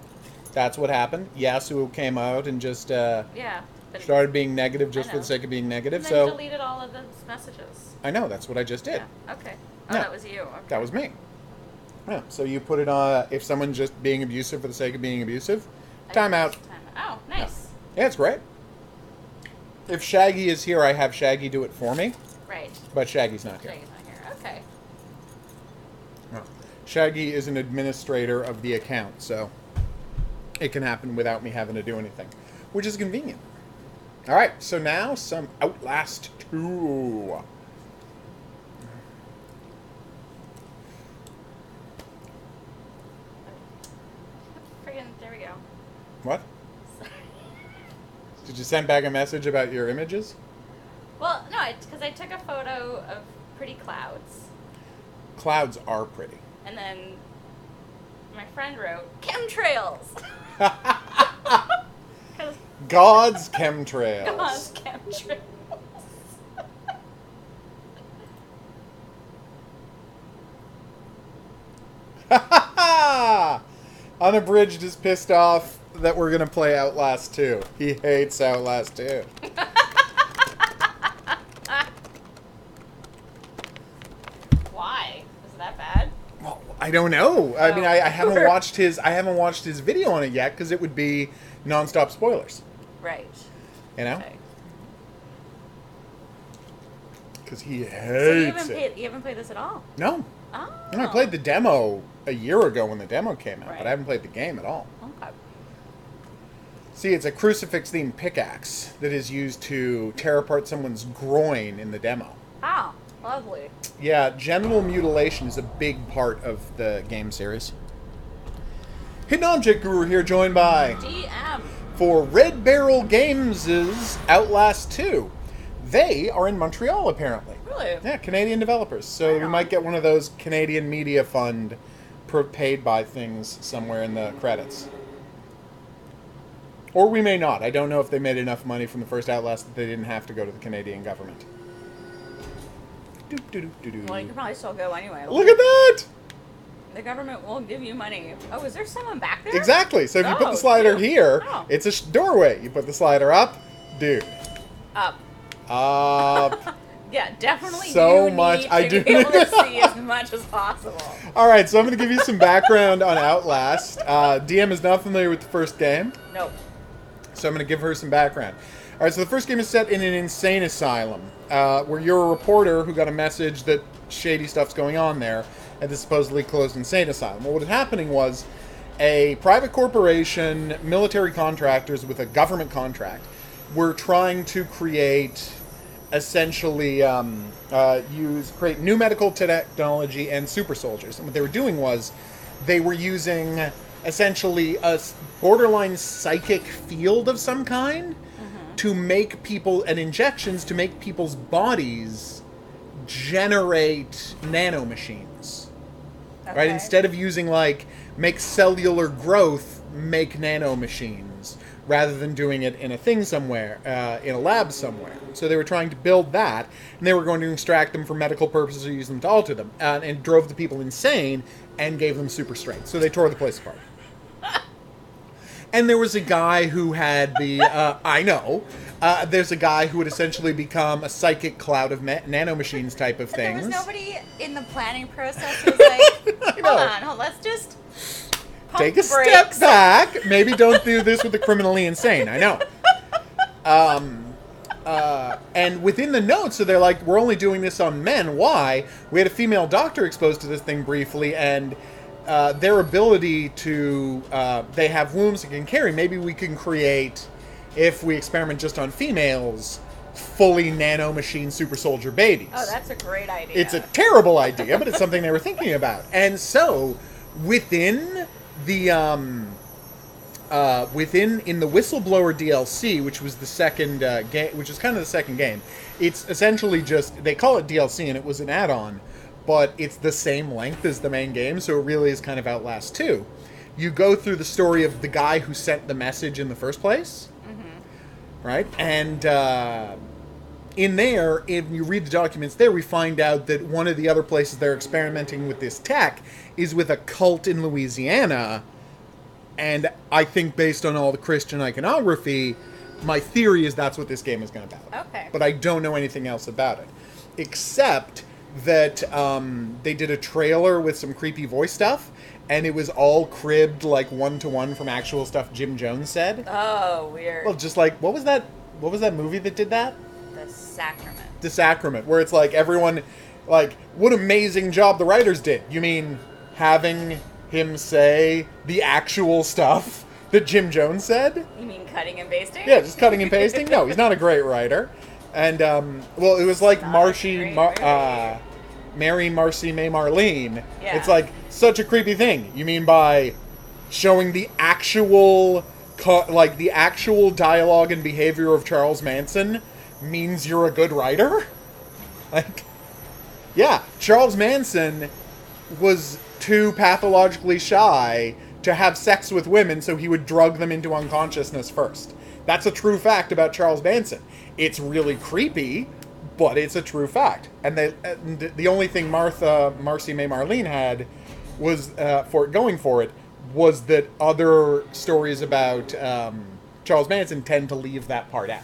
that's what happened. Yasu came out and just yeah, but started being negative just I for the know. sake of being negative. and So then deleted all of the messages. I know, that's what I just did. Yeah. Okay. Oh, Yeah. that was you. Okay. That was me. Yeah, so you put it on, if someone's just being abusive for the sake of being abusive, timeout. Oh, nice. Yeah, it's great. If Shaggy is here, I have Shaggy do it for me, Right. but Shaggy's not here. Shaggy's not here. Okay. No. Shaggy is an administrator of the account, so it can happen without me having to do anything, which is convenient. All right, so now some Outlast 2. Friggin', there we go. What? Sorry. Did you send back a message about your images? Well, no, because I took a photo of pretty clouds, Clouds are pretty. and then my friend wrote chemtrails. Because God's chemtrails. God's chemtrails. Unabridged is pissed off that we're going to play Outlast 2. He hates Outlast 2. Why? Is it that bad? Well, I don't know. I mean, I haven't sure. watched his video on it yet because it would be nonstop spoilers. Right. You know? Okay. Because he So hates it. you haven't played this at all? No. Oh. And I played the demo a year ago when the demo came out, Right. but I haven't played the game at all. Okay. See, it's a crucifix-themed pickaxe that is used to tear apart someone's groin in the demo. Oh, lovely. Yeah, genital mutilation is a big part of the game series. Hidden Object Guru here, joined by... DM. For Red Barrel Games' Outlast 2. They are in Montreal, apparently. Really? Yeah, Canadian developers. So we might get one of those Canadian Media Fund paid by things somewhere in the credits. Or we may not. I don't know if they made enough money from the first Outlast that they didn't have to go to the Canadian government. Well, you can probably still go anyway. Look at that! The government will give you money. Oh, is there someone back there? Exactly. So if you put the slider here, it's a doorway. You put the slider up, dude. Up. Up. Yeah, definitely. So much. I do be able to see as much as possible. All right, so I'm going to give you some background on Outlast. DM is not familiar with the first game. Nope. So I'm going to give her some background. All right, so the first game is set in an insane asylum where you're a reporter who got a message that shady stuff's going on there at the supposedly closed insane asylum. Well, what was happening was a private corporation, military contractors with a government contract, were trying to create, essentially, create new medical technology and super soldiers. And what they were doing was they were using essentially a borderline psychic field of some kind to make people, and injections to make people's bodies generate nanomachines. Okay. Right? Instead of using, like, make cellular growth, make nanomachines, rather than doing it in a thing somewhere, in a lab somewhere. So they were trying to build that, and they were going to extract them for medical purposes or use them to alter them, and drove the people insane and gave them super strength. So they tore the place apart. And there was a guy who had the, there's a guy who would essentially become a psychic cloud of nanomachines type of things. There was nobody in the planning process who was like, hold on, let's just take a step back. Maybe don't do this with the criminally insane. I know. And within the notes, so they're like, we're only doing this on men. Why? We had a female doctor exposed to this thing briefly, and their ability to, they have wombs that can carry. Maybe we can create, if we experiment just on females, fully nanomachine super soldier babies. Oh, that's a great idea. It's a terrible idea, but it's something they were thinking about. And so, within the, in the Whistleblower DLC, which was the second game, which is kind of the second game, it's essentially just, they call it DLC, and it was an add-on, but it's the same length as the main game, so it really is kind of Outlast 2. You go through the story of the guy who sent the message in the first place, right? And in there, if you read the documents there, we find out that one of the other places they're experimenting with this tech is with a cult in Louisiana, and I think based on all the Christian iconography, my theory is that's what this game is going to be about. Okay. But I don't know anything else about it, except that they did a trailer with some creepy voice stuff, and it was all cribbed like one-to-one from actual stuff Jim Jones said. Oh, weird. Well, just like, what was that movie that did that? The Sacrament. The Sacrament, where it's like everyone, like, what amazing job the writers did. You mean having him say the actual stuff that Jim Jones said? You mean cutting and pasting? Yeah, just cutting and pasting? No, he's not a great writer. And, well, it was like Mary, Marcy, May, Marlene. Yeah. It's like such a creepy thing. You mean by showing the actual, the actual dialogue and behavior of Charles Manson means you're a good writer? Like, yeah, Charles Manson was too pathologically shy to have sex with women, so he would drug them into unconsciousness first. That's a true fact about Charles Manson. It's really creepy, but it's a true fact. And the only thing Marcy May Marlene had was going for it was that other stories about Charles Manson tend to leave that part out.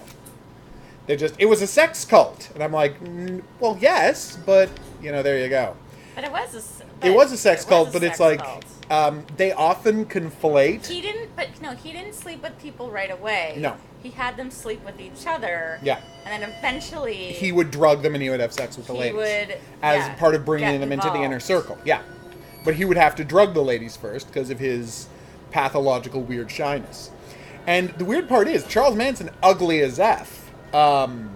It was a sex cult, and I'm like, well, yes, but there you go. But it was a sex cult, but it's like they often conflate. He didn't sleep with people right away. No. He had them sleep with each other. Yeah. And then eventually he would drug them and he would have sex with the ladies. As part of bringing them into the inner circle. Yeah. But he would have to drug the ladies first because of his pathological weird shyness. And the weird part is, Charles Manson, ugly as F. And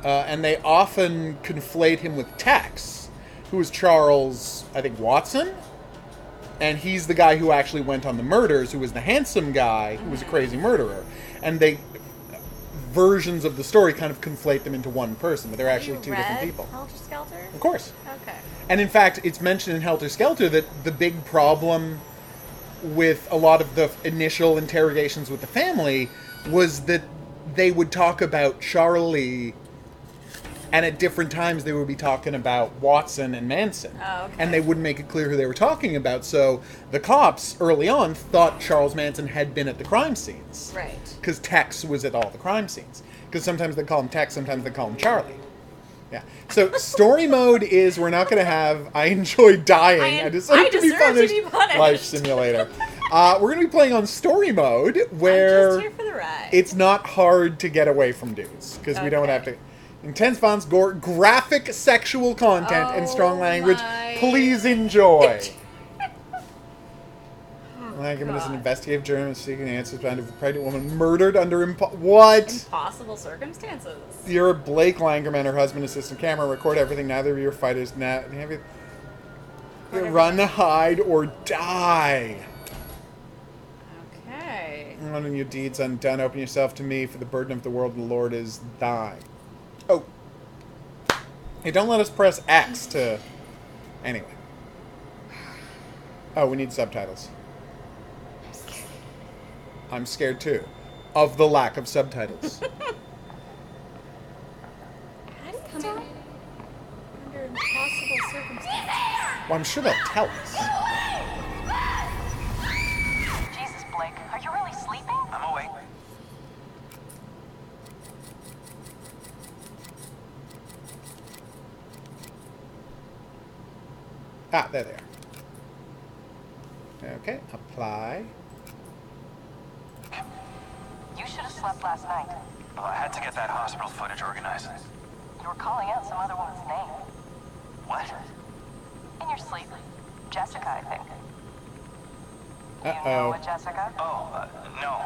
they often conflate him with Tex, who is Charles, I think, Watson. And he's the guy who actually went on the murders, who was the handsome guy, who was a crazy murderer. And versions of the story kind of conflate them into one person, but they're actually two different people. Helter Skelter? Of course. Okay. And in fact, it's mentioned in Helter Skelter that the big problem with a lot of the initial interrogations with the family was that they would talk about Charlie, and at different times they would be talking about Watson and Manson. Oh, okay. And they wouldn't make it clear who they were talking about, so the cops early on thought Charles Manson had been at the crime scenes. Right. Because Tex was at all the crime scenes. Because sometimes they call him Tex, sometimes they call him Charlie. Yeah. So story mode is we're not going to have I enjoy dying. I deserve to be punished. Life simulator. We're going to be playing on story mode where I'm just here for the ride. it's not hard to get away from dudes because we don't have to. Intense violence, gore, graphic sexual content, and strong language. Please enjoy. Langman is an investigative journalist seeking answers behind a pregnant woman murdered under impossible circumstances. You're Blake Langerman, her husband, assistant camera. Record everything. Neither of your fighters run, hide, or die. Okay. Running your deeds undone. Open yourself to me, for the burden of the world and the Lord is thine. Oh. Hey, don't let us press X to... Anyway. Oh, we need subtitles. I'm scared too. Of the lack of subtitles. How do you tell? Under impossible circumstances. Well, I'm sure they'll tell us. Jesus, Blake. Are you really sleeping? I'm awake. Ah, there they are. Okay, apply. You should have slept last night. Well, I had to get that hospital footage organized. You were calling out some other woman's name. What? In your sleep. Jessica, I think. Uh-oh. You know a Jessica? Oh, no.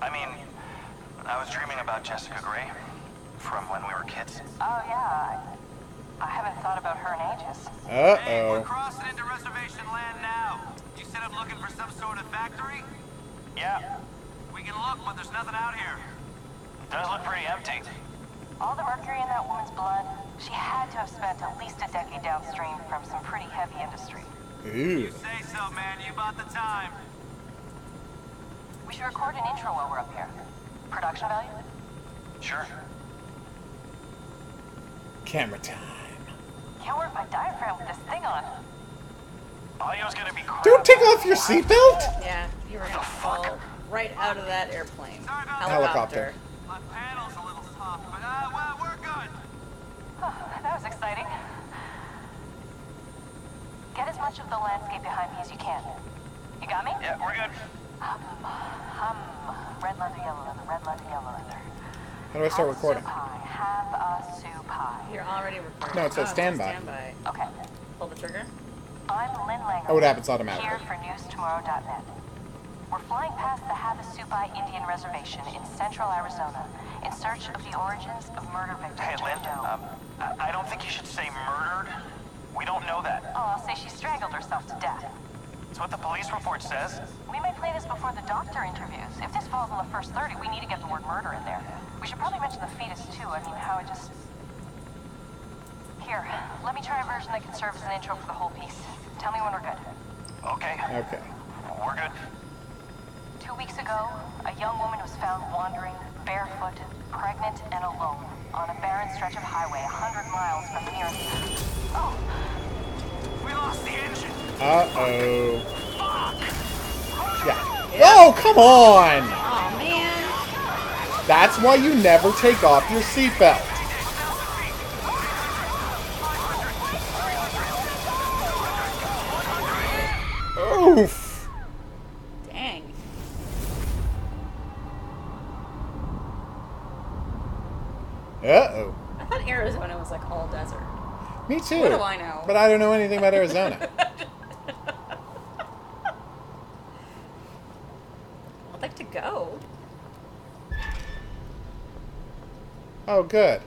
I mean, I was dreaming about Jessica Gray from when we were kids. Oh, yeah. I haven't thought about her in ages. Uh-oh. Hey, we're crossing into reservation land now. You said I'm looking for some sort of factory? Yeah. We can look, but there's nothing out here. Does look pretty empty. All the mercury in that woman's blood, she had to have spent at least a decade downstream from some pretty heavy industry. Ooh. You say so, man. You bought the time. We should record an intro while we're up here. Production value? Sure. Camera time. Can't work my diaphragm with this thing on. Audio's gonna be crap. Don't take off your seatbelt! Yeah, you were gonna fall right out of that airplane. Helicopter. My panel's a little soft, but well, we're good. Oh, that was exciting. Get as much of the landscape behind me as you can. You got me? Yeah, we're good. Red leather, yellow leather, red leather, yellow leather. How do I start recording? Have a soup pie. You're already recording. No, it says standby. Okay. Pull the trigger. I'm Lynn Langer. Oh, it happens automatically. Here for newstomorrow.net. We're flying past the Havasupai Indian Reservation in central Arizona in search of the origins of murder victims. Hey, Lynn, I don't think you should say murdered. We don't know that. Oh, I'll say she strangled herself to death. It's what the police report says. We may play this before the doctor interviews. If this falls on the first 30, we need to get the word murder in there. We should probably mention the fetus, too. I mean, how it just... Here, let me try a version that can serve as an intro for the whole piece. Tell me when we're good. Okay. Okay. We're good. 2 weeks ago, a young woman was found wandering, barefoot, pregnant, and alone on a barren stretch of highway 100 miles from the nearest... Oh! We lost the engine! Uh-oh. Fuck! Yeah. Oh, come on! Oh, man. That's why you never take off your seatbelt. Oof. Dang. Uh-oh. I thought Arizona was like all desert. Me too. What do I know? But I don't know anything about Arizona. I'd like to go. Oh, good.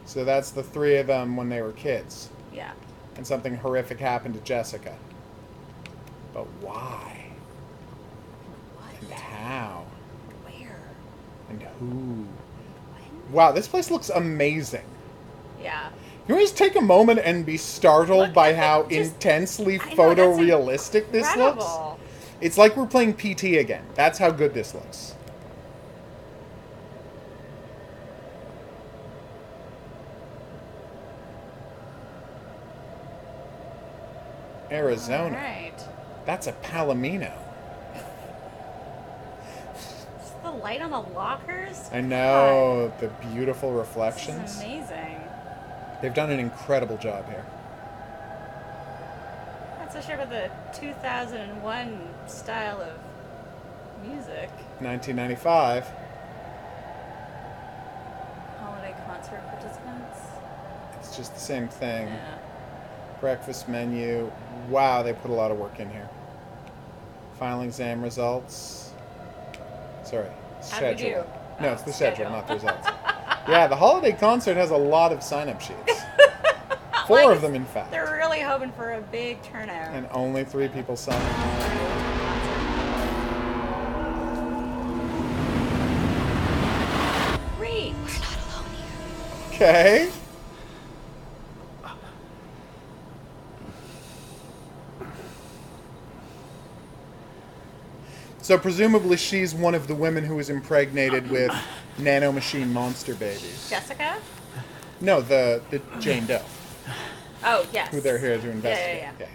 So that's the three of them when they were kids. Yeah. And something horrific happened to Jessica. But why? What? And how? And who? Wow, this place looks amazing. Yeah. Can we just take a moment and be startled by how intensely photorealistic this looks? It's like we're playing PT again. That's how good this looks. Arizona. Right. That's a Palomino. Just the light on the lockers? I know. The beautiful reflections. This is amazing. They've done an incredible job here. Not so sure about the 2001 style of music. 1995. Holiday concert participants? It's just the same thing. Yeah. Breakfast menu. Wow, they put a lot of work in here. Final exam results. Sorry, How'd we do? schedule. No, Oh, it's the schedule, not the results. Yeah, the holiday concert has a lot of sign-up sheets. 4 of them, in fact. They're really hoping for a big turnout. And only 3 people signed up. Great. We're not alone here. Okay. So presumably she's one of the women who was impregnated with nanomachine monster babies. Jessica? No, the Jane Doe. Oh, yes. Who they're here to investigate. Yeah.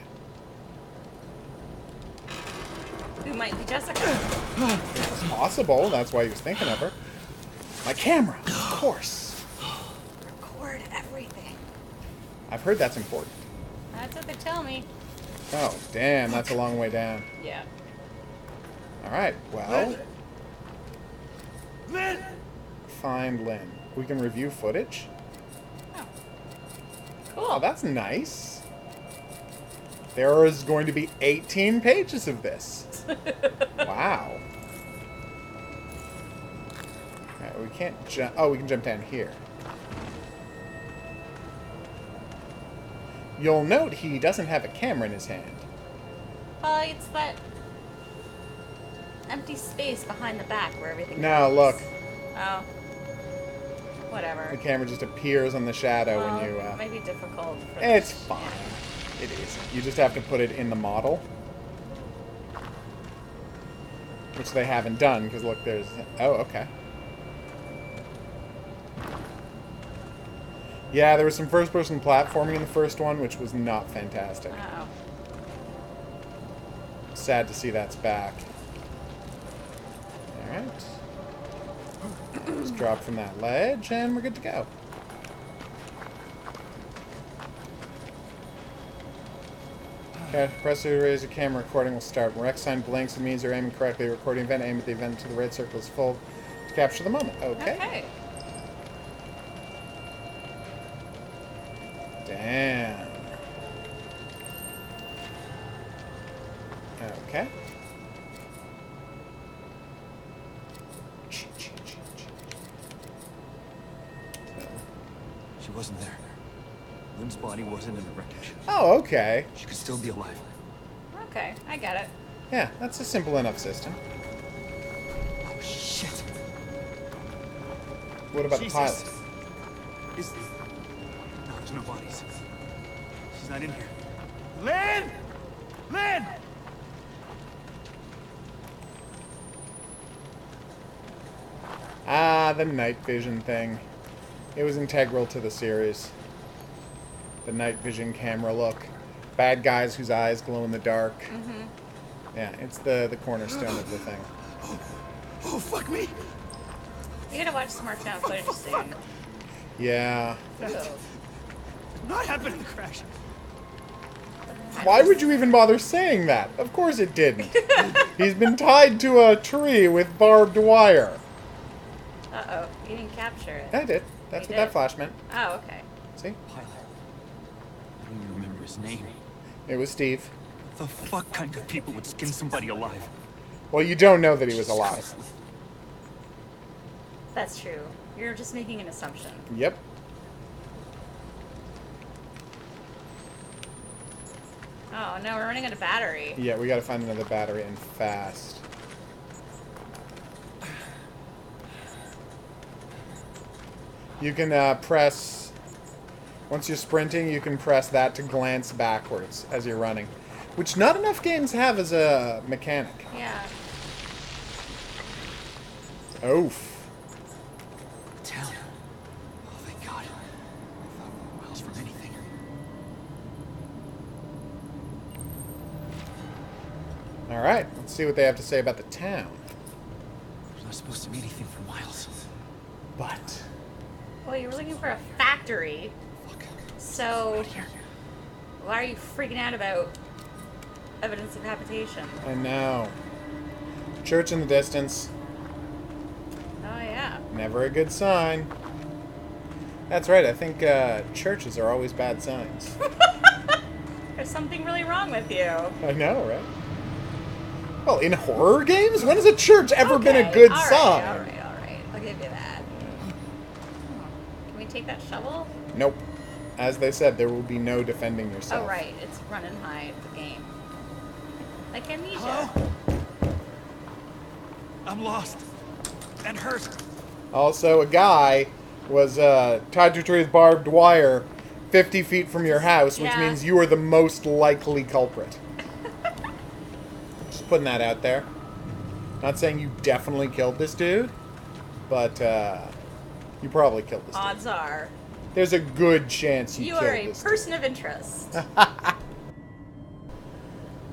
Who might be Jessica? It's possible. That's why he was thinking of her. My camera, of course. Record everything. I've heard that's important. That's what they tell me. Oh, damn. That's a long way down. Yeah. All right. Well, Lynn! find Lynn. We can review footage. Cool. Oh, that's nice. There is going to be 18 pages of this. Wow. Alright, we can't jump. Oh, we can jump down here. You'll note he doesn't have a camera in his hand. Well, it's that empty space behind the back where everything No, goes. look. Oh. Whatever. The camera just appears on the shadow Well, when you... it might be difficult. For It's fine. It is. You just have to put it in the model. Which they haven't done, because look, there's... Oh, okay. Yeah, there was some first-person platforming in the first one, which was not fantastic. Uh-oh. Sad to see that's back. Alright. Just drop from that ledge, and we're good to go. Okay, press to raise your camera, recording will start. When X sign blinks, it means you're aiming correctly. Recording event, aim at the event until the red circle is full to capture the moment. Okay. Damn. Okay. She wasn't there. Lynn's body wasn't in the wreckage. Oh, okay. She could still be alive. Okay, I get it. Yeah, that's a simple enough system. Oh, shit. What about Jesus. the pilot? No, there's no bodies. She's not in here. Lynn! Lynn! Ah, the night vision thing. It was integral to the series. The night vision camera look. Bad guys whose eyes glow in the dark. Mm-hmm. Yeah, it's the cornerstone of the thing. Oh, fuck me! We gotta watch some more found footage soon. Yeah. Not happen in the crash. Why would you even bother saying that? Of course it didn't. He's been tied to a tree with barbed wire. Uh-oh, you didn't capture it. I did. That's You what that did? flash meant. Oh, okay. See? Pilot. I don't even remember his name. It was Steve. The fuck kind of people would skin somebody alive? Well, you don't know that he was alive. That's true. You're just making an assumption. Yep. Oh, no, we're running out of battery. Yeah, we gotta find another battery and fast. You can press... Once you're sprinting, you can press that to glance backwards as you're running. Which not enough games have as a mechanic. Yeah. Oof. Town. Oh, thank God. I thought we were miles from anything. Alright, let's see what they have to say about the town. We're not supposed to be anything for miles. But... Well, you were looking for a factory. So, why are you freaking out about evidence of habitation? I know. Church in the distance. Oh, yeah. Never a good sign. That's right, I think churches are always bad signs. There's something really wrong with you. I know, right? Well, in horror games? When has a church ever been a good sign? Alright. I'll give you that. Can we take that shovel? Nope. As they said, there will be no defending yourself. Oh, right. It's run and hide, the game. Like Amnesia. Hello? I'm lost. And hurt. Also, a guy was tied to a tree with barbed wire 50 feet from your house, which means you are the most likely culprit. Just putting that out there. Not saying you definitely killed this dude, but you probably killed this dude. Odds are. There's a good chance you killed are a this person of interest.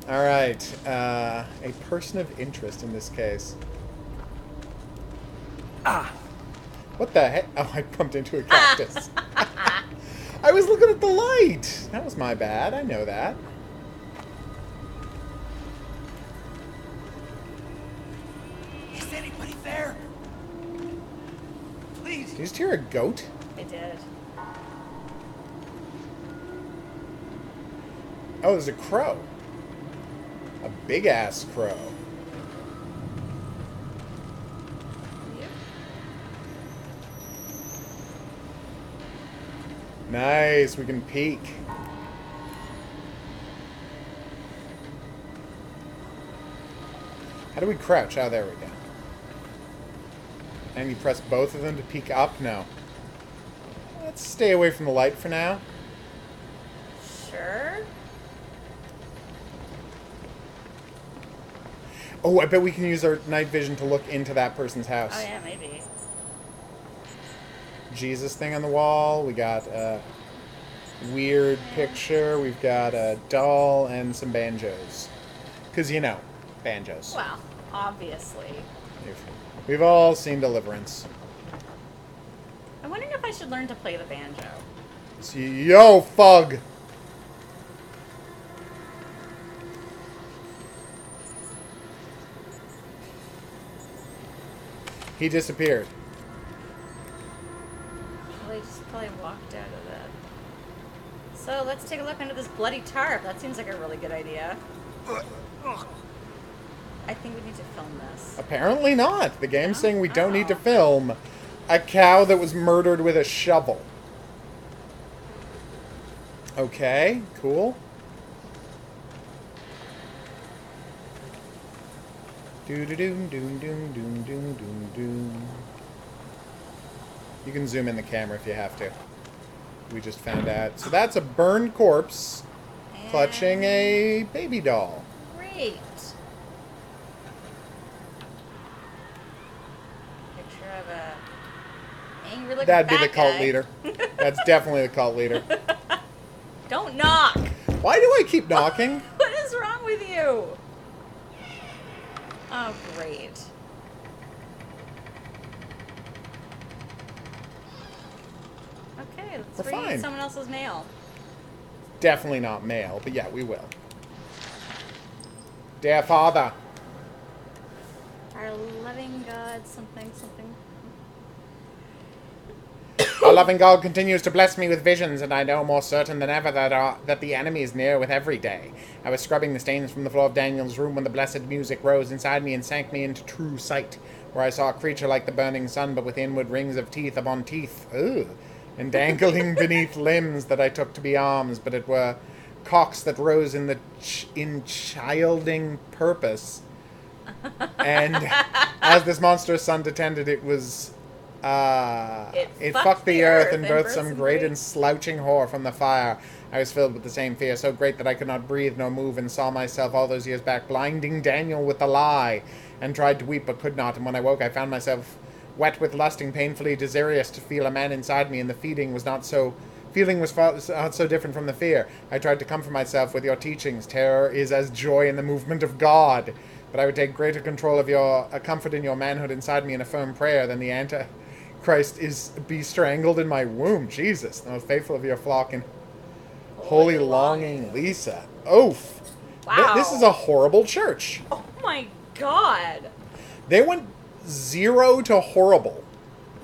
Alright, a person of interest in this case. What the heck? Oh, I bumped into a cactus. I was looking at the light. That was my bad. I know that. Is anybody there? Please. Did you just hear a goat? I did. Oh, there's a crow. A big-ass crow. Nice, we can peek. How do we crouch? Oh, there we go. And you press both of them to peek up? No. Let's stay away from the light for now. Sure. Oh, I bet we can use our night vision to look into that person's house. Oh, yeah, maybe. Jesus thing on the wall. We got a weird picture. We've got a doll and some banjos. Because, you know, banjos. Well, obviously. We've all seen Deliverance. I'm wondering if I should learn to play the banjo. Yo, Fug! He disappeared. Well, he just probably walked out of that. So let's take a look under this bloody tarp. That seems like a really good idea. I think we need to film this. Apparently not. The game's saying we don't need to film a cow that was murdered with a shovel. Okay, cool. Do-do-doom-doom-doom-doom-doom-doom-doom. You can zoom in the camera if you have to. We just found out. So that's a burned corpse clutching a baby doll. Great. Picture of a angry looking That'd be fat the cult guy. leader. That's definitely the cult leader. Don't knock. Why do I keep knocking? What is wrong with you? Oh, great. Okay, let's We're read fine. someone else's mail. Definitely not male, but yeah, we will. Dear Father. Our loving God, something, something. Our loving God continues to bless me with visions, and I know more certain than ever that the enemy is near with every day. I was scrubbing the stains from the floor of Daniel's room when the blessed music rose inside me and sank me into true sight, where I saw a creature like the burning sun, but with inward rings of teeth upon teeth, and dangling beneath limbs that I took to be arms, but it were cocks that rose in childing purpose. And as this monstrous sun detended, it was It fucked the earth and birthed some great and slouching whore from the fire. I was filled with the same fear, so great that I could not breathe nor move, and saw myself all those years back blinding Daniel with the lie, and tried to weep but could not, and when I woke I found myself wet with lusting, painfully desirous to feel a man inside me, and the feeling was not so different from the fear. I tried to comfort myself with your teachings. Terror is as joy in the movement of God. But I would take greater control of your comfort in your manhood inside me in a firm prayer than the Antichrist is be strangled in my womb. Jesus, the most faithful of your flock and holy longing Lisa. Oof. Wow. This is a horrible church. Oh my god. They went 0 to horrible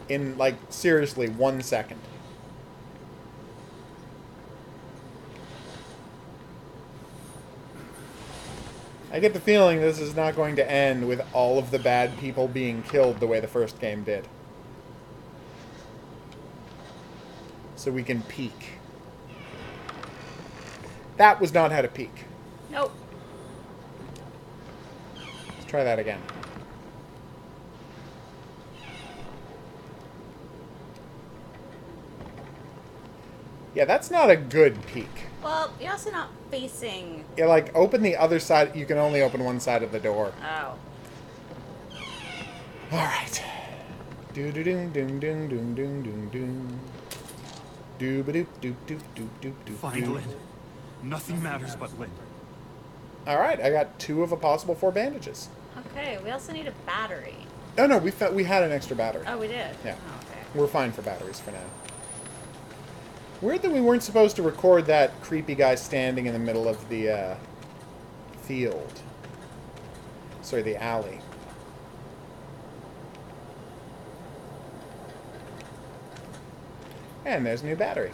in, like, seriously, 1 second. I get the feeling this is not going to end with all of the bad people being killed the way the first game did. So we can peek. That was not how to peek. Nope. Let's try that again. Yeah, that's not a good peek. Well, you're also not facing... Yeah, like, open the other side. You can only open one side of the door. Oh. Alright. Do-do-doom-doom-doom-doom-doom-doom-doom. Do-ba-doop-doop-doop-doop-doop-doop. Find Lynn. Nothing matters but Lynn. Alright, I got 2 of a possible 4 bandages. Okay, we also need a battery. Oh, no, we had an extra battery. Oh, we did? Yeah. Oh, okay. We're fine for batteries for now. Weird that we weren't supposed to record that creepy guy standing in the middle of the field. Sorry, the alley. And there's a new battery.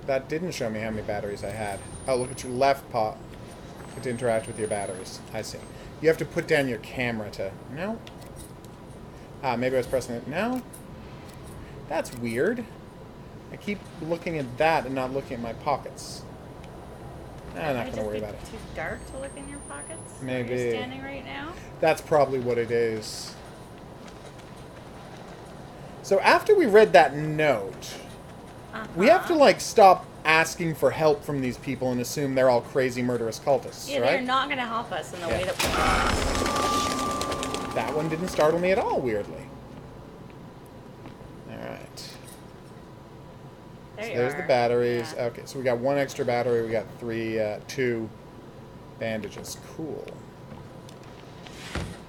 That didn't show me how many batteries I had. Oh, look at your left paw to interact with your batteries. I see. You have to put down your camera to... No? Ah, maybe I was pressing it. No? That's weird. I keep looking at that and not looking at my pockets. I'm not going to worry about it. Too dark to look in your pockets? Maybe. Where you're standing right now? That's probably what it is. So after we read that note, we have to, like, stop asking for help from these people and assume they're all crazy murderous cultists, Yeah, right? they're not going to help us in the way that we want. That one didn't startle me at all, weirdly. Alright. There's the batteries. Yeah. Okay, so we got 1 extra battery. We got 2 bandages. Cool.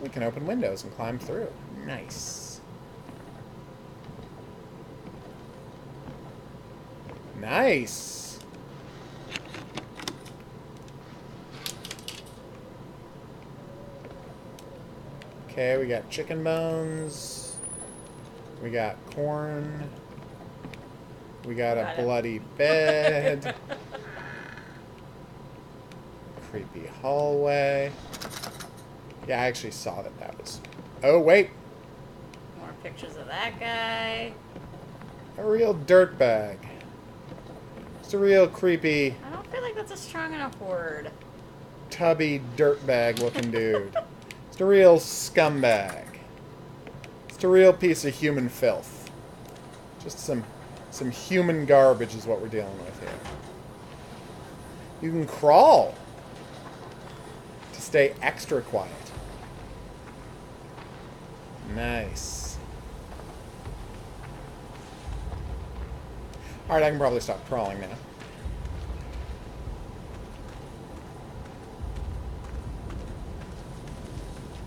We can open windows and climb through. Nice. Nice. Okay, we got chicken bones. We got corn. We got a bloody bed. Creepy hallway. Yeah, I actually saw that was... Oh, wait. More pictures of that guy. A real dirtbag. It's a real creepy... I don't feel like that's a strong enough word. Tubby dirtbag looking dude. It's a real scumbag. It's a real piece of human filth. Just some human garbage is what we're dealing with here. You can crawl to stay extra quiet. Nice. Alright, I can probably stop crawling now.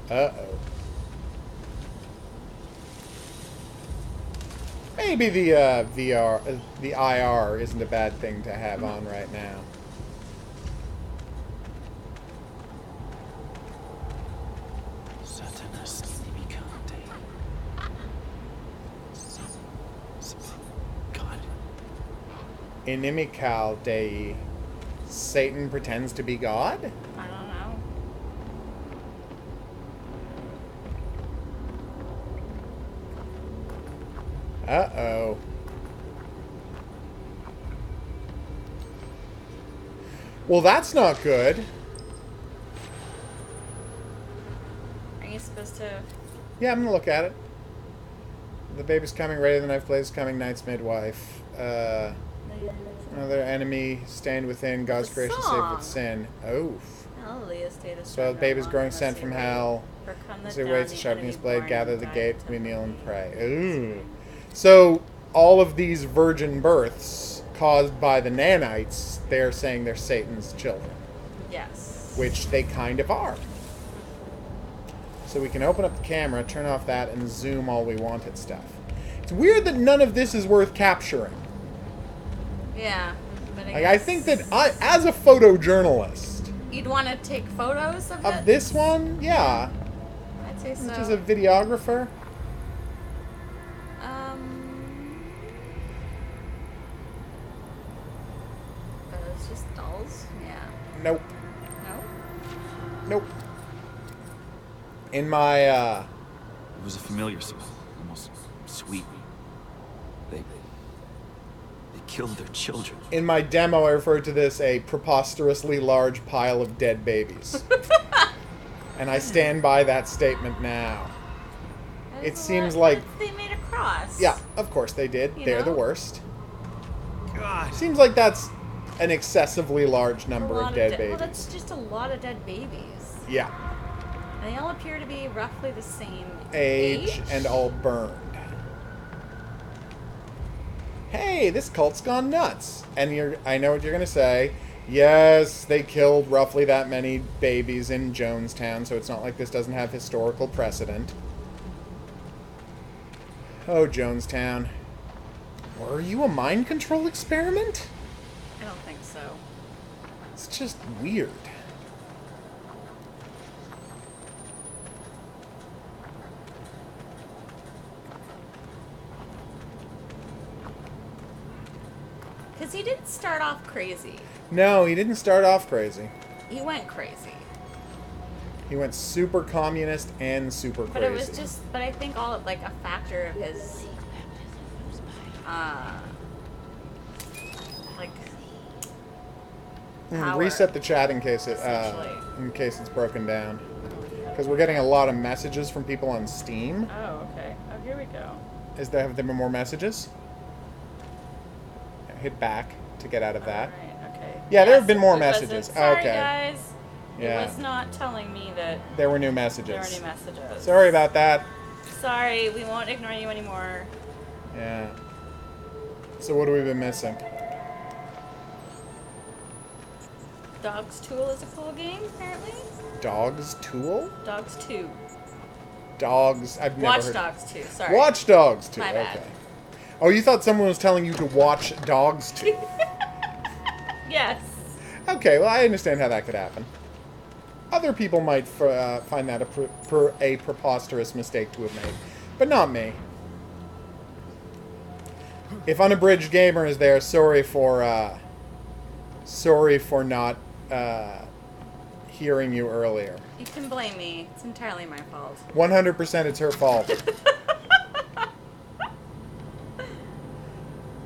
Uh-oh. Maybe the the IR isn't a bad thing to have on right now. Inimical Dei. Satan pretends to be God? I don't know. Uh-oh. Well, that's not good. you supposed to? Yeah, I'm gonna look at it. The baby's coming, ready, the knife blade is coming, knight's midwife. Another enemy stained within, God's gracious save with sin. Oh. Hallelujah, state of So the baby's growing sent from hell. As he waits, sharpening his blade, gather the gate, we kneel and pray. Ooh. So all of these virgin births caused by the nanites, they're saying they're Satan's children. Yes. Which they kind of are. So we can open up the camera, turn off that, and zoom all we want at stuff. It's weird that none of this is worth capturing. Yeah. But I think that as a photojournalist... You'd want to take photos of it? Of this one? Yeah. I'd say so. Just a videographer? It's just dolls? Yeah. Nope. No? Nope. In my, It was a familiar soul. Almost sweet. They killed their children. In my demo, I referred to this a preposterously large pile of dead babies. And I stand by that statement now. It seems like... They made a cross. Yeah, of course they did. They're the worst. God. Seems like that's an excessively large number of dead babies. Well, that's just a lot of dead babies. Yeah. And they all appear to be roughly the same Age and all burned. Hey, this cult's gone nuts. And I know what you're going to say. Yes, they killed roughly that many babies in Jonestown, so it's not like this doesn't have historical precedent. Oh, Jonestown. Were you a mind control experiment? I don't think so. It's just weird. Because he didn't start off crazy. No, he didn't start off crazy. He went crazy. He went super communist and super crazy. But it was just, but I think all, like, a factor of his, like, power. Reset the chat in case it's broken down. Because we're getting a lot of messages from people on Steam. Oh, okay. Oh, here we go. Have there been more messages? Hit back to get out of that. Right, okay. Yeah, there have been more messages. Sorry, okay. guys. Yeah. It was not telling me that there were new messages. there were new messages. Sorry about that. Sorry, we won't ignore you anymore. Yeah. So what have we been missing? Dog's Tool is a cool game, apparently. Dog's Tool? Dogs 2. Dogs. I've never Watch heard. Dogs 2. Sorry. Watch Dogs 2. My bad. Okay. Oh, you thought someone was telling you to watch Dogs 2? Yes. Okay, well, I understand how that could happen. Other people might find that a preposterous mistake to have made, but not me. If Unabridged Gamer is there, sorry for not hearing you earlier. You can blame me. It's entirely my fault. 100% it's her fault.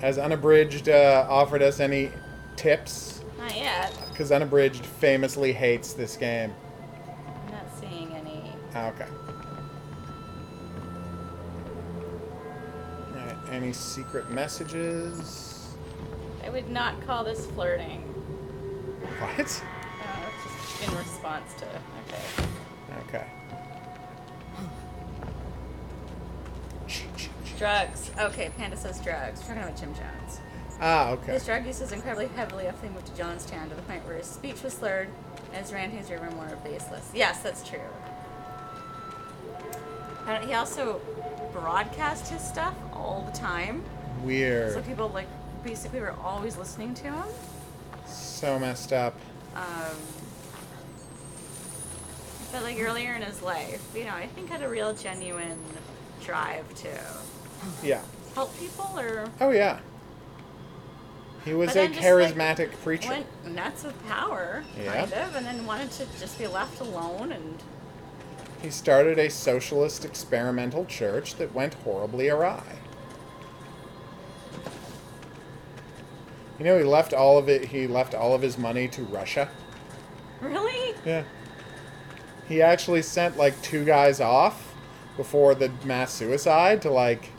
Has Unabridged offered us any tips? Not yet. Because Unabridged famously hates this game. I'm not seeing any. Okay. Alright, any secret messages? I would not call this flirting. What? No, it's just in response to. Okay. Okay. Drugs. Okay, Panda says drugs. We're talking about Jim Jones. Ah, okay. His drug use is incredibly heavily after they moved to Jonestown to the point where his speech was slurred and his rantings were even more baseless. Yes, that's true. And he also broadcast his stuff all the time. Weird. So people, like, basically were always listening to him. So messed up. But, like, earlier in his life, you know, I think had a real genuine drive to Yeah. help people, or... Oh, yeah. He was a charismatic preacher. Went nuts with power, kind of, and then wanted to just be left alone, and... He started a socialist experimental church that went horribly awry. You know, he left all of his money to Russia. Really? Yeah. He actually sent, like, 2 guys off before the mass suicide to, like,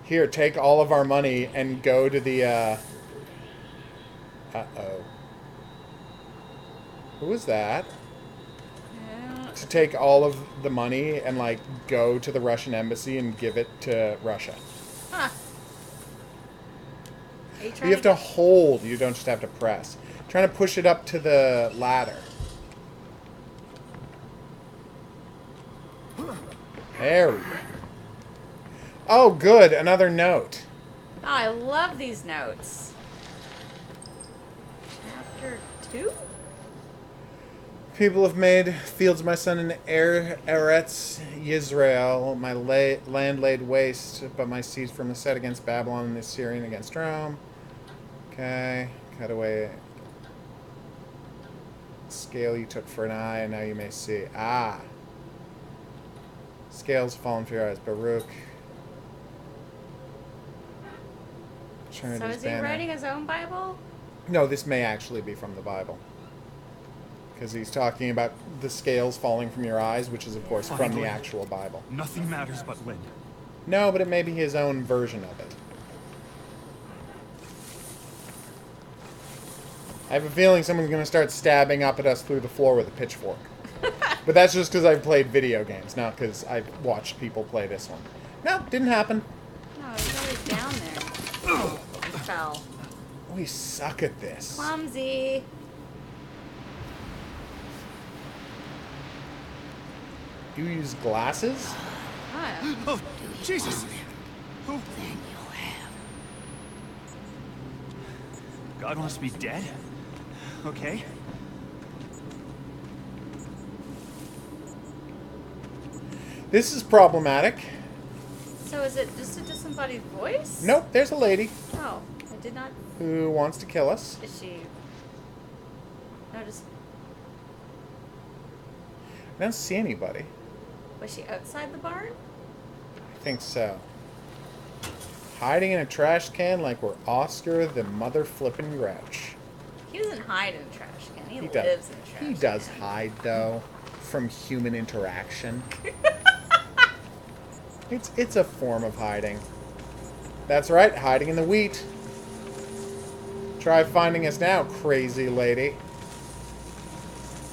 here, take all of our money and go to the, Uh-oh. Who was that? To take all of the money and, like, go to the Russian embassy and give it to Russia. Huh. You have to hold. You don't just have to press. Trying to push it up to the ladder. There we go. Oh, good. Another note. Oh, I love these notes. Chapter 2? People have made fields my son in Eretz Yisrael. My land laid waste, but my seeds from the set against Babylon and the Assyrian against Rome. Okay. Cut away. Scale you took for an eye, and now you may see. Ah. Scales fallen for your eyes. Baruch. So is he writing his own Bible? No, this may actually be from the Bible. Because he's talking about the scales falling from your eyes, which is, of course, from the actual Bible. Nothing matters but Lynn. No, but it may be his own version of it. I have a feeling someone's going to start stabbing up at us through the floor with a pitchfork. But that's just because I've played video games, not because I've watched people play this one. No, didn't happen. No, he's always down there. Oh, he fell. We suck at this. Clumsy. You use glasses? What? Oh, Jesus! Who? God wants to be dead? Okay. This is problematic. So is it just a disembodied voice? Nope, there's a lady. Oh, I did not... Who wants to kill us. Is she... No, just... I don't see anybody. Was she outside the barn? I think so. Hiding in a trash can like we're Oscar the mother flippin' Grouch. He doesn't hide in a trash can. He lives does. in a trash can. He does hide, though, from human interaction. It's a form of hiding. That's right, hiding in the wheat. Try finding us now, crazy lady.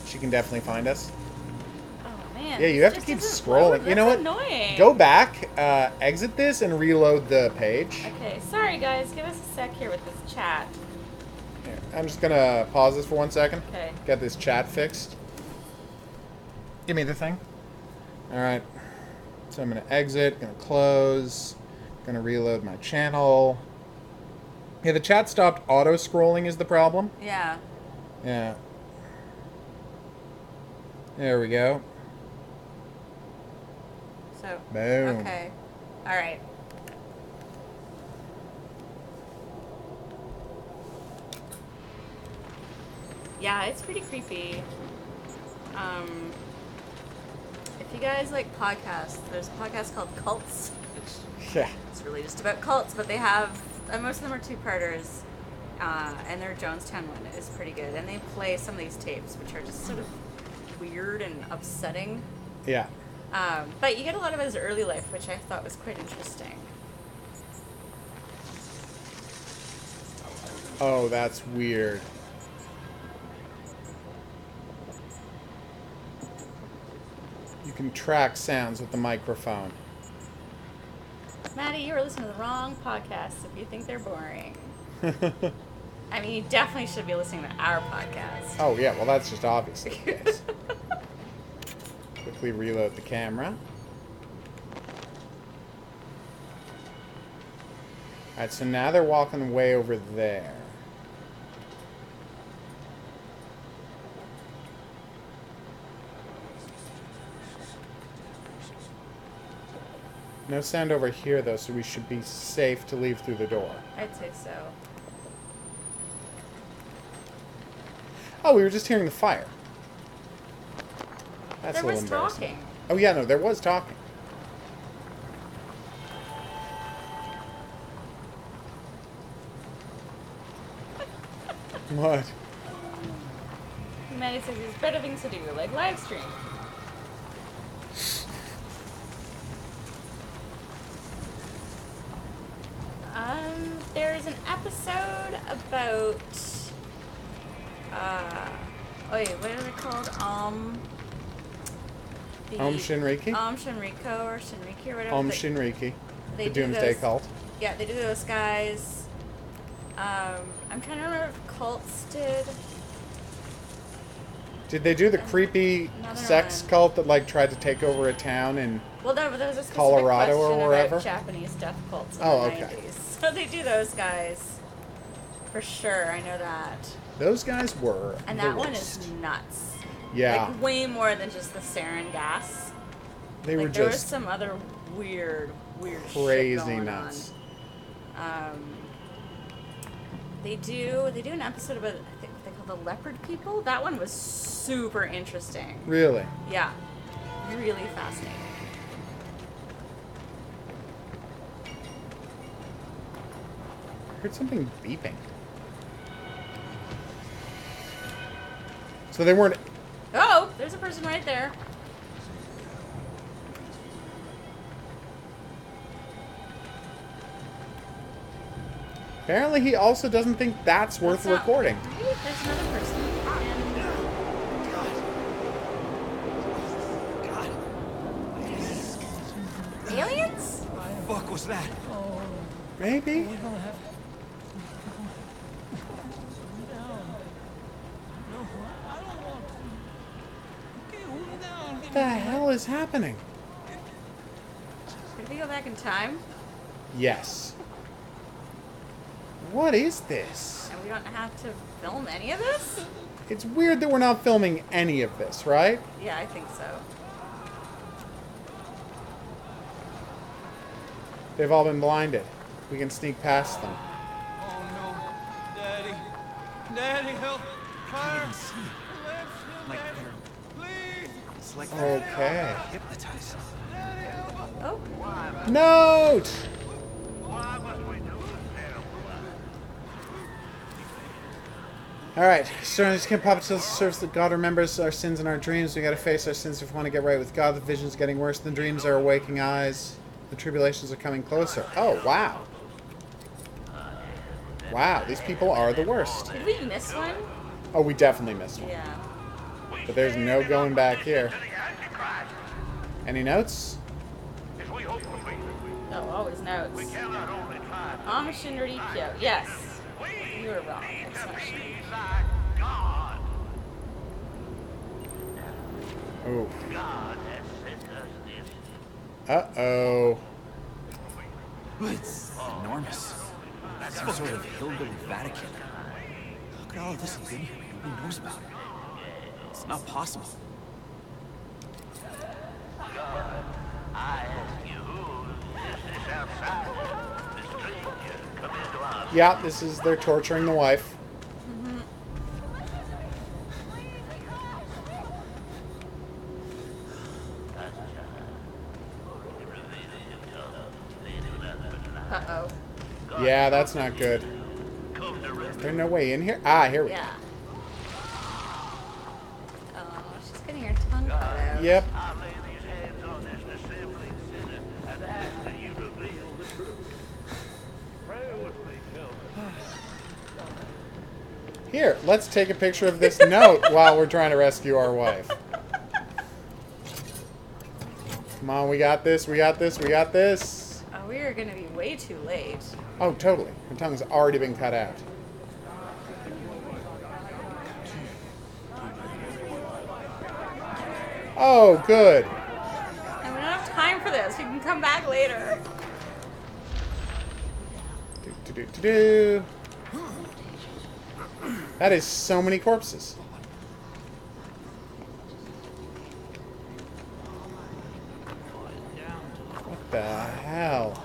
She can definitely find us. Oh, man. Yeah, you have to keep scrolling. You know what? Annoying. Go back, exit this, and reload the page. Okay, sorry, guys. Give us a sec here with this chat. Here, I'm just going to pause this for 1 second. Okay. Get this chat fixed. Give me the thing. All right. So I'm going to exit, going to close, going to reload my channel. Yeah, the chat stopped auto-scrolling is the problem. Yeah. Yeah. There we go. So. Boom. Okay. All right. Yeah, it's pretty creepy. If you guys like podcasts, there's a podcast called Cults. Yeah. It's really just about cults, but they have, most of them are two-parters, and their Jonestown one is pretty good. And they play some of these tapes, which are just sort of weird and upsetting. Yeah. But you get a lot of his early life, which I thought was quite interesting. Oh, that's weird. You can track sounds with the microphone. Maddie, you are listening to the wrong podcast if you think they're boring. I mean, you definitely should be listening to our podcast. Oh, yeah, well, that's just obviously the case. Quickly reload the camera. Alright, so now they're walking way over there. No sound over here, though, so we should be safe to leave through the door. I'd say so. Oh, we were just hearing the fire. That's There a little was embarrassing. talking. Oh, yeah, no, there was talking. What? Maddie says there's better things to do, like live stream. there's an episode about wait, what are they called? Shinriki? Shinriko or Shinriki or whatever. Shinriki. The do Doomsday those, Cult. Yeah, they do those guys. I'm trying to remember if cults did. Did they do the creepy sex cult that like tried to take over a town in Well, no, but there was a specific Colorado question or wherever? about Japanese death cults in Oh, the okay. 90s. So they do those guys. For sure, I know that. Those guys were And the that one worst. is nuts. Yeah. Like, way more than just the sarin gas. They were there was just some other weird crazy shit going nuts. on. They do an episode about, I think they call the leopard people. That one was super interesting. Really? Yeah. Really fascinating. I heard something beeping. So they weren't... Oh, there's a person right there. Apparently he also doesn't think that's worth recording. Maybe there's another person. Aliens? What the fuck was that? Maybe. What the hell is happening? Did we go back in time? Yes. What is this? And we don't have to film any of this? It's weird that we're not filming any of this, right? Yeah, I think so. They've all been blinded. We can sneak past them. Oh no. Daddy. Daddy, help. Fire. I see. Like please. It's like Okay. hypnotized. Oh. Note! Alright, stories can pop to the surface that God remembers our sins and our dreams. We gotta face our sins if we want to get right with God. The vision's getting worse than dreams, our waking eyes. The tribulations are coming closer. Oh, wow. Wow, these people are the worst. Did we miss one? Oh, we definitely missed one. Yeah. But there's no going back here. Any notes? Oh, always notes. Shinrikyo. Yes. You were wrong. It's not Shinrikyo. Oh. Uh-oh. It's enormous. Some sort of hillbilly Vatican. Look at all of this has been here. Nobody knows about it. It's not possible. Yeah, this is, they're torturing the wife. Uh-oh. Yeah, that's not good. Is there no way in here? Ah, here we go. Yeah. Oh, she's getting her tongue cut out. Yep. Here, let's take a picture of this note while we're trying to rescue our wife. Come on, we got this, we got this, we got this. Oh, we are going to be way too late. Oh, totally. Her tongue's already been cut out. Oh, good. And we don't have time for this. We can come back later. Do-do-do-do-do. That is so many corpses. What the hell?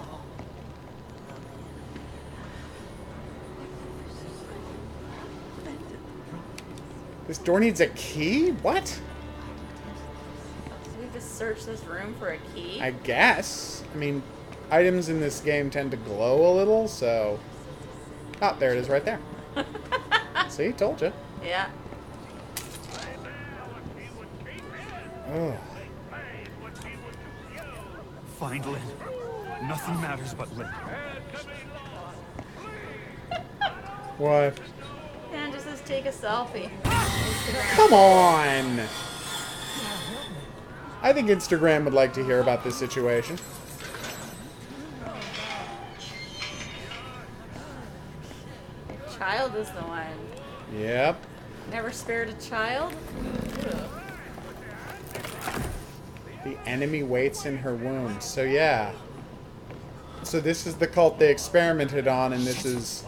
This door needs a key? What? So we have to search this room for a key? I guess. I mean, items in this game tend to glow a little, so... Oh, there it is right there. See? Told you. Yeah. Oh. Find Lynn. Nothing matters but Lynn. What? And just says take a selfie. Come on! I think Instagram would like to hear about this situation. Child is the one. Yep. Never spared a child? The enemy waits in her womb. So yeah. So this is the cult they experimented on, and this is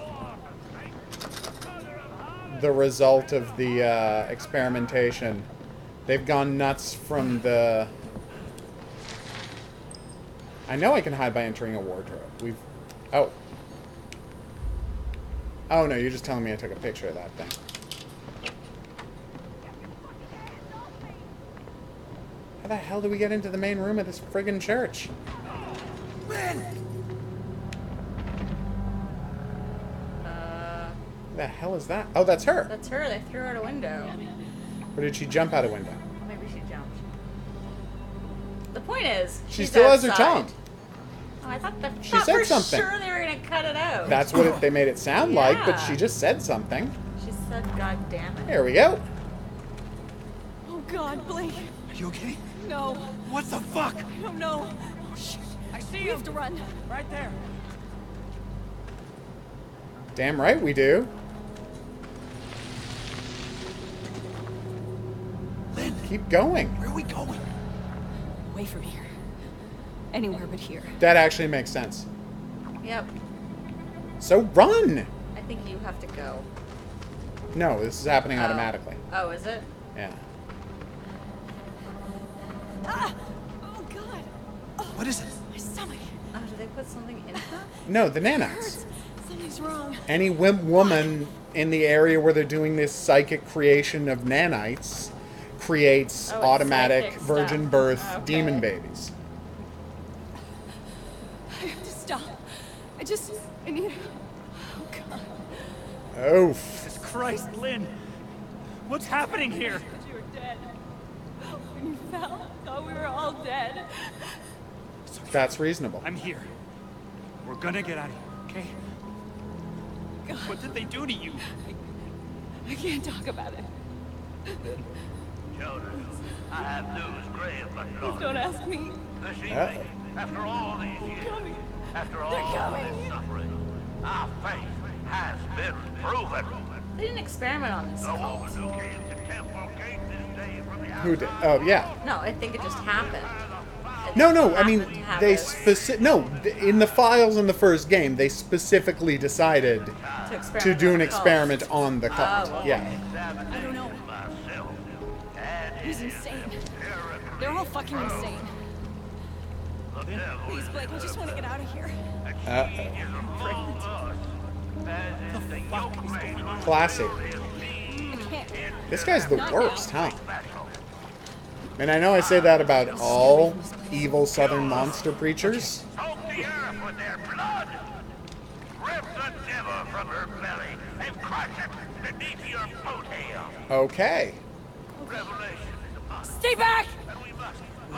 the result of the experimentation. They've gone nuts from the... I know I can hide by entering a wardrobe. We've... Oh. Oh no, you're just telling me I took a picture of that thing. How the hell do we get into the main room of this friggin' church? Who the hell is that? Oh, that's her. That's her. They threw her out a window. Or did she jump out a window? Maybe she jumped. The point is, She still has her outside. tongue. Oh, I thought She said for something. sure they were gonna cut it out. That's what they made it sound like, but Yeah. she just said something. She said, "God damn it." Here we go. Oh God, Blake. Are you okay? No. What the fuck? I don't know. Oh shit. I see We you. have to run. Right there. Damn right we do. Lynn, keep going. Where are we going? Away from here. Anywhere but here. That actually makes sense. Yep. So run! I think you have to go. No, this is happening automatically. Oh, is it? Yeah. Ah! Oh God. What is it? My stomach. Oh, did they put something in her? No, the nanites. Hurts. Something's wrong. Any woman in the area where they're doing this psychic creation of nanites creates Oh, it's automatic psychic virgin stuff. birth Okay. demon babies. I have to stop. I need. Oh God. Oof. Jesus Christ, Lynn. What's happening here? You were dead. When you fell, I thought we were all dead. That's reasonable. I'm here. We're gonna get out of here, okay? God. What did they do to you? I can't talk about it. Children, I have news grave but Please don't ask me. This evening, after all these years, after all this suffering, our faith has been proven. They didn't experiment on this The cult. woman who came to Temple Gate this day from the Who did? Oh, yeah. No, I think it just happened. No, I mean, happened to have they it. in the files in the first game, they specifically decided to do an experiment on the cult. Oh, okay. Yeah. I don't know. He's insane. They're all fucking insane. Please, Blake, I just want to get out of here. Classic. I can't. This guy's the worst, huh? And I know I say that about all evil southern monster preachers. Soak the earth with their blood. Rip the devil from her belly and crush it beneath your boat hail. Okay. Revelation is upon us, Stay back! and we must I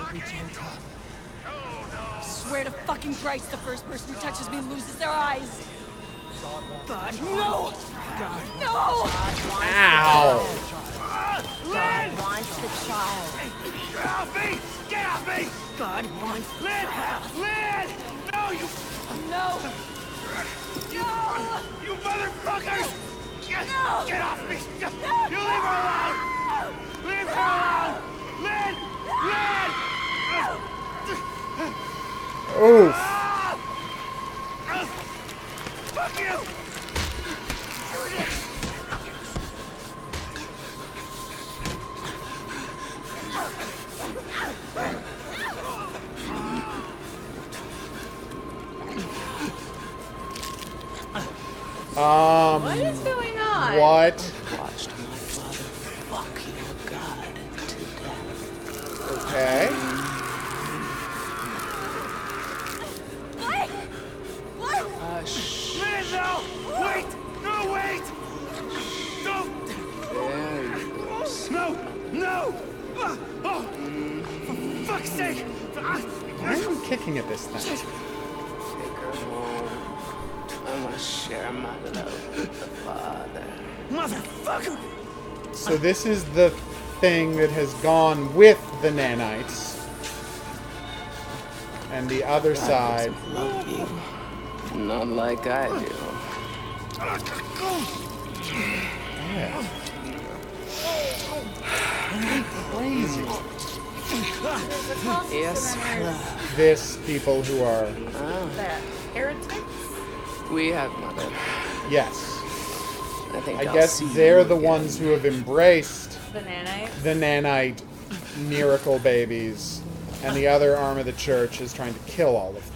swear to fucking Christ, the first person who touches me loses their eyes. God, no! God, no! Ow. God wants the child. Get off me! Get off me! God wants Lynn! Lynn! No, you... No! No! You motherfuckers! No! Get off me! You leave her alone! Leave her alone! Lynn! Lynn! Oof. Fuck you! What is going on? What? Watched my father fuck your god to death. Okay. Blake! Blake! Lynn, no! Wait! No, wait! Don't! There you go. No! No! Oh! For fuck's sake! Why are you kicking at this thing? Take her home. I want to share my love with the Father. Motherfucker! So this is the thing that has gone with the nanites. And the other side... Love you. Not like I do. Yeah. Crazy. Yes. This people who are... The heretics? We have mother. Yes. I guess they're the ones who have embraced The nanites? the nanite miracle babies. And the other arm of the church is trying to kill all of them.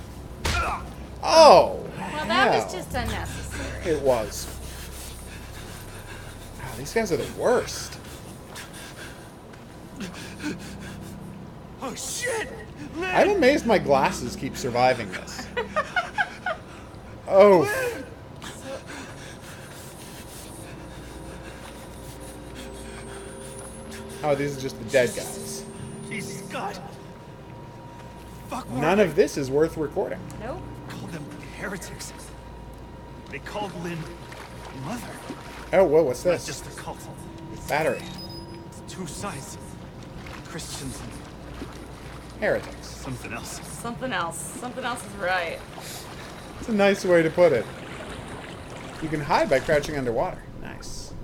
Oh! Well, that was just unnecessary. It was. Wow, these guys are the worst. Oh shit! I'm amazed my glasses keep surviving this. Oh. Oh, these are just the dead guys. Jesus God! Fuck. None of this is worth recording. Nope. Called them heretics. They called Lynn mother. Oh, whoa, what's Not this? just a cult. Battery. It's two sides. Christians and Heretics. something else. Something else. Something else is right. It's a nice way to put it. You can hide by crouching underwater. Nice.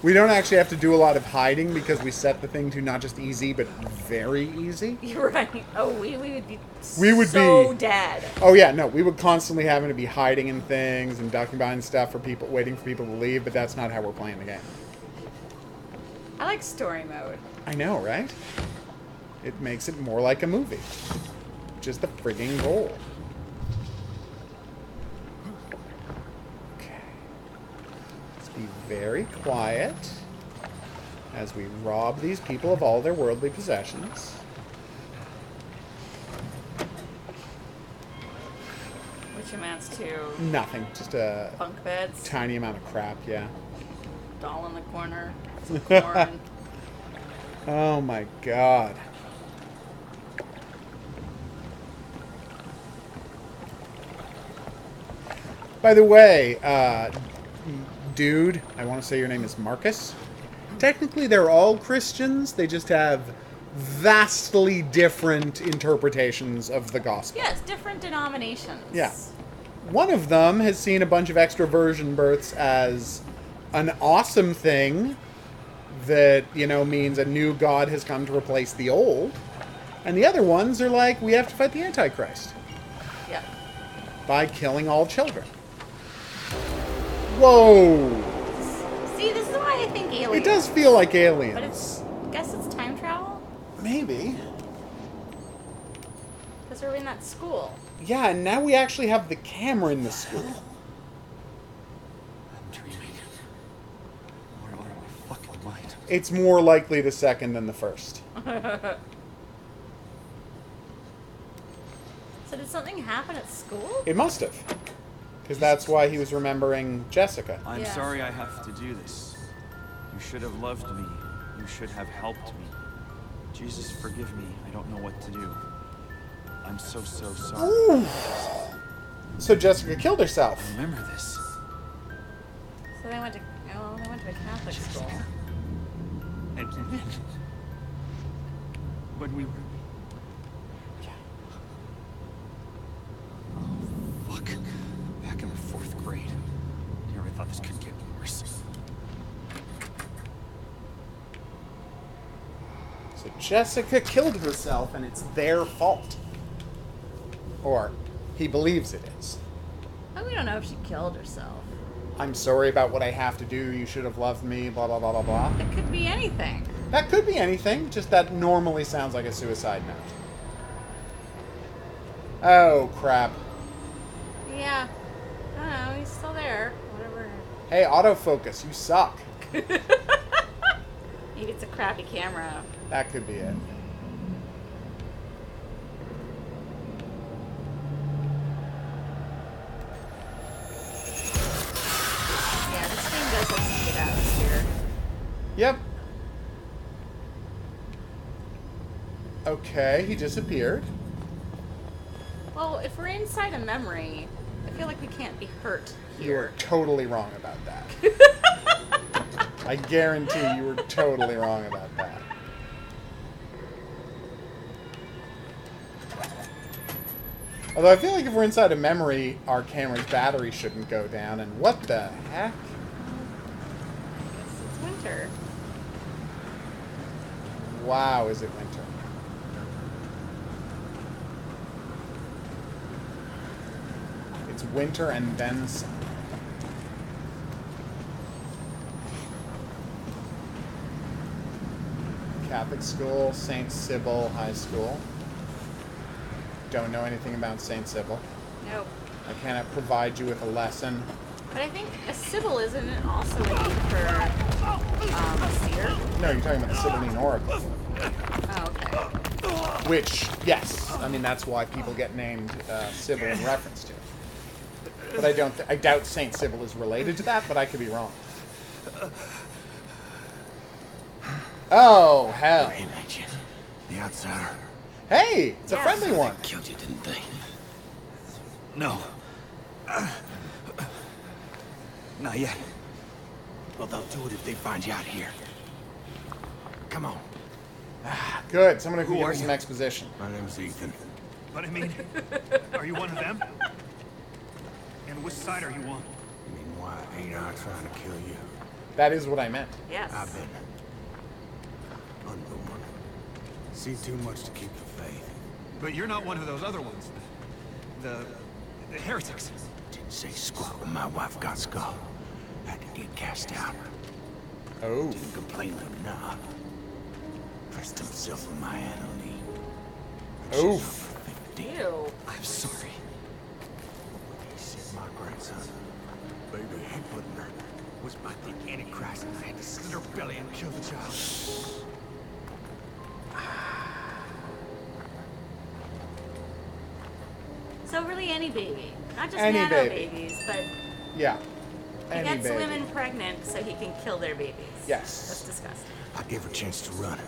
We don't actually have to do a lot of hiding because we set the thing to not just easy, but very easy. You're right. Oh, we would be so dead. Oh yeah, no, we would constantly having to be hiding in things and ducking behind stuff for people, waiting for people to leave, but that's not how we're playing the game. I like story mode. I know, right? It makes it more like a movie. Which is the frigging goal. Okay. Let's be very quiet as we rob these people of all their worldly possessions. Which amounts to... Nothing. Just a bunk beds. tiny amount of crap, yeah. Doll in the corner. Some corn. Oh my god. By the way, dude, I want to say your name is Marcus. Technically, they're all Christians. They just have vastly different interpretations of the gospel. Yes, different denominations. Yeah. One of them has seen a bunch of extra virgin births as an awesome thing that, you know, means a new god has come to replace the old. And the other ones are like, we have to fight the Antichrist. Yeah. By killing all children. Whoa! See, this is why I think aliens. It does feel like aliens. But it's, I guess it's time travel? Maybe. Because we're in that school. Yeah, and now we actually have the camera in the school. I'm dreaming. Or out of my fucking mind. It's more likely the second than the first. So did something happen at school? It must have. Because that's why he was remembering Jessica. I'm sorry I have to do this. You should have loved me. You should have helped me. Jesus, forgive me. I don't know what to do. I'm so sorry. Ooh. So Jessica killed herself. Remember this. So they went to a Catholic school. And then, when we were... Oh, fuck. Back in the 4th grade. Never thought this could get worse. So Jessica killed herself, and it's their fault. Or he believes it is. Oh, we don't know if she killed herself. I'm sorry about what I have to do. You should have loved me, blah, blah, blah, blah, blah. It could be anything. That could be anything, just that normally sounds like a suicide note. Oh, crap. Yeah. I don't know, he's still there. Whatever. Hey, autofocus, you suck. Maybe it's a crappy camera. That could be it. Yeah, this game does have some good atmosphere. Yep. Okay, he disappeared. Well, if we're inside a memory, I feel like we can't be hurt You are here. totally wrong about that. I guarantee you were totally wrong about that. Although I feel like if we're inside a memory, our camera's battery shouldn't go down. And what the heck? It's winter. Wow, is it winter? It's winter and then summer. Catholic school, St. Sybil High School. Don't know anything about St. Sybil. Nope. I cannot provide you with a lesson. But I think a Sybil isn't also a name for seer. No, you're talking about the Sibylline Oracle. Oh, okay. Which, yes, I mean that's why people get named Sybil in reference to it. But I doubt Saint Sybil is related to that, but I could be wrong. Oh hell! Hey, Legend. The outsider. Hey, it's a friendly one. They killed you, didn't they? No. Not yet. Well, they'll do it if they find you out here. Come on. Good. Someone who Who can are give us you? some exposition. My name's Ethan. But I mean, are you one of them? And which side are you on? I mean, why ain't I trying to kill you? That is what I meant. Yes. I've been unborn. See too much to keep the faith. But you're not one of those other ones. The heretics. Didn't say squat when my wife got skull. Had to get cast out. Oh. Didn't complain enough. Pressed himself on my enemy. Oof. Ew. I'm sorry. He said my grandson, baby Hepburn, was by the Antichrist, and I had to slit her belly and kill the child. So really any baby. Not just Any nano baby. babies, but Yeah. he Any gets baby. women pregnant so he can kill their babies. Yes. That's disgusting. I gave her a chance to run.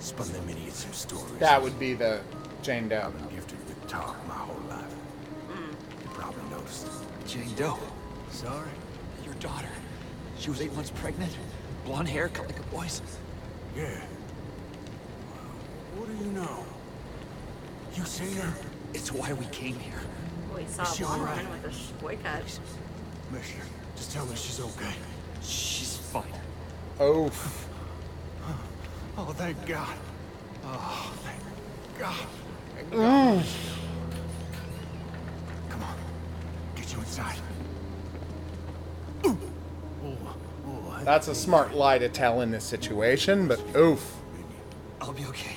Spun them idiots some stories. That would be the Jane Doe. I've been gifted with talk my whole life. You probably noticed. Jane Doe. Sorry? Your daughter. She was 8 months pregnant. Blonde hair, cut like a boy's. Yeah. What do you know? You seen her? It's why we came here. We saw Is a she blonde all right? woman with a boy cut. Mister, just tell me she's okay. She's fine. Oof. Oh, thank God. Oh, thank God. Thank God. Come on. Get you inside. That's a smart lie to tell in this situation, but oof. I'll be okay.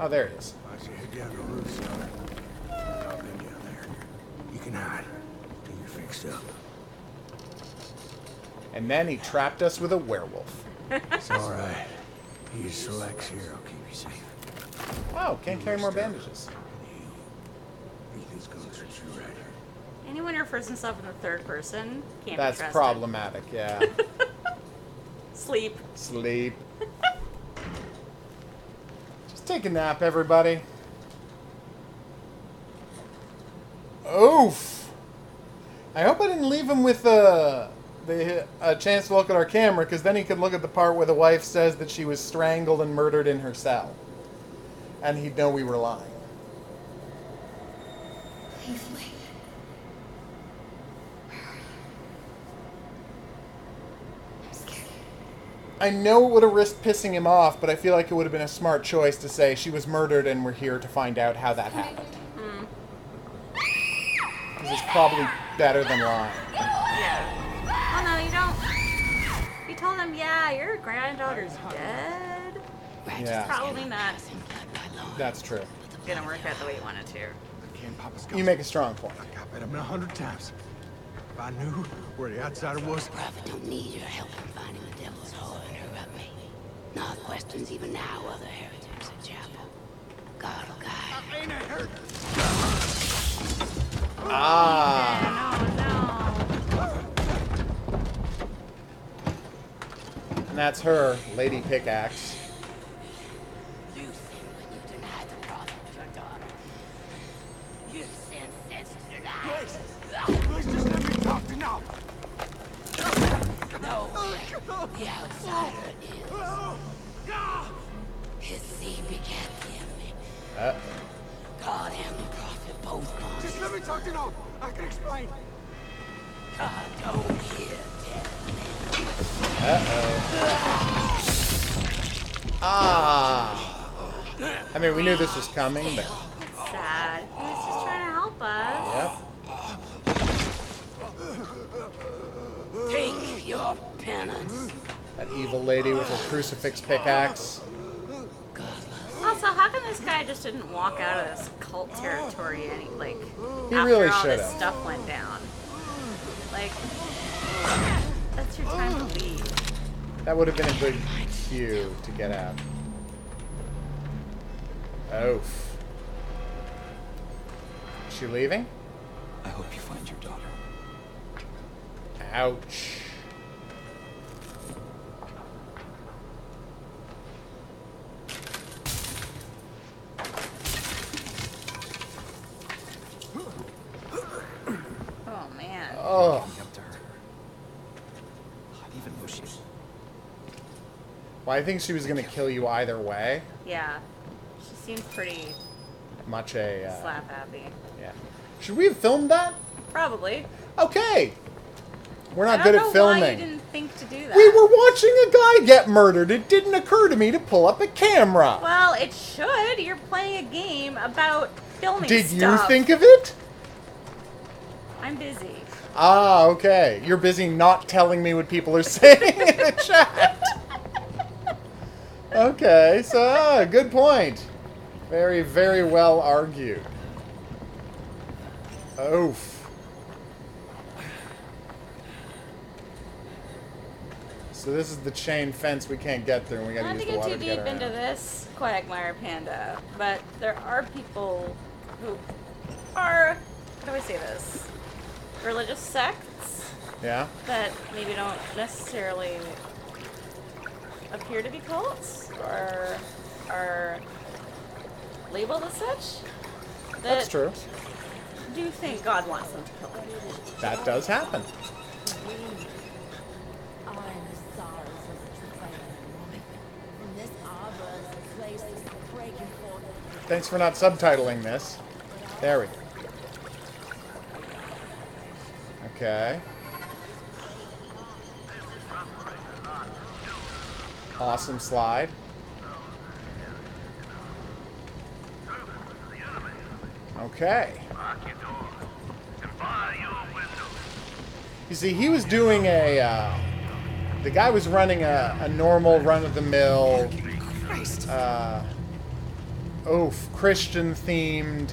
Oh, there it is. I should head down to the roof, son. I've been down there. You can hide till you're fixed up. And then he trapped us with a werewolf. It's all right. He selects here. I'll keep you safe. Oh, can't carry more bandages. Ethan's gonna treat you right. Anyone who refers himself in the third person can't That's be trusted. problematic, yeah. Sleep. Sleep. Just take a nap, everybody. Oof. I hope I didn't leave him with a chance to look at our camera, because then he could look at the part where the wife says that she was strangled and murdered in her cell. And he'd know we were lying. I know it would have risked pissing him off, but I feel like it would have been a smart choice to say she was murdered and we're here to find out how that happened. This is probably better than lying. Yeah. Oh no, you don't. You told him, yeah, your granddaughter's dead. Yeah. Probably not That's true. gonna work out the way you want it to. You make a strong point. I bet him 100 times. If I knew where the outsider was. Prophet don't need your help in finding the devil's whore and interrupt me. No questions even now other heretics at chapel. God will guide. I ain't a heretic. Ah. And that's her, Lady Pickaxe. You sin when you deny the prophet your daughter. You sin The outsider is. His seed begat him. God and the prophet both gone. Just let me talk to you. I can explain. God don't hear dead Ah. I mean, we knew this was coming, but... It's sad. He was just trying to help us. Yep. Take your penance. That evil lady with her crucifix pickaxe. Also, how come this guy just didn't walk out of this cult territory He after really all this should've. stuff went down? Like, that's your time to leave. That would have been a good cue to get out. Oof. Is she leaving? I hope you find your daughter. Ouch. Oh, man. Oh. Up to her. Even though she... Well, I think she was going to kill you either way. Yeah. She seemed pretty Much a... slap happy. Yeah. Should we have filmed that? Probably. Okay. We're not I good don't at know filming. why you didn't think to do that. We were watching a guy get murdered. It didn't occur to me to pull up a camera. Well, it should. You're playing a game about filming Did stuff. you think of it? I'm busy. Ah, okay. You're busy not telling me what people are saying in the chat. Okay, so good point. Very, very well argued. Oof. So this is the chain fence we can't get through, and we gotta Not use to the get water too to get deep around. into this Quagmire Panda, but there are people who are, how do I say this, religious sects Yeah? that maybe don't necessarily appear to be cults or are labeled as such. That's true. Do think God wants them to kill them. That does happen. Thanks for not subtitling this. There we go. Okay. Awesome slide. Okay. You see, he was doing a, the guy was running a normal run-of-the-mill, Christian-themed,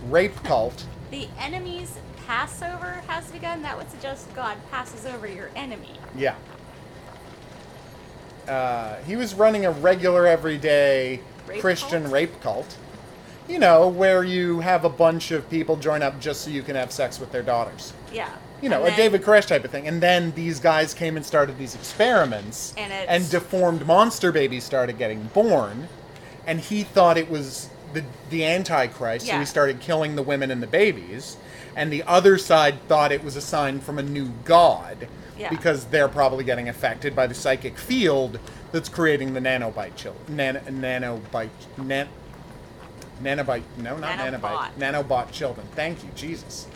rape cult. The enemy's Passover has begun. That would suggest God passes over your enemy. Yeah. He was running a regular, everyday Christian rape cult. You know, where you have a bunch of people join up just so you can have sex with their daughters. Yeah. You know, a David Koresh type of thing. And then these guys came and started these experiments. And deformed monster babies started getting born. And he thought it was the Antichrist, so he started killing the women and the babies. And the other side thought it was a sign from a new god. Yeah. Because they're probably getting affected by the psychic field that's creating the nanobite nanobot children. Thank you, Jesus.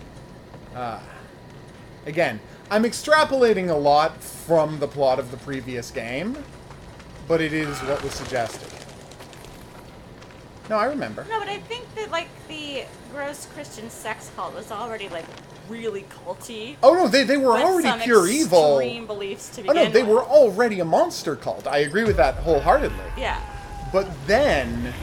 Again, I'm extrapolating a lot from the plot of the previous game, but it is what was suggested. No, I remember. No, but I think that, like, the gross Christian sex cult was already, like, really culty. Oh, no, they were already pure evil. Extreme beliefs to Oh, begin no, they with. were already a monster cult. I agree with that wholeheartedly. Yeah. But then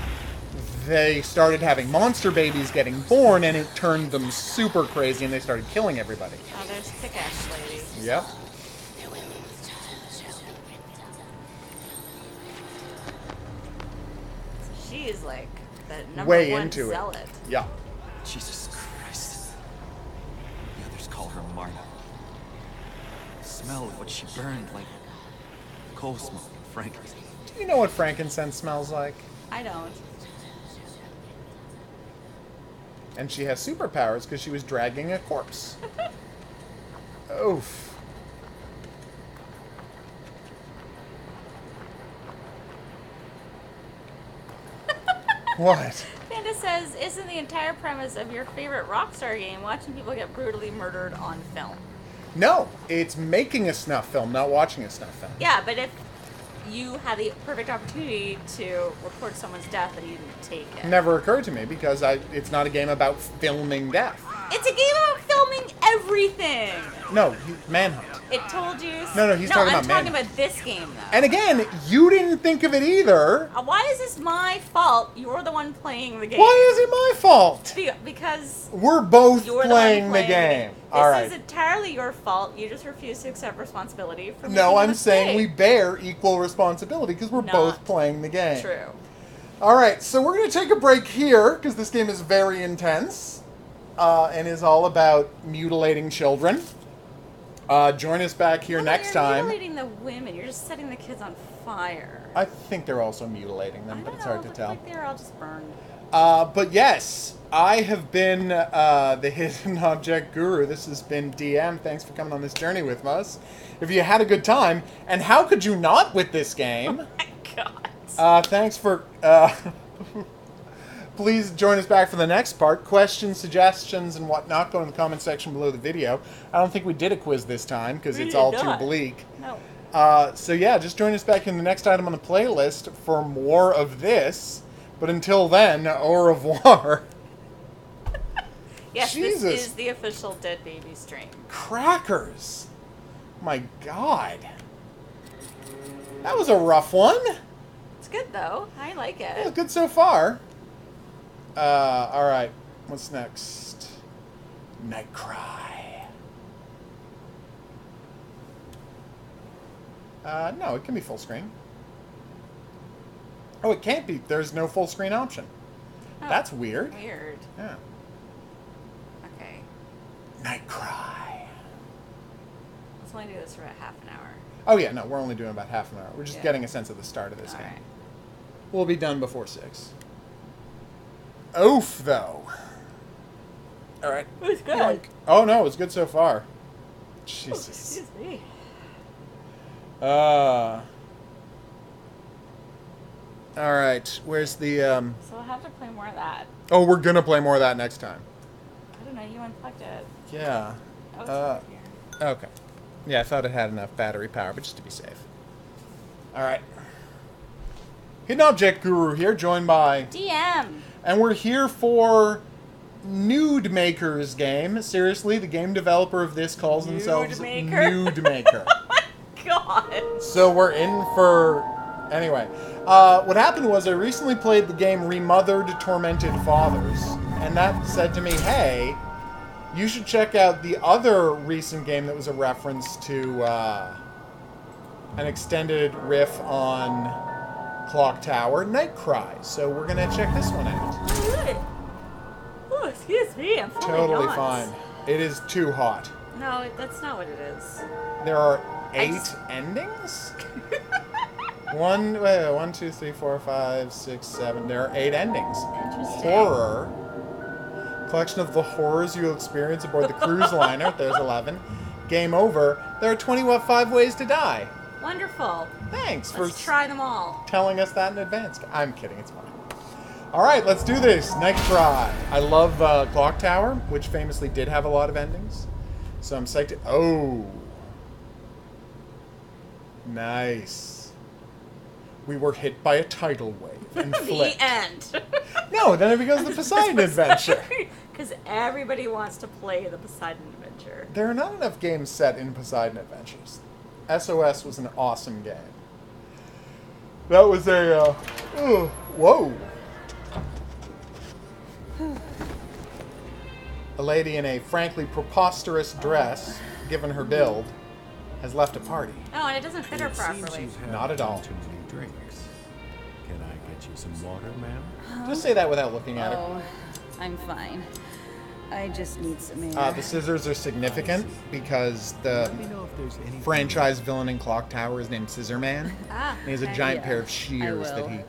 they started having monster babies getting born, and it turned them super crazy, and they started killing everybody. Oh, there's Pickaxe Lady. Yep. She is, like, the number Way one into zealot. it. Yeah. Jesus Christ. The others call her Marta. The smell of what she burned like coal smoke and frankincense. Do you know what frankincense smells like? I don't. And she has superpowers because she was dragging a corpse. Oof. What? Panda says, isn't the entire premise of your favorite Rockstar game watching people get brutally murdered on film? No, it's making a snuff film, not watching a snuff film. Yeah, but if you had the perfect opportunity to record someone's death and you didn't take it. Never occurred to me because it's not a game about filming death. It's a game about filming everything. No, Manhunt. It told you. No, he's talking about I'm talking about this game though. And again, you didn't think of it either. Why is this my fault? You're the one playing the game. Why is it my fault? Because we're both you're playing the game. All right. This is entirely your fault. You just refuse to accept responsibility for making No, a I'm mistake. saying we bear equal responsibility because we're both playing the game. True. All right, so we're going to take a break here because this game is very intense and is all about mutilating children. Join us back here next time. You're mutilating the women. You're just setting the kids on fire. I think they're also mutilating them, but it's hard to tell. Like they're all just burned. But yes, I have been the Hidden Object Guru. This has been DM. Thanks for coming on this journey with us. If you had a good time, and how could you not with this game? Oh my God. Thanks for... Please join us back for the next part. Questions, suggestions, and whatnot, go in the comment section below the video. I don't think we did a quiz this time because it's all too bleak. No. So yeah, just join us back in the next item on the playlist for more of this. But until then, au revoir. Yes, Jesus. This is the official Dead Baby stream. Crackers. My God. That was a rough one. It's good though. I like it. It was good so far. Alright. What's next? Nightcry. No, it can be full screen. Oh, it can't be. There's no full screen option. Oh, that's weird. Weird. Yeah. Okay. Nightcry. Let's only do this for about half an hour. Oh yeah, no, we're only doing about half an hour. We're just getting a sense of the start of this game. Right. We'll be done before 6. Oof, though. All right. It was good. Yoink. Oh no, it's good so far. Jesus. Excuse me. All right. Where's the So we'll have to play more of that. Oh, we're gonna play more of that next time. I don't know. You unplugged it. Yeah. Oh, it's over here. Okay. Yeah, I thought it had enough battery power, but just to be safe. All right. Hidden Object Guru here, joined by DM. And we're here for Nude Maker's game. Seriously, the game developer of this calls themselves Nude Maker. Oh my God. So we're in for... Anyway, what happened was I recently played the game Remothered Tormented Fathers, and that said to me, hey, you should check out the other recent game that was a reference to an extended riff on Clock Tower, Nightcry. So we're going to check this one out. Oh, excuse me. I'm Totally fine. It is too hot. No, that's not what it is. There are 8 endings? 1, 2, 3, 4, 5, 6, 7. There are 8 endings. Interesting. Horror. Collection of the horrors you'll experience aboard the cruise liner. There's 11. Game over. There are 25 ways to die. Wonderful. Thanks Let's for try them all. telling us that in advance. I'm kidding. It's fine. All right, let's do this. Nightcry. I love Clock Tower, which famously did have a lot of endings. So I'm psyched. Oh. Nice. We were hit by a tidal wave and flipped. The end. No, then it becomes the Poseidon Adventure. Because everybody wants to play the Poseidon Adventure. There are not enough games set in Poseidon Adventures. SOS was an awesome game. That was a, whoa. A lady in a frankly preposterous dress, given her build, has left a party. Oh, and it doesn't fit her properly. Not at all. Too many drinks. Can I get you some water, ma'am? Just say that without looking at her. Oh, I'm fine. I just need some air. The scissors are significant because the franchise villain in Clock Tower is named Scissor Man. And he has a giant pair of shears that he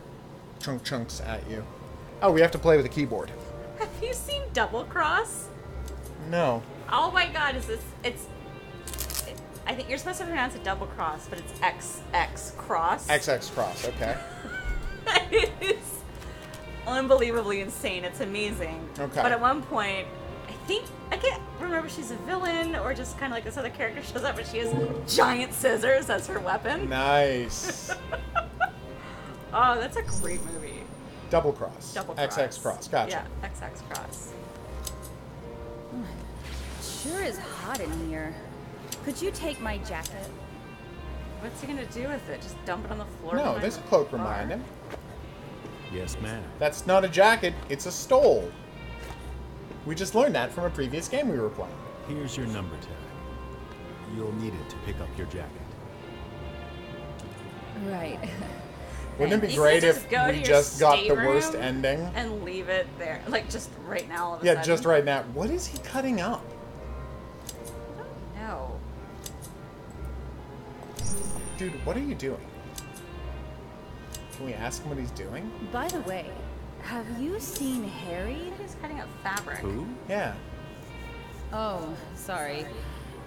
chunks at you. Oh, we have to play with a keyboard. Have you seen Double Cross? No. Oh my God, is this? I think you're supposed to pronounce it Double Cross, but it's XX Cross. XX Cross, okay. It is unbelievably insane. It's amazing. Okay. But at one point, I can't remember if she's a villain or just kind of like this other character shows up, but she has giant scissors as her weapon. Nice. Oh, that's a great movie. Double Cross. Double Cross. XX Cross. Gotcha. Yeah, XX Cross. Sure is hot in here. Could you take my jacket? What's he gonna do with it? Just dump it on the floor? No, behind there's a the cloak bar? behind him. Yes, ma'am. That's not a jacket, it's a stole. We just learned that from a previous game we were playing. Here's your number tag. You'll need it to pick up your jacket. Right. Wouldn't it be You great could if go to we your just got the worst stateroom ending? and leave it there, like just right now. All of a Yeah, sudden. just right now. What is he cutting up? No. Dude, what are you doing? Can we ask him what he's doing? By the way, have you seen Harry? He's cutting up fabric. Who? Yeah. Oh, sorry.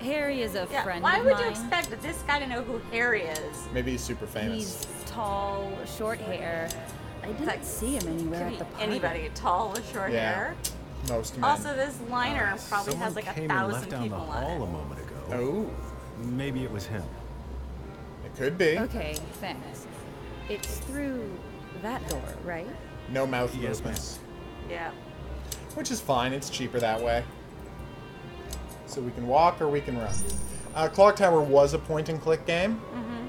Harry is a Yeah, friend why of would mine. you expect this guy to know who Harry is? Maybe he's super famous. He's tall, short hair. I didn't see him anywhere Could at the be party. anybody tall with short Yeah. hair. Most men. Also, this liner probably Someone has like came and 1,000 left down the people in hall it. a moment ago. Oh. Maybe it was him. It could be. Okay, thanks. It's through that door, right? No mouth Yes, movements. Yeah. Which is fine, it's cheaper that way. So we can walk or we can run. Clock Tower was a point and click game,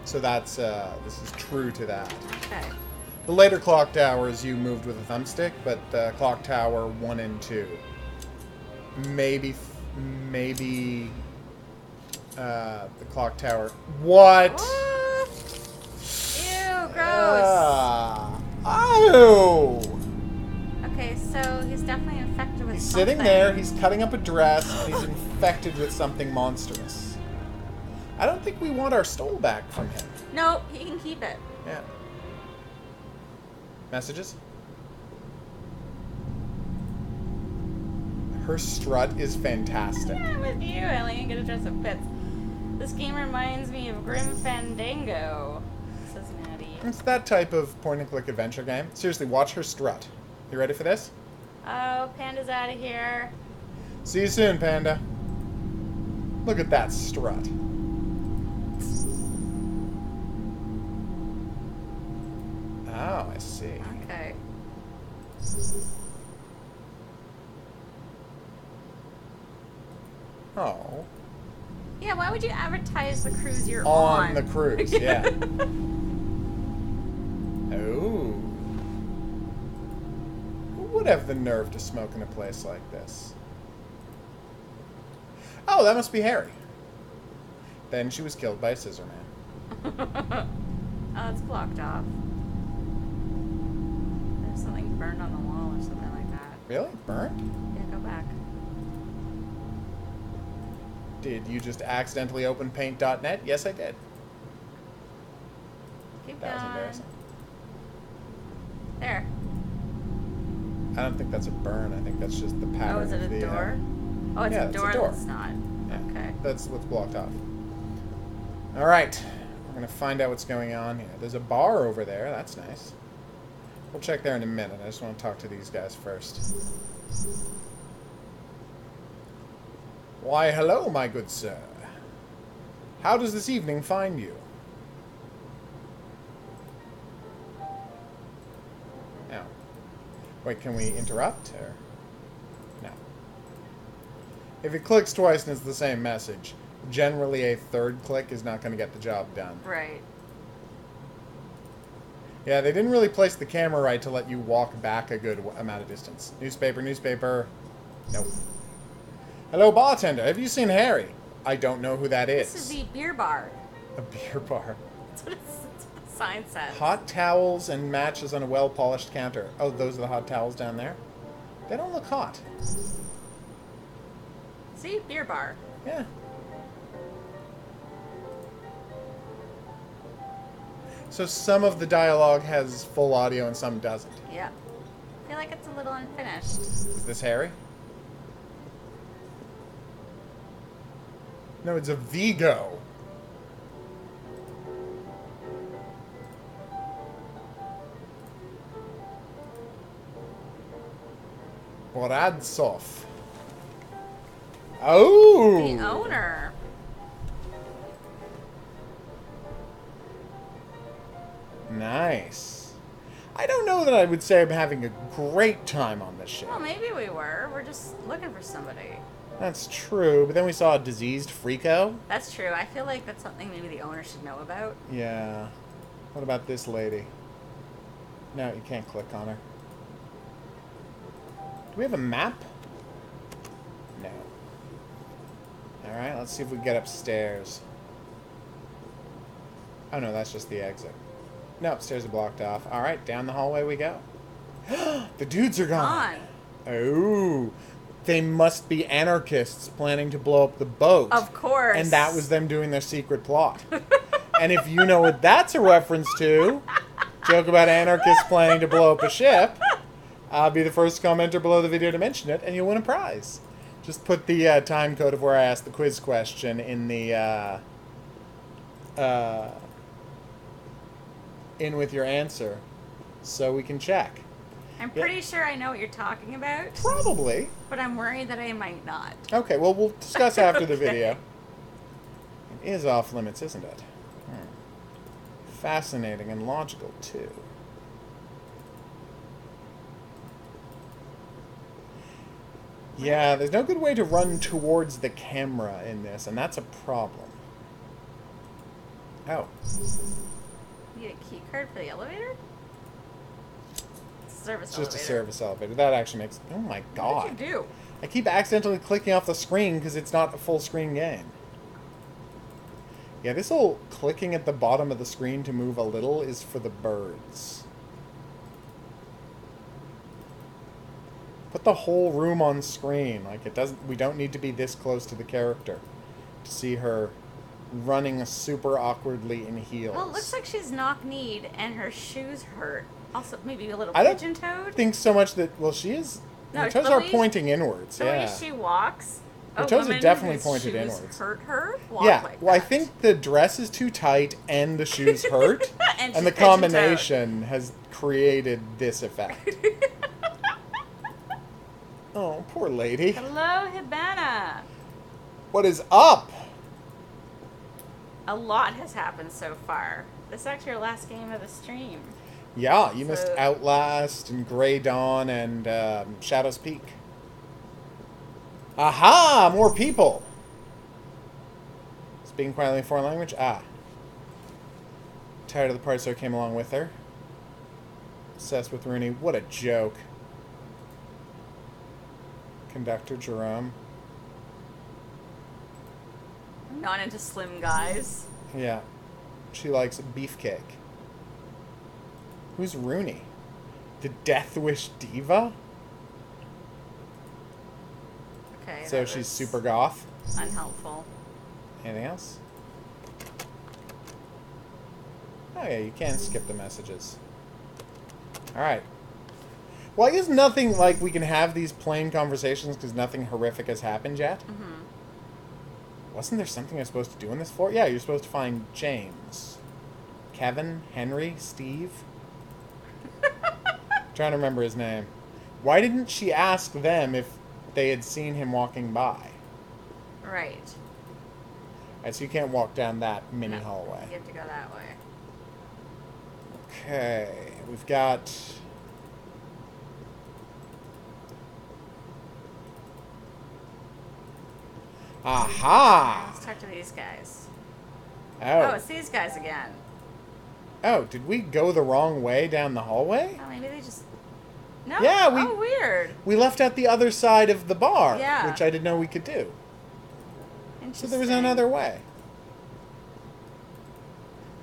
so that's this is true to that. Okay. The later Clock Towers you moved with a thumbstick, but Clock Tower 1 and 2. Maybe the Clock Tower. What? Ew, gross. Oh! Okay, so he's definitely infected with He's something. sitting there, he's cutting up a dress, and he's infected with something monstrous. I don't think we want our stole back from him. Nope, he can keep it. Yeah. Messages? Her strut is fantastic. Yeah, I'm with you, Ellie. You get a dress that fits. This game reminds me of Grim Fandango, says Maddie. It's that type of point-and-click adventure game. Seriously, watch her strut. You ready for this? Oh, Panda's out of here. See you soon, Panda. Look at that strut. Oh, I see. Okay. Oh. Yeah, why would you advertise the cruise you're on? On the cruise, yeah. Oh. Who would have the nerve to smoke in a place like this? Oh, that must be Harry. Then she was killed by a scissor man. Oh, it's blocked off. There's something burned on the wall or something like that. Really? Burned? Yeah, go back. Did you just accidentally open paint.net? Yes, I did. Keep That was going. embarrassing. There. I don't think that's a burn. I think that's just the pattern. Oh, is it of a the, door? Oh, it's yeah, a door. It's a door. That's not. Yeah. Okay. That's what's blocked off. All right. We're going to find out what's going on here. There's a bar over there. That's nice. We'll check there in a minute. I just want to talk to these guys first. Why, hello, my good sir. How does this evening find you? Now. Wait, can we interrupt? Or no. If it clicks twice and it's the same message, generally a third click is not going to get the job done. Right. Yeah, they didn't really place the camera right to let you walk back a good amount of distance. Newspaper, newspaper. Nope. Hello, bartender. Have you seen Harry? I don't know who that is. This is the beer bar. A beer bar. That's what the sign says. Hot towels and matches on a well-polished counter. Oh, those are the hot towels down there? They don't look hot. See? Beer bar. Yeah. So some of the dialogue has full audio and some doesn't. Yeah. I feel like it's a little unfinished. Is this Harry? No, it's a Vigo. Boradsov. Oh! The owner. Nice. I don't know that I would say I'm having a great time on this ship. Well, maybe we were. We're just looking for somebody. That's true, but then we saw a diseased Freako. That's true. I feel like that's something maybe the owner should know about. Yeah. What about this lady? No, you can't click on her. Do we have a map? No. Alright, let's see if we can get upstairs. Oh no, that's just the exit. No, upstairs are blocked off. Alright, down the hallway we go. The dudes are gone. Oh. They must be anarchists planning to blow up the boat. Of course. And that was them doing their secret plot. And if you know what that's a reference to, joke about anarchists planning to blow up a ship, I'll be the first commenter below the video to mention it, and you'll win a prize. Just put the time code of where I asked the quiz question in the in with your answer, so we can check. I'm pretty sure I know what you're talking about. Probably. But I'm worried that I might not. Okay, well, we'll discuss after the video. It is off limits, isn't it? Fascinating and logical, too. Yeah, there's no good way to run towards the camera in this, and that's a problem. Oh. You need a key card for the elevator? Service It's elevator. just a service elevator. That actually makes... Oh my god. What did you do? I keep accidentally clicking off the screen because it's not a full screen game. Yeah, this whole clicking at the bottom of the screen to move a little is for the birds. Put the whole room on screen. Like, it doesn't... We don't need to be this close to the character to see her running super awkwardly in heels. Well, it looks like she's knock-kneed and her shoes hurt. Also, maybe a little I don't pigeon-toed. think so much that... Well, she is... No, her toes the are way- pointing inwards, The yeah. way she walks, Her a toes are woman definitely whose pointed shoes inwards. hurt her walk Yeah, like well, I that. think the dress is too tight and the shoes hurt, And and the she's pigeon-toed. combination has created this effect. Oh, poor lady. Hello, Hibana. What is up? A lot has happened so far. This is actually our last game of the stream. Yeah, you missed So- Outlast and Grey Dawn and Shadow's Peak. Aha! More people! Speaking quietly in foreign language? Ah. Tired of the party, so I came along with her. Obsessed with Rooney. What a joke. Conductor Jerome. I'm not into slim guys. Yeah. She likes beefcake. Who's Rooney? The Death Wish Diva? Okay. So that she's was super goth? unhelpful. Anything else? Oh yeah, you can skip the messages. Alright. Well, I guess nothing, like, we can have these plain conversations because nothing horrific has happened yet. Mm-hmm. Wasn't there something I was supposed to do in this floor? Yeah, you're supposed to find James. Kevin? Henry? Steve? Trying to remember his name. Why didn't she ask them if they had seen him walking by? Right. Alright, so you can't walk down that mini No, hallway. You have to go that way. Okay, we've got... Aha! Let's talk to these guys. Oh. It's these guys again. Oh, did we go the wrong way down the hallway? Oh, maybe they just... No? Yeah, we... Oh, weird. We left out the other side of the bar, Yeah. which I didn't know we could do. So there was Interesting. another way.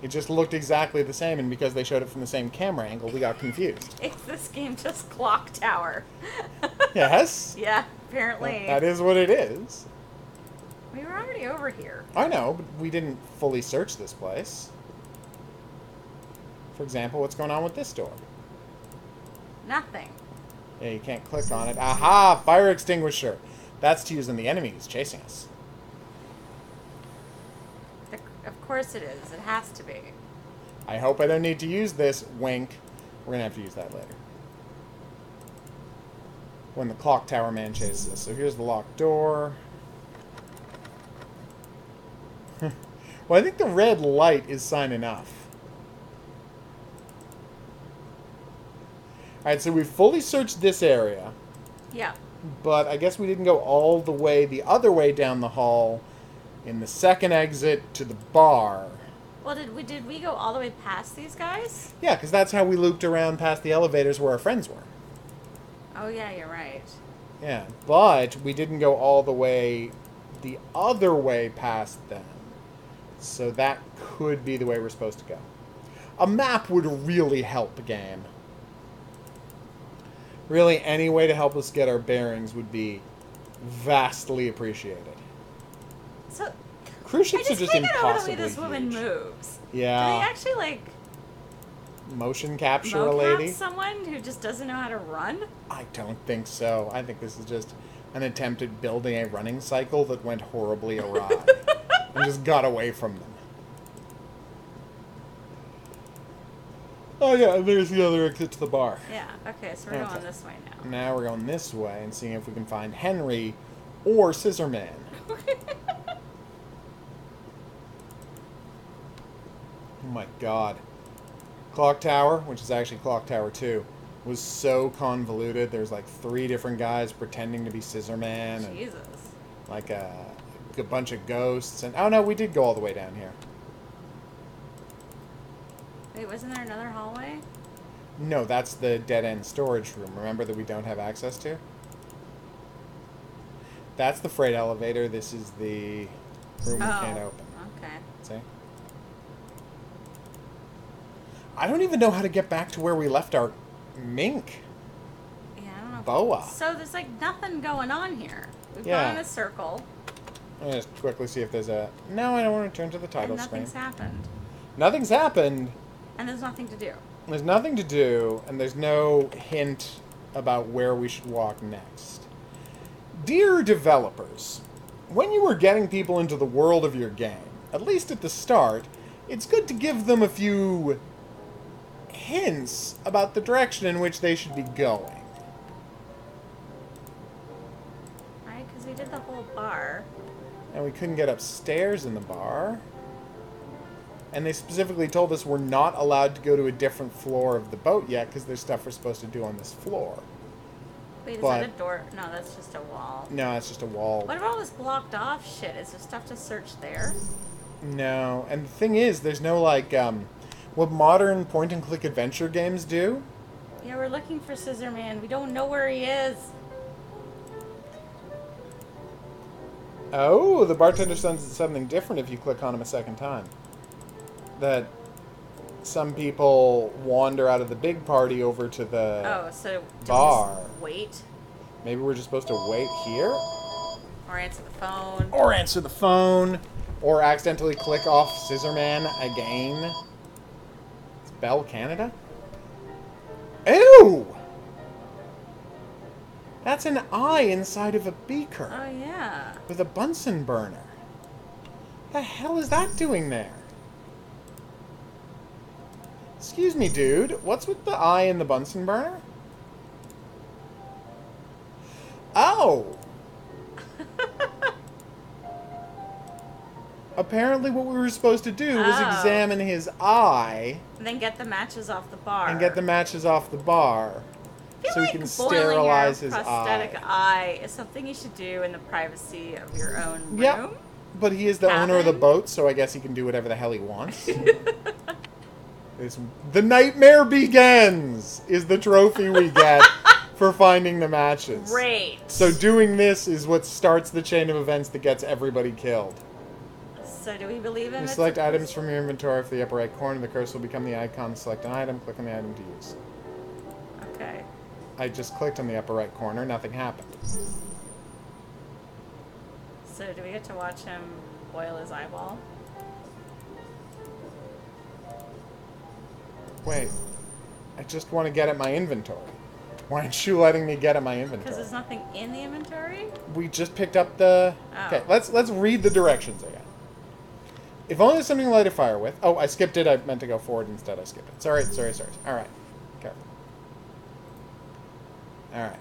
It just looked exactly the same, and because they showed it from the same camera angle, we got confused. It's this game just Clock Tower. Yes? Yeah, apparently. That is what it is. We were already over here. I know, but we didn't fully search this place. For example, what's going on with this door? Nothing. Yeah, you can't click on it. Aha! Fire extinguisher! That's to use when the enemy is chasing us. Of course it is. It has to be. I hope I don't need to use this. Wink. We're gonna have to use that later. when the clock tower man chases us. So here's the locked door. Well, I think the red light is sign enough. Alright, so we've fully searched this area. Yeah. But I guess we didn't go all the way the other way down the hall in the second exit to the bar. Well, did we go all the way past these guys? Yeah, because that's how we looped around past the elevators where our friends were. Oh, yeah, you're right. Yeah, but we didn't go all the way the other way past them. So that could be the way we're supposed to go. A map would really help the game. Really, any way to help us get our bearings would be vastly appreciated. So, cruise ships are just impossibly I just can't get over the way this woman moves. Yeah. Do they actually, like, motion capture a mocap lady? Someone who just doesn't know how to run? I don't think so. I think this is just an attempt at building a running cycle that went horribly awry. And just got away from them. Oh yeah, and there's the other exit to the bar. Yeah, okay, so we're going this way now. Now we're going this way and seeing if we can find Henry or Scissor Man. Oh my god. Clock Tower, which is actually Clock Tower 2, was so convoluted. There's like 3 different guys pretending to be Scissor Man. Jesus. And like a bunch of ghosts. And oh no, we did go all the way down here. Wait, wasn't there another hallway? No, that's the dead-end storage room. Remember that we don't have access to? That's the freight elevator. This is the room we can't open. Okay. See? I don't even know how to get back to where we left our mink. Yeah, I don't know. Boa. So there's like nothing going on here. We've gone in a circle. I'm going to just quickly see if there's a... No, I don't want to turn to the title screen. Nothing's happened. Nothing's happened. And there's nothing to do. There's nothing to do, and there's no hint about where we should walk next. Dear developers, when you are getting people into the world of your game, at least at the start, it's good to give them a few hints about the direction in which they should be going. Right, because we did the whole bar. And we couldn't get upstairs in the bar. And they specifically told us we're not allowed to go to a different floor of the boat yet because there's stuff we're supposed to do on this floor. Wait, is that a door? No, that's just a wall. No, it's just a wall. What about all this blocked off shit? Is there stuff to search there? No, and the thing is, there's no, like, what modern point-and-click adventure games do. Yeah, we're looking for Scissor Man. We don't know where he is. Oh, the bartender says something different if you click on him a second time. That some people wander out of the big party over to the bar. We just wait? Maybe we're just supposed to wait here? Or answer the phone. Or answer the phone. Or accidentally click off Scissor Man again. It's Bell Canada? Ew! That's an eye inside of a beaker. Oh, yeah. With a Bunsen burner. What the hell is that doing there? Excuse me, dude. What's with the eye and the Bunsen burner? Oh! Apparently what we were supposed to do was examine his eye. And then get the matches off the bar. And get the matches off the bar. So we can sterilize his prosthetic eye is something you should do in the privacy of your own room. Yep. But he is the owner of the boat, so I guess he can do whatever the hell he wants. The nightmare begins is the trophy we get for finding the matches. Great. So doing this is what starts the chain of events that gets everybody killed. So do we believe him? You select items from your inventory for the upper right corner. The cursor will become the icon. Select an item. Click on the item to use. Okay. I just clicked on the upper right corner. Nothing happened. So do we get to watch him boil his eyeball? Wait. I just want to get at my inventory. Why aren't you letting me get at my inventory? Because there's nothing in the inventory? We just picked up the... Oh. Okay, let's read the directions again. If only there's something to light a fire with... Oh, I skipped it. I meant to go forward instead. I skipped it. Sorry. Alright. Careful. Alright.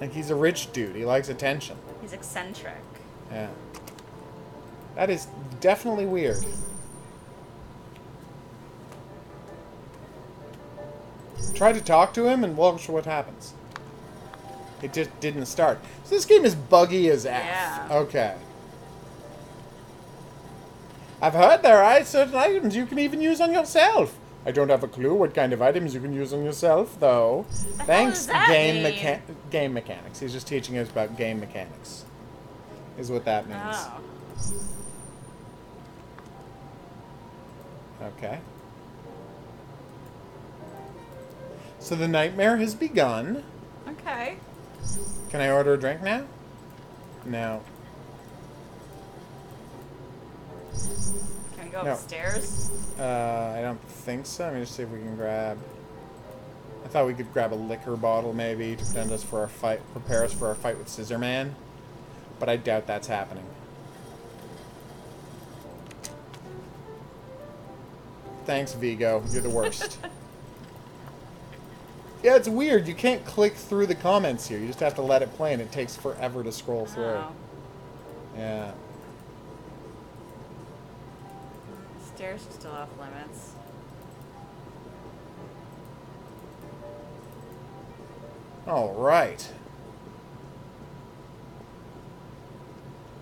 Like, he's a rich dude. He likes attention. He's eccentric. Yeah. That is definitely weird. Try to talk to him and watch what happens. It just didn't start. So this game is buggy as F. Yeah. Okay. I've heard there are certain items you can even use on yourself. I don't have a clue what kind of items you can use on yourself, though. Thanks, game mechanics. He's just teaching us about game mechanics. Is what that means. Oh. Okay. So the nightmare has begun. Okay. Can I order a drink now? No. Can we go upstairs? I don't think so. Let me just see if we can grab... I thought we could grab a liquor bottle, maybe, to prepare us for our fight with Scissor Man. But I doubt that's happening. Thanks, Vigo. You're the worst. Yeah, it's weird. You can't click through the comments here. You just have to let it play, and it takes forever to scroll through. Oh. Yeah. Stairs are still off limits. All right.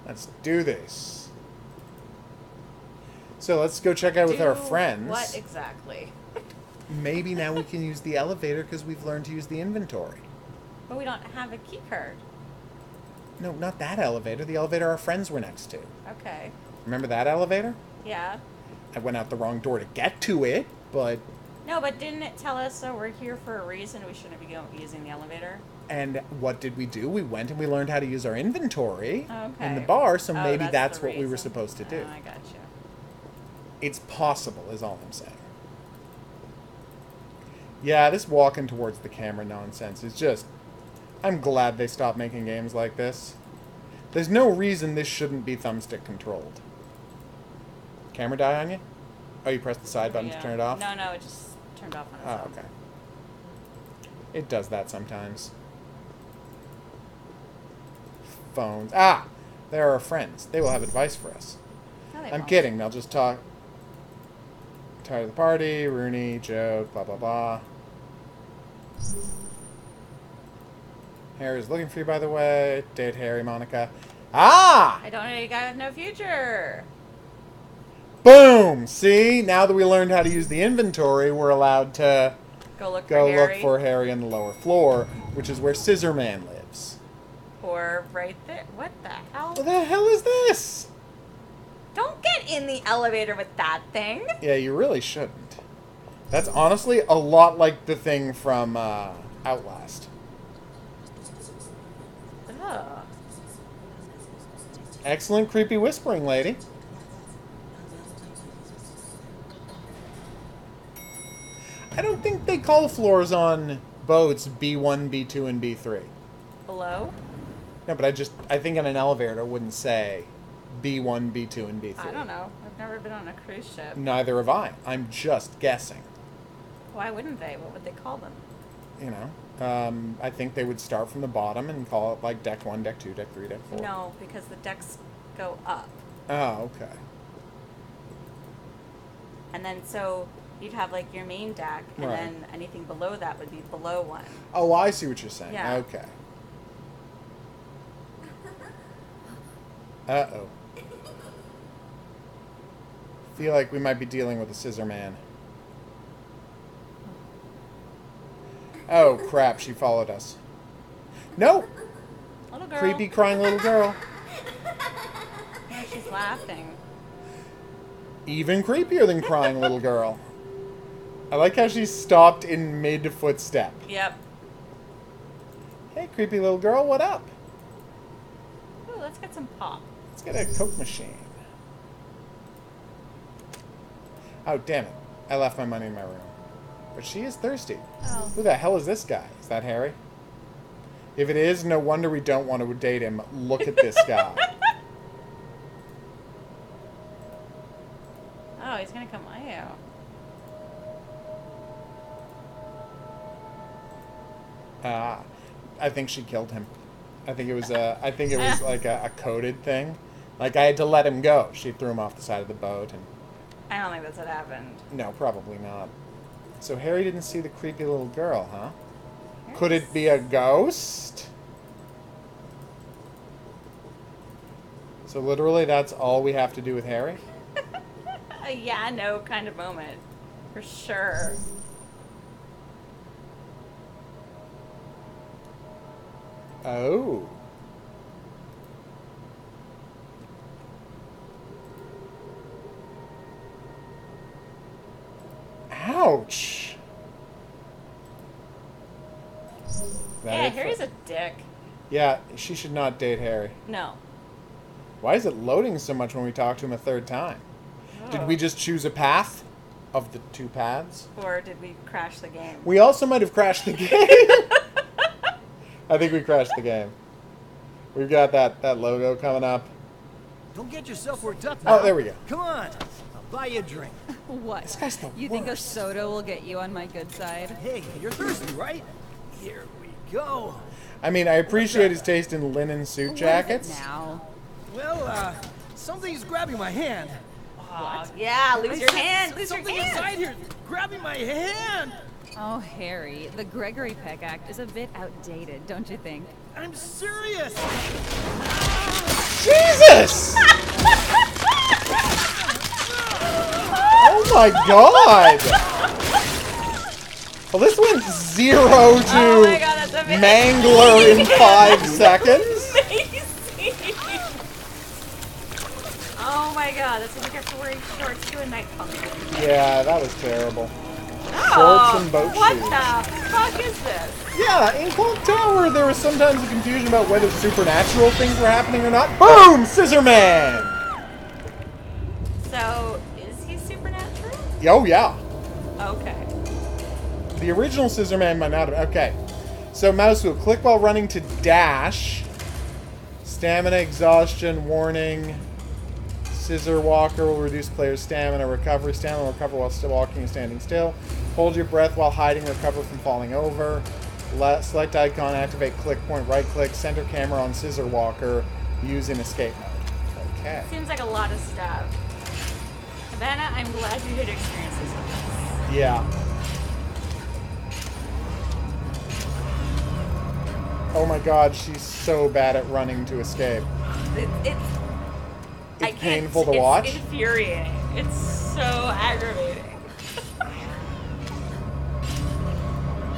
Let's do this. So let's go check out with our friends. What exactly? Maybe now we can use the elevator because we've learned to use the inventory. But we don't have a key card. No, not that elevator. The elevator our friends were next to. Okay. Remember that elevator? Yeah. I went out the wrong door to get to it, but... No, but didn't it tell us, so we're here for a reason, we shouldn't be using the elevator? And what did we do? We went and we learned how to use our inventory in the Okay. bar, so Oh, maybe that's that's the what we were reason. supposed to do. Oh, I got you. It's possible, is all I'm saying. Yeah, this walking towards the camera nonsense is just... I'm glad they stopped making games like this. There's no reason this shouldn't be thumbstick controlled. Camera die on you? Oh, you pressed the side button to turn it off? No, it just turned off on its Oh, own. okay. It does that sometimes. Phones. Ah! They're our friends. They will have advice for us. No, they I'm won't. kidding. They'll just talk. Tired of the party, Rooney, joke, blah, blah, blah. Harry's looking for you, by the way. Date Harry, Monica. Ah! I don't know a guy with no future. Boom! See? Now that we learned how to use the inventory, we're allowed to Go look for Harry on the lower floor, which is where Scissor Man lives. Or right there. What the hell? What the hell is this? Don't get in the elevator with that thing. Yeah, you really shouldn't. That's honestly a lot like the thing from Outlast. Ugh. Excellent creepy whispering, lady. I don't think they call floors on boats B1, B2, and B3. Below? No, but I think in an elevator it wouldn't say B1, B2, and B3. I don't know. I've never been on a cruise ship. Neither have I. I'm just guessing. Why wouldn't they? What would they call them? You know, I think they would start from the bottom and call it like deck 1, deck 2, deck 3, deck 4. No, because the decks go up. Oh, okay. And then so you'd have like your main deck, and Right. then anything below that would be below one. Oh, I see what you're saying. Yeah. Okay. Uh-oh. Feel like we might be dealing with a Scissor Man. Oh, crap. She followed us. No! Little girl. Creepy crying little girl. Yeah, she's laughing. Even creepier than crying little girl. I like how she stopped in mid-footstep. Yep. Hey, creepy little girl, what up? Ooh, let's get some pop. Let's get a Coke machine. Oh, damn it. I left my money in my room. But she is thirsty. Oh. Who the hell is this guy? Is that Harry? If it is, no wonder we don't want to date him. Look at this guy. Oh, he's gonna come at you. I think she killed him. I think it was like a coded thing. Like, I had to let him go. She threw him off the side of the boat, and I don't think that's what happened. no, probably not. So Harry didn't see the creepy little girl, huh? Could it be a ghost? So literally, that's all we have to do with Harry? A yeah, no kind of moment. For sure. Oh. Ouch. Yeah, Harry's a dick. Yeah, she should not date Harry. No. Why is it loading so much when we talk to him a third time? Oh. Did we just choose a path of the two paths? Or did we crash the game? We also might have crashed the game. I think we crashed the game. We've got that logo coming up. Don't get yourself worked up now. Oh, there we go. Come on. I'll buy you a drink. What? This guy's the You think a soda will get you on my good side? Hey, you're thirsty, right? Here we go. I mean, I appreciate his taste in linen suit jackets. Now. Well, something's grabbing my hand. What? Yeah, lose your hand. Lose your Something hand. inside here grabbing my hand. Oh, Harry, the Gregory Peck Act is a bit outdated, don't you think? I'm serious. Jesus! Oh my god! Well, this went 0 to Oh my God, that's amazing. Mangler in 5 seconds. Amazing. Oh my God, that's what you get for wearing shorts to a night function. Yeah, that was terrible. Oh, Shorts and boat what shoes. the fuck is this? Yeah, in Clock Tower, there was sometimes a confusion about whether supernatural things were happening or not. Boom! Scissor Man! So, is he supernatural? Oh, yeah. Okay. The original Scissor Man might not have. Okay. So, mouse wheel. Click while running to dash. Stamina, exhaustion, warning. Scissor Walker will reduce player's stamina. Recovery. Stamina will recover while still walking and standing still. Hold your breath while hiding. Recover from falling over. Select icon. Activate click point. Right click. Center camera on Scissor Walker. Use in escape mode. Okay. Seems like a lot of stuff. Havana, I'm glad you had experiences with this. Yeah. Oh my god, she's so bad at running to escape. It's painful to watch. It's infuriating. It's so aggravating.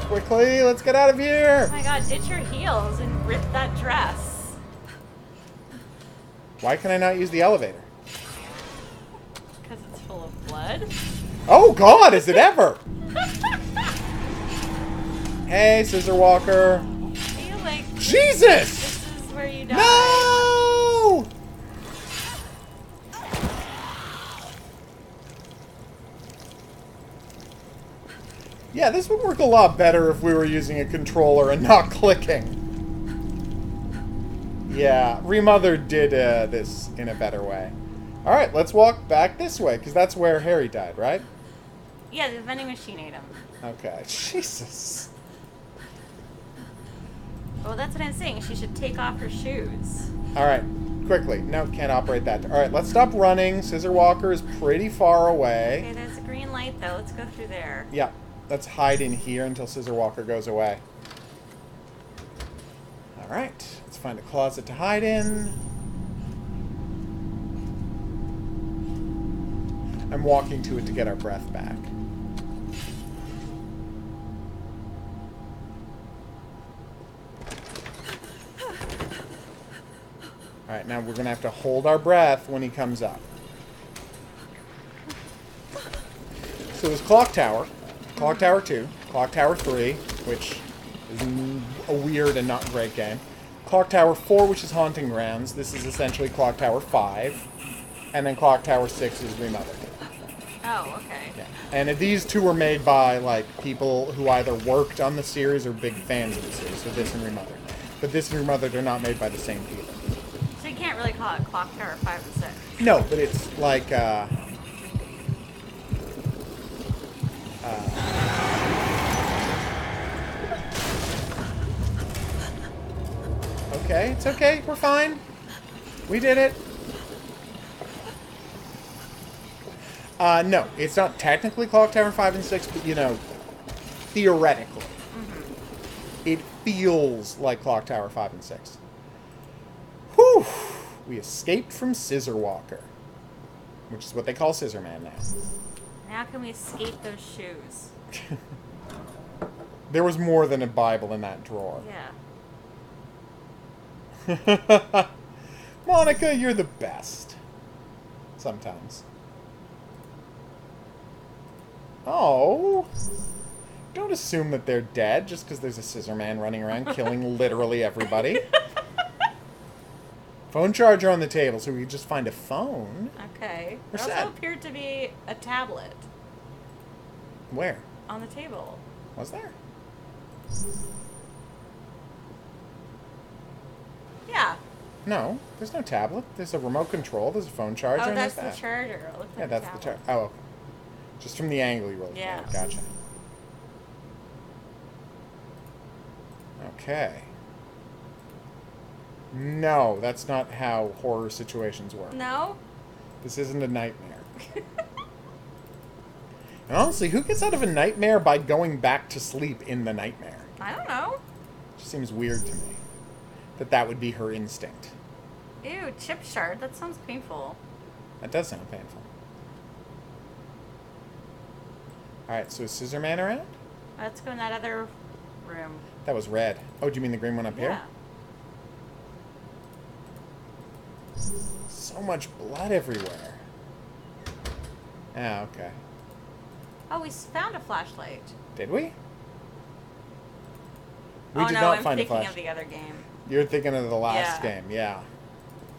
Quickly, let's get out of here! Oh my god, ditch your heels and rip that dress. Why can I not use the elevator? Because it's full of blood? Oh god, is it ever? Hey, Scissor Walker. I feel like Jesus! This is where you die. No! Yeah, this would work a lot better if we were using a controller and not clicking. Yeah, Remother did this in a better way. Alright, let's walk back this way, because that's where Harry died, right? Yeah, the vending machine ate him. Okay. Jesus. Well, that's what I'm saying. She should take off her shoes. Alright, quickly. No, can't operate that. Alright, let's stop running. Scissor Walker is pretty far away. Okay, there's a green light, though. Let's go through there. Yeah, let's hide in here until Scissor Walker goes away. Alright, let's find a closet to hide in. I'm walking to it to get our breath back. Alright, now we're going to have to hold our breath when he comes up. So there's Clock Tower, Clock Tower 2, Clock Tower 3, which is a weird and not great game. Clock Tower 4, which is Haunting Grounds. This is essentially Clock Tower 5. And then Clock Tower 6 is Remothered. Oh, okay. Yeah. And these two were made by, like, people who either worked on the series or big fans of the series, so this and Remothered. But this and Remothered are not made by the same people. So you can't really call it Clock Tower 5 and 6. No, but it's like, okay. It's okay. We're fine. We did it. No, it's not technically Clock Tower 5 and 6, but, you know, theoretically. It feels like Clock Tower 5 and 6. Whew! We escaped from Scissor Walker. Which is what they call Scissor Man now. Now can we escape those shoes? There was more than a Bible in that drawer. Yeah. Monica, you're the best. Sometimes. Oh. Don't assume that they're dead just because there's a scissor man running around killing literally everybody. Phone charger on the table, so we could just find a phone. Okay. We're There set. also appeared to be a tablet Where? on the table. Was there? Yeah. No, there's no tablet. There's a remote control. There's a phone charger. Oh, and that's there's the that. charger. It looked Yeah, like that's a the tablet. charger. Oh, just from the angle you really Yeah. Gotcha. Okay. No, that's not how horror situations work. No? This isn't a nightmare. And honestly, who gets out of a nightmare by going back to sleep in the nightmare? I don't know. It just seems weird to me that would be her instinct. Ew, chip shard. That sounds painful. That does sound painful. Alright, so is Scissor Man around? Let's go in that other room. That was red. Oh, do you mean the green one up here? So much blood everywhere. Ah, okay. Oh, we found a flashlight. Did we? We Oh did no, not I'm find a thinking flash. of the other game. You're thinking of the last Yeah. game, yeah.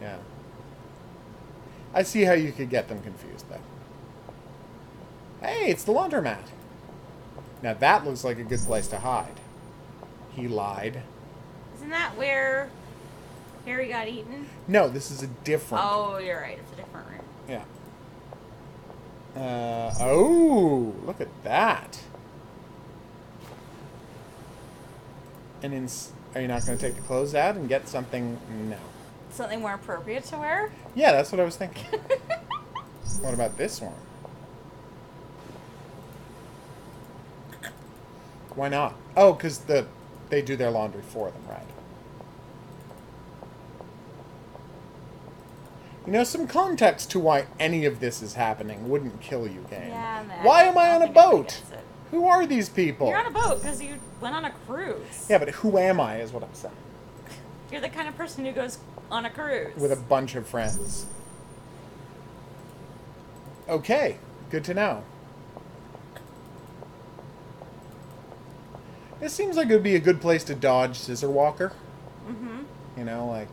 Yeah. I see how you could get them confused, though. Hey, it's the laundromat. Now that looks like a good place to hide. He lied. Isn't that where Harry got eaten? No, this is a different... Oh, you're right. It's a different room. Yeah. Oh, look at that. And are you not going to take the clothes out and get something? No. Something more appropriate to wear? Yeah, that's what I was thinking. What about this one? Why not? Oh, because they do their laundry for them, right? You know, some context to why any of this is happening wouldn't kill you, game. Yeah, man. Why am I on a boat? Who are these people? You're on a boat because you went on a cruise. Yeah, but who am I is what I'm saying. You're the kind of person who goes on a cruise. With a bunch of friends. Okay, good to know. This seems like it would be a good place to dodge Scissor Walker. Mm-hmm. You know, like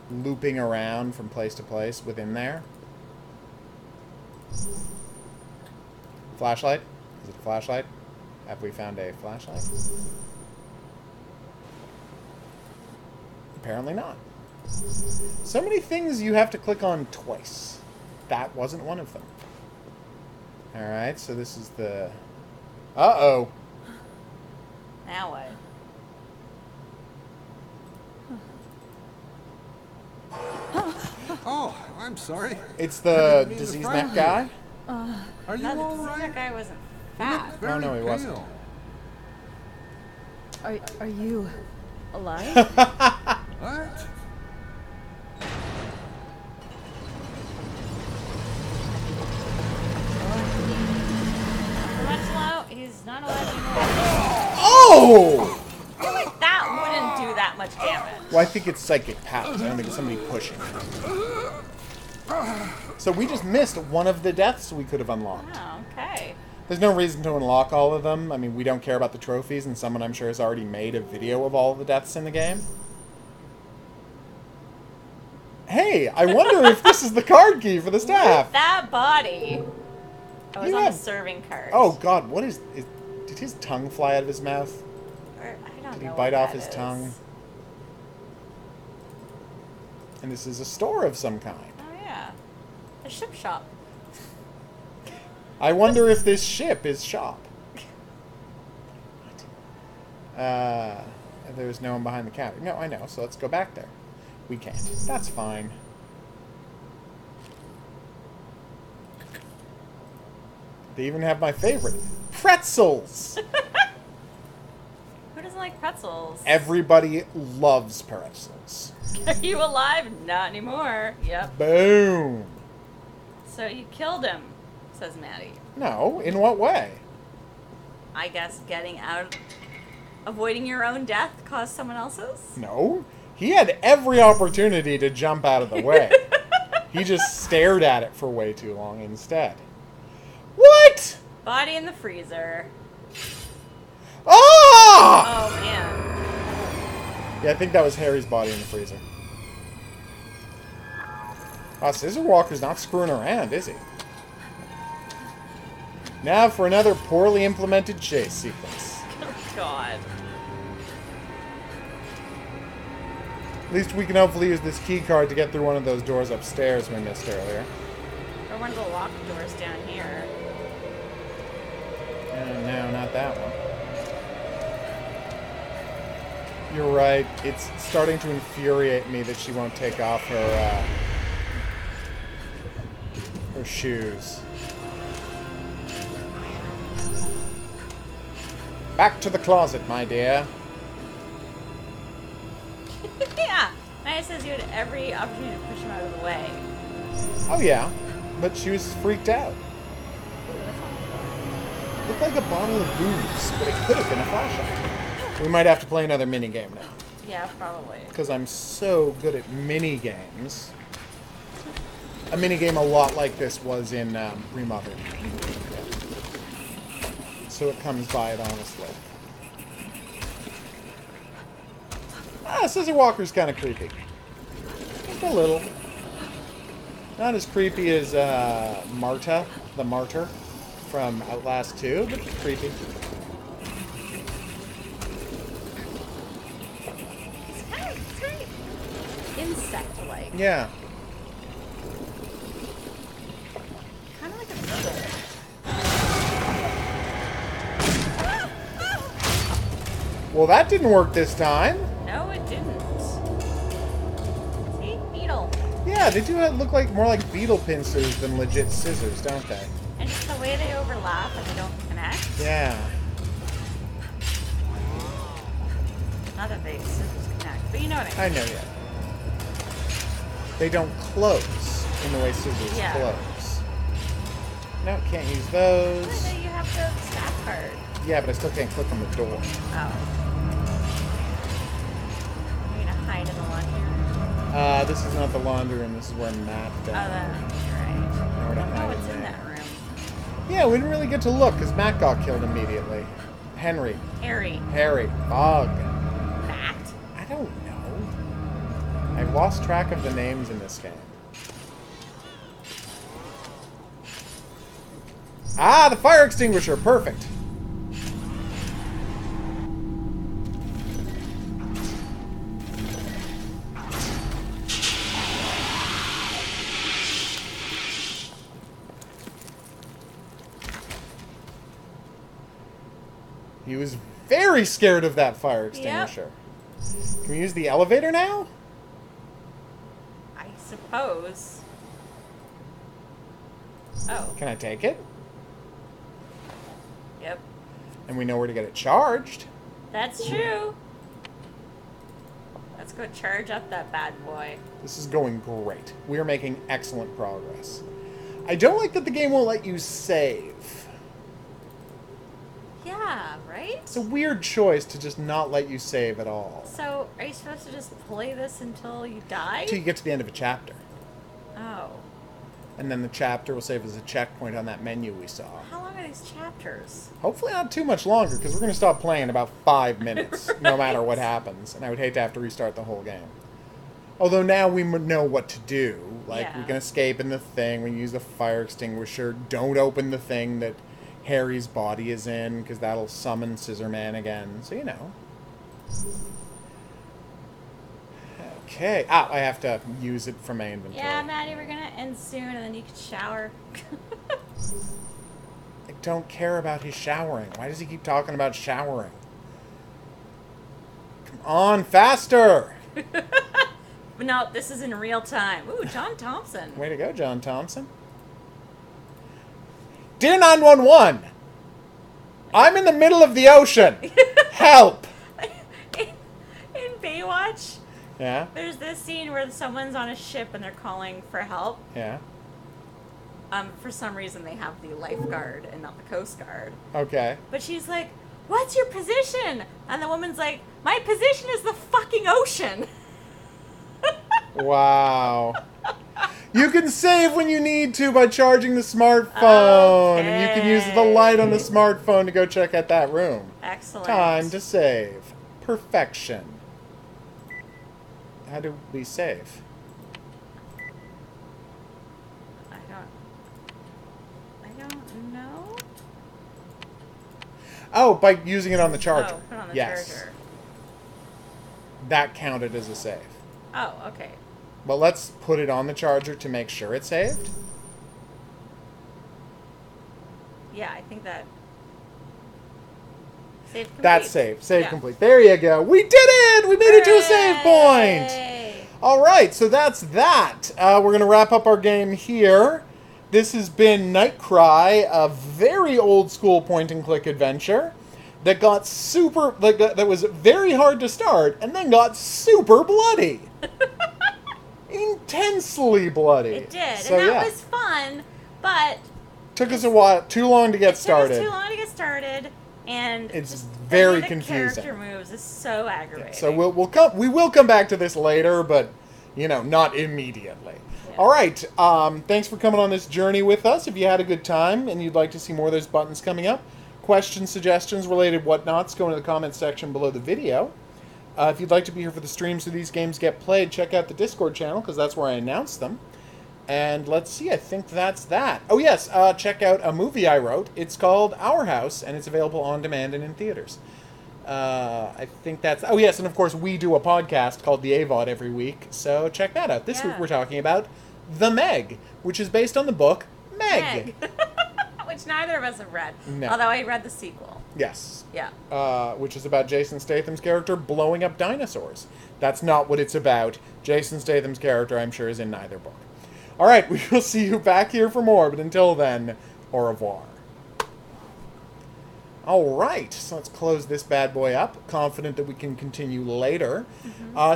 looping around from place to place within there. Flashlight? Is it a flashlight? Have we found a flashlight? Apparently not. So many things you have to click on twice. That wasn't one of them. Alright, so this is the... Uh-oh. Now what? Oh, I'm sorry. It's I the didn't mean to disease frighten neck guy? Are you No, all the right? That guy wasn't You look fat. very no, he wasn't. pale. Are you alive? What? He's not allowed anymore. Oh! I feel like that wouldn't do that much damage. Well, I think it's psychic powers. I don't think it's somebody pushing. So we just missed one of the deaths we could have unlocked. Oh, okay. There's no reason to unlock all of them. I mean, we don't care about the trophies, and someone I'm sure has already made a video of all the deaths in the game. Hey, I wonder if this is the card key for the staff. That body. I was You on have- the serving card. Oh God, what is? Did his tongue fly out of his mouth? Or, I don't Did he know bite what off that his is. tongue? And this is a store of some kind. Oh yeah, a ship shop. I wonder if this ship is shop. There's no one behind the counter. No, I know, so let's go back there. We can't. That's fine. They even have my favorite. Pretzels! Who doesn't like pretzels? Everybody loves pretzels. Are you alive? Not anymore. Yep. Boom! So you killed him, says Maddie. No, in what way? I guess getting out, avoiding your own death caused someone else's? No. He had every opportunity to jump out of the way. He just stared at it for way too long instead. What? Body in the freezer. Ah! Oh, man. Yeah, I think that was Harry's body in the freezer. Wow, Scissor Walker's not screwing around, is he? Now for another poorly implemented chase sequence. Oh, God. At least we can hopefully use this key card to get through one of those doors upstairs we missed earlier. Or one of the locked doors down here. No, not that one. You're right. It's starting to infuriate me that she won't take off her shoes. Back to the closet, my dear. Yeah. Maya says you had every opportunity to push him out of the way. Oh, yeah. But she was freaked out. Looked like a bottle of booze, but it could have been a flashlight. We might have to play another minigame now. Yeah, probably. Because I'm so good at minigames. A minigame a lot like this was in Remothered. Yeah. So it comes by it honestly. Scissor Walker's kind of creepy. Just a little. Not as creepy as Marta, the Martyr, from Outlast 2, but creepy. It's kind of insect-like. Yeah. Kind of like a beetle. Well, that didn't work this time. No, it didn't. See? Beetle. Yeah, they do look like more like beetle pincers than legit scissors, don't they? And just the way they overlap and they don't connect. Yeah. Not that they scissors connect, but you know what I mean. I know, yeah. They don't close in the way scissors close. No, can't use those. But then you have the staff card. Yeah, but I still can't click on the door. Oh. You're gonna hide in the laundry room? This is not the laundry room. This is where Matt Oh, that's right. Where to I don't know hide what's in in there. that room. Yeah, we didn't really get to look because Matt got killed immediately. Henry. Harry. Bog. Matt? I don't know. I've lost track of the names in this game. Ah, the fire extinguisher. Perfect. He was very scared of that fire extinguisher. Yep. Can we use the elevator now? I suppose. Oh. Can I take it? Yep. And we know where to get it charged. That's true. Let's go charge up that bad boy. This is going great. We are making excellent progress. I don't like that the game won't let you save. Yeah, right? It's a weird choice to just not let you save at all. So, are you supposed to just play this until you die? Until you get to the end of a chapter. Oh. And then the chapter will save as a checkpoint on that menu we saw. How long are these chapters? Hopefully not too much longer, because we're going to stop playing in about 5 minutes, Right. no matter what happens. And I would hate to have to restart the whole game. Although now we know what to do. Like, we can escape in the thing, we can use the fire extinguisher. Don't open the thing that Harry's body is in, because that'll summon Scissor Man again. So, you know. Okay. Ah, I have to use it from my inventory. Yeah, Maddie, we're gonna end soon, and then you can shower. I don't care about his showering. Why does he keep talking about showering? Come On faster! But no, this is in real time. Ooh, John Thompson. Way to go, John Thompson. Dear 911, I'm in the middle of the ocean. Help! In Baywatch, Yeah? there's this scene where someone's on a ship and they're calling for help. Yeah. For some reason, they have the lifeguard and not the Coast Guard. Okay. But she's like, "What's your position?" And the woman's like, "My position is the fucking ocean." Wow. You can save when you need to by charging the smartphone. And you can use the light on the smartphone to go check out that room. Excellent. Time to save. Perfection. How do we save? I don't know. Oh, by using it on the charger. Oh, put it on the yes. charger. That counted as a save. Oh, okay. But let's put it on the charger to make sure it's saved. Yeah, I think that. Save complete. That's saved. Save Yeah. complete. There you go. We did it! We made it to a save point! All right, so that's that. We're going to wrap up our game here. This has been Nightcry, a very old school point-and-click adventure that got super... that was very hard to start and then got super bloody. Intensely bloody. It did, So, and that yeah. was fun, but Took us a while, too long to get started. It took us too long to get started, and It's just very any of the confusing. character moves is so aggravating. So we will come back to this later, but not immediately. All right. Thanks for coming on this journey with us. If you had a good time and you'd like to see more of those buttons coming up, questions, suggestions, related whatnots, go into the comments section below the video. If you'd like to be here for the streams where these games get played, check out the Discord channel because that's where I announce them. And let's see, I think that's that. Oh yes, check out a movie I wrote. It's called Our House, and it's available on demand and in theaters. I think that's... Oh yes, and of course we do a podcast called The AVOD every week, so check that out. This week we're talking about The Meg, which is based on the book Meg. Which neither of us have read. No. Although I read the sequel. Yes. Yeah. Which is about Jason Statham's character blowing up dinosaurs. That's not what it's about. Jason Statham's character, I'm sure, is in neither book. All right, we will see you back here for more, but until then, au revoir. All right, so let's close this bad boy up. Confident that we can continue later.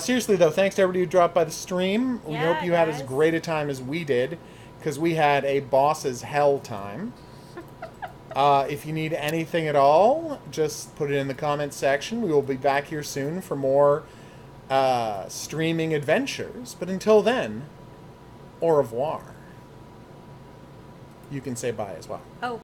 Seriously, though, thanks to everybody who dropped by the stream. We hope you had as great a time as we did, because we had a boss's hell time. If you need anything at all, just put it in the comments section. We will be back here soon for more streaming adventures. But until then, au revoir. You can say bye as well. Oh.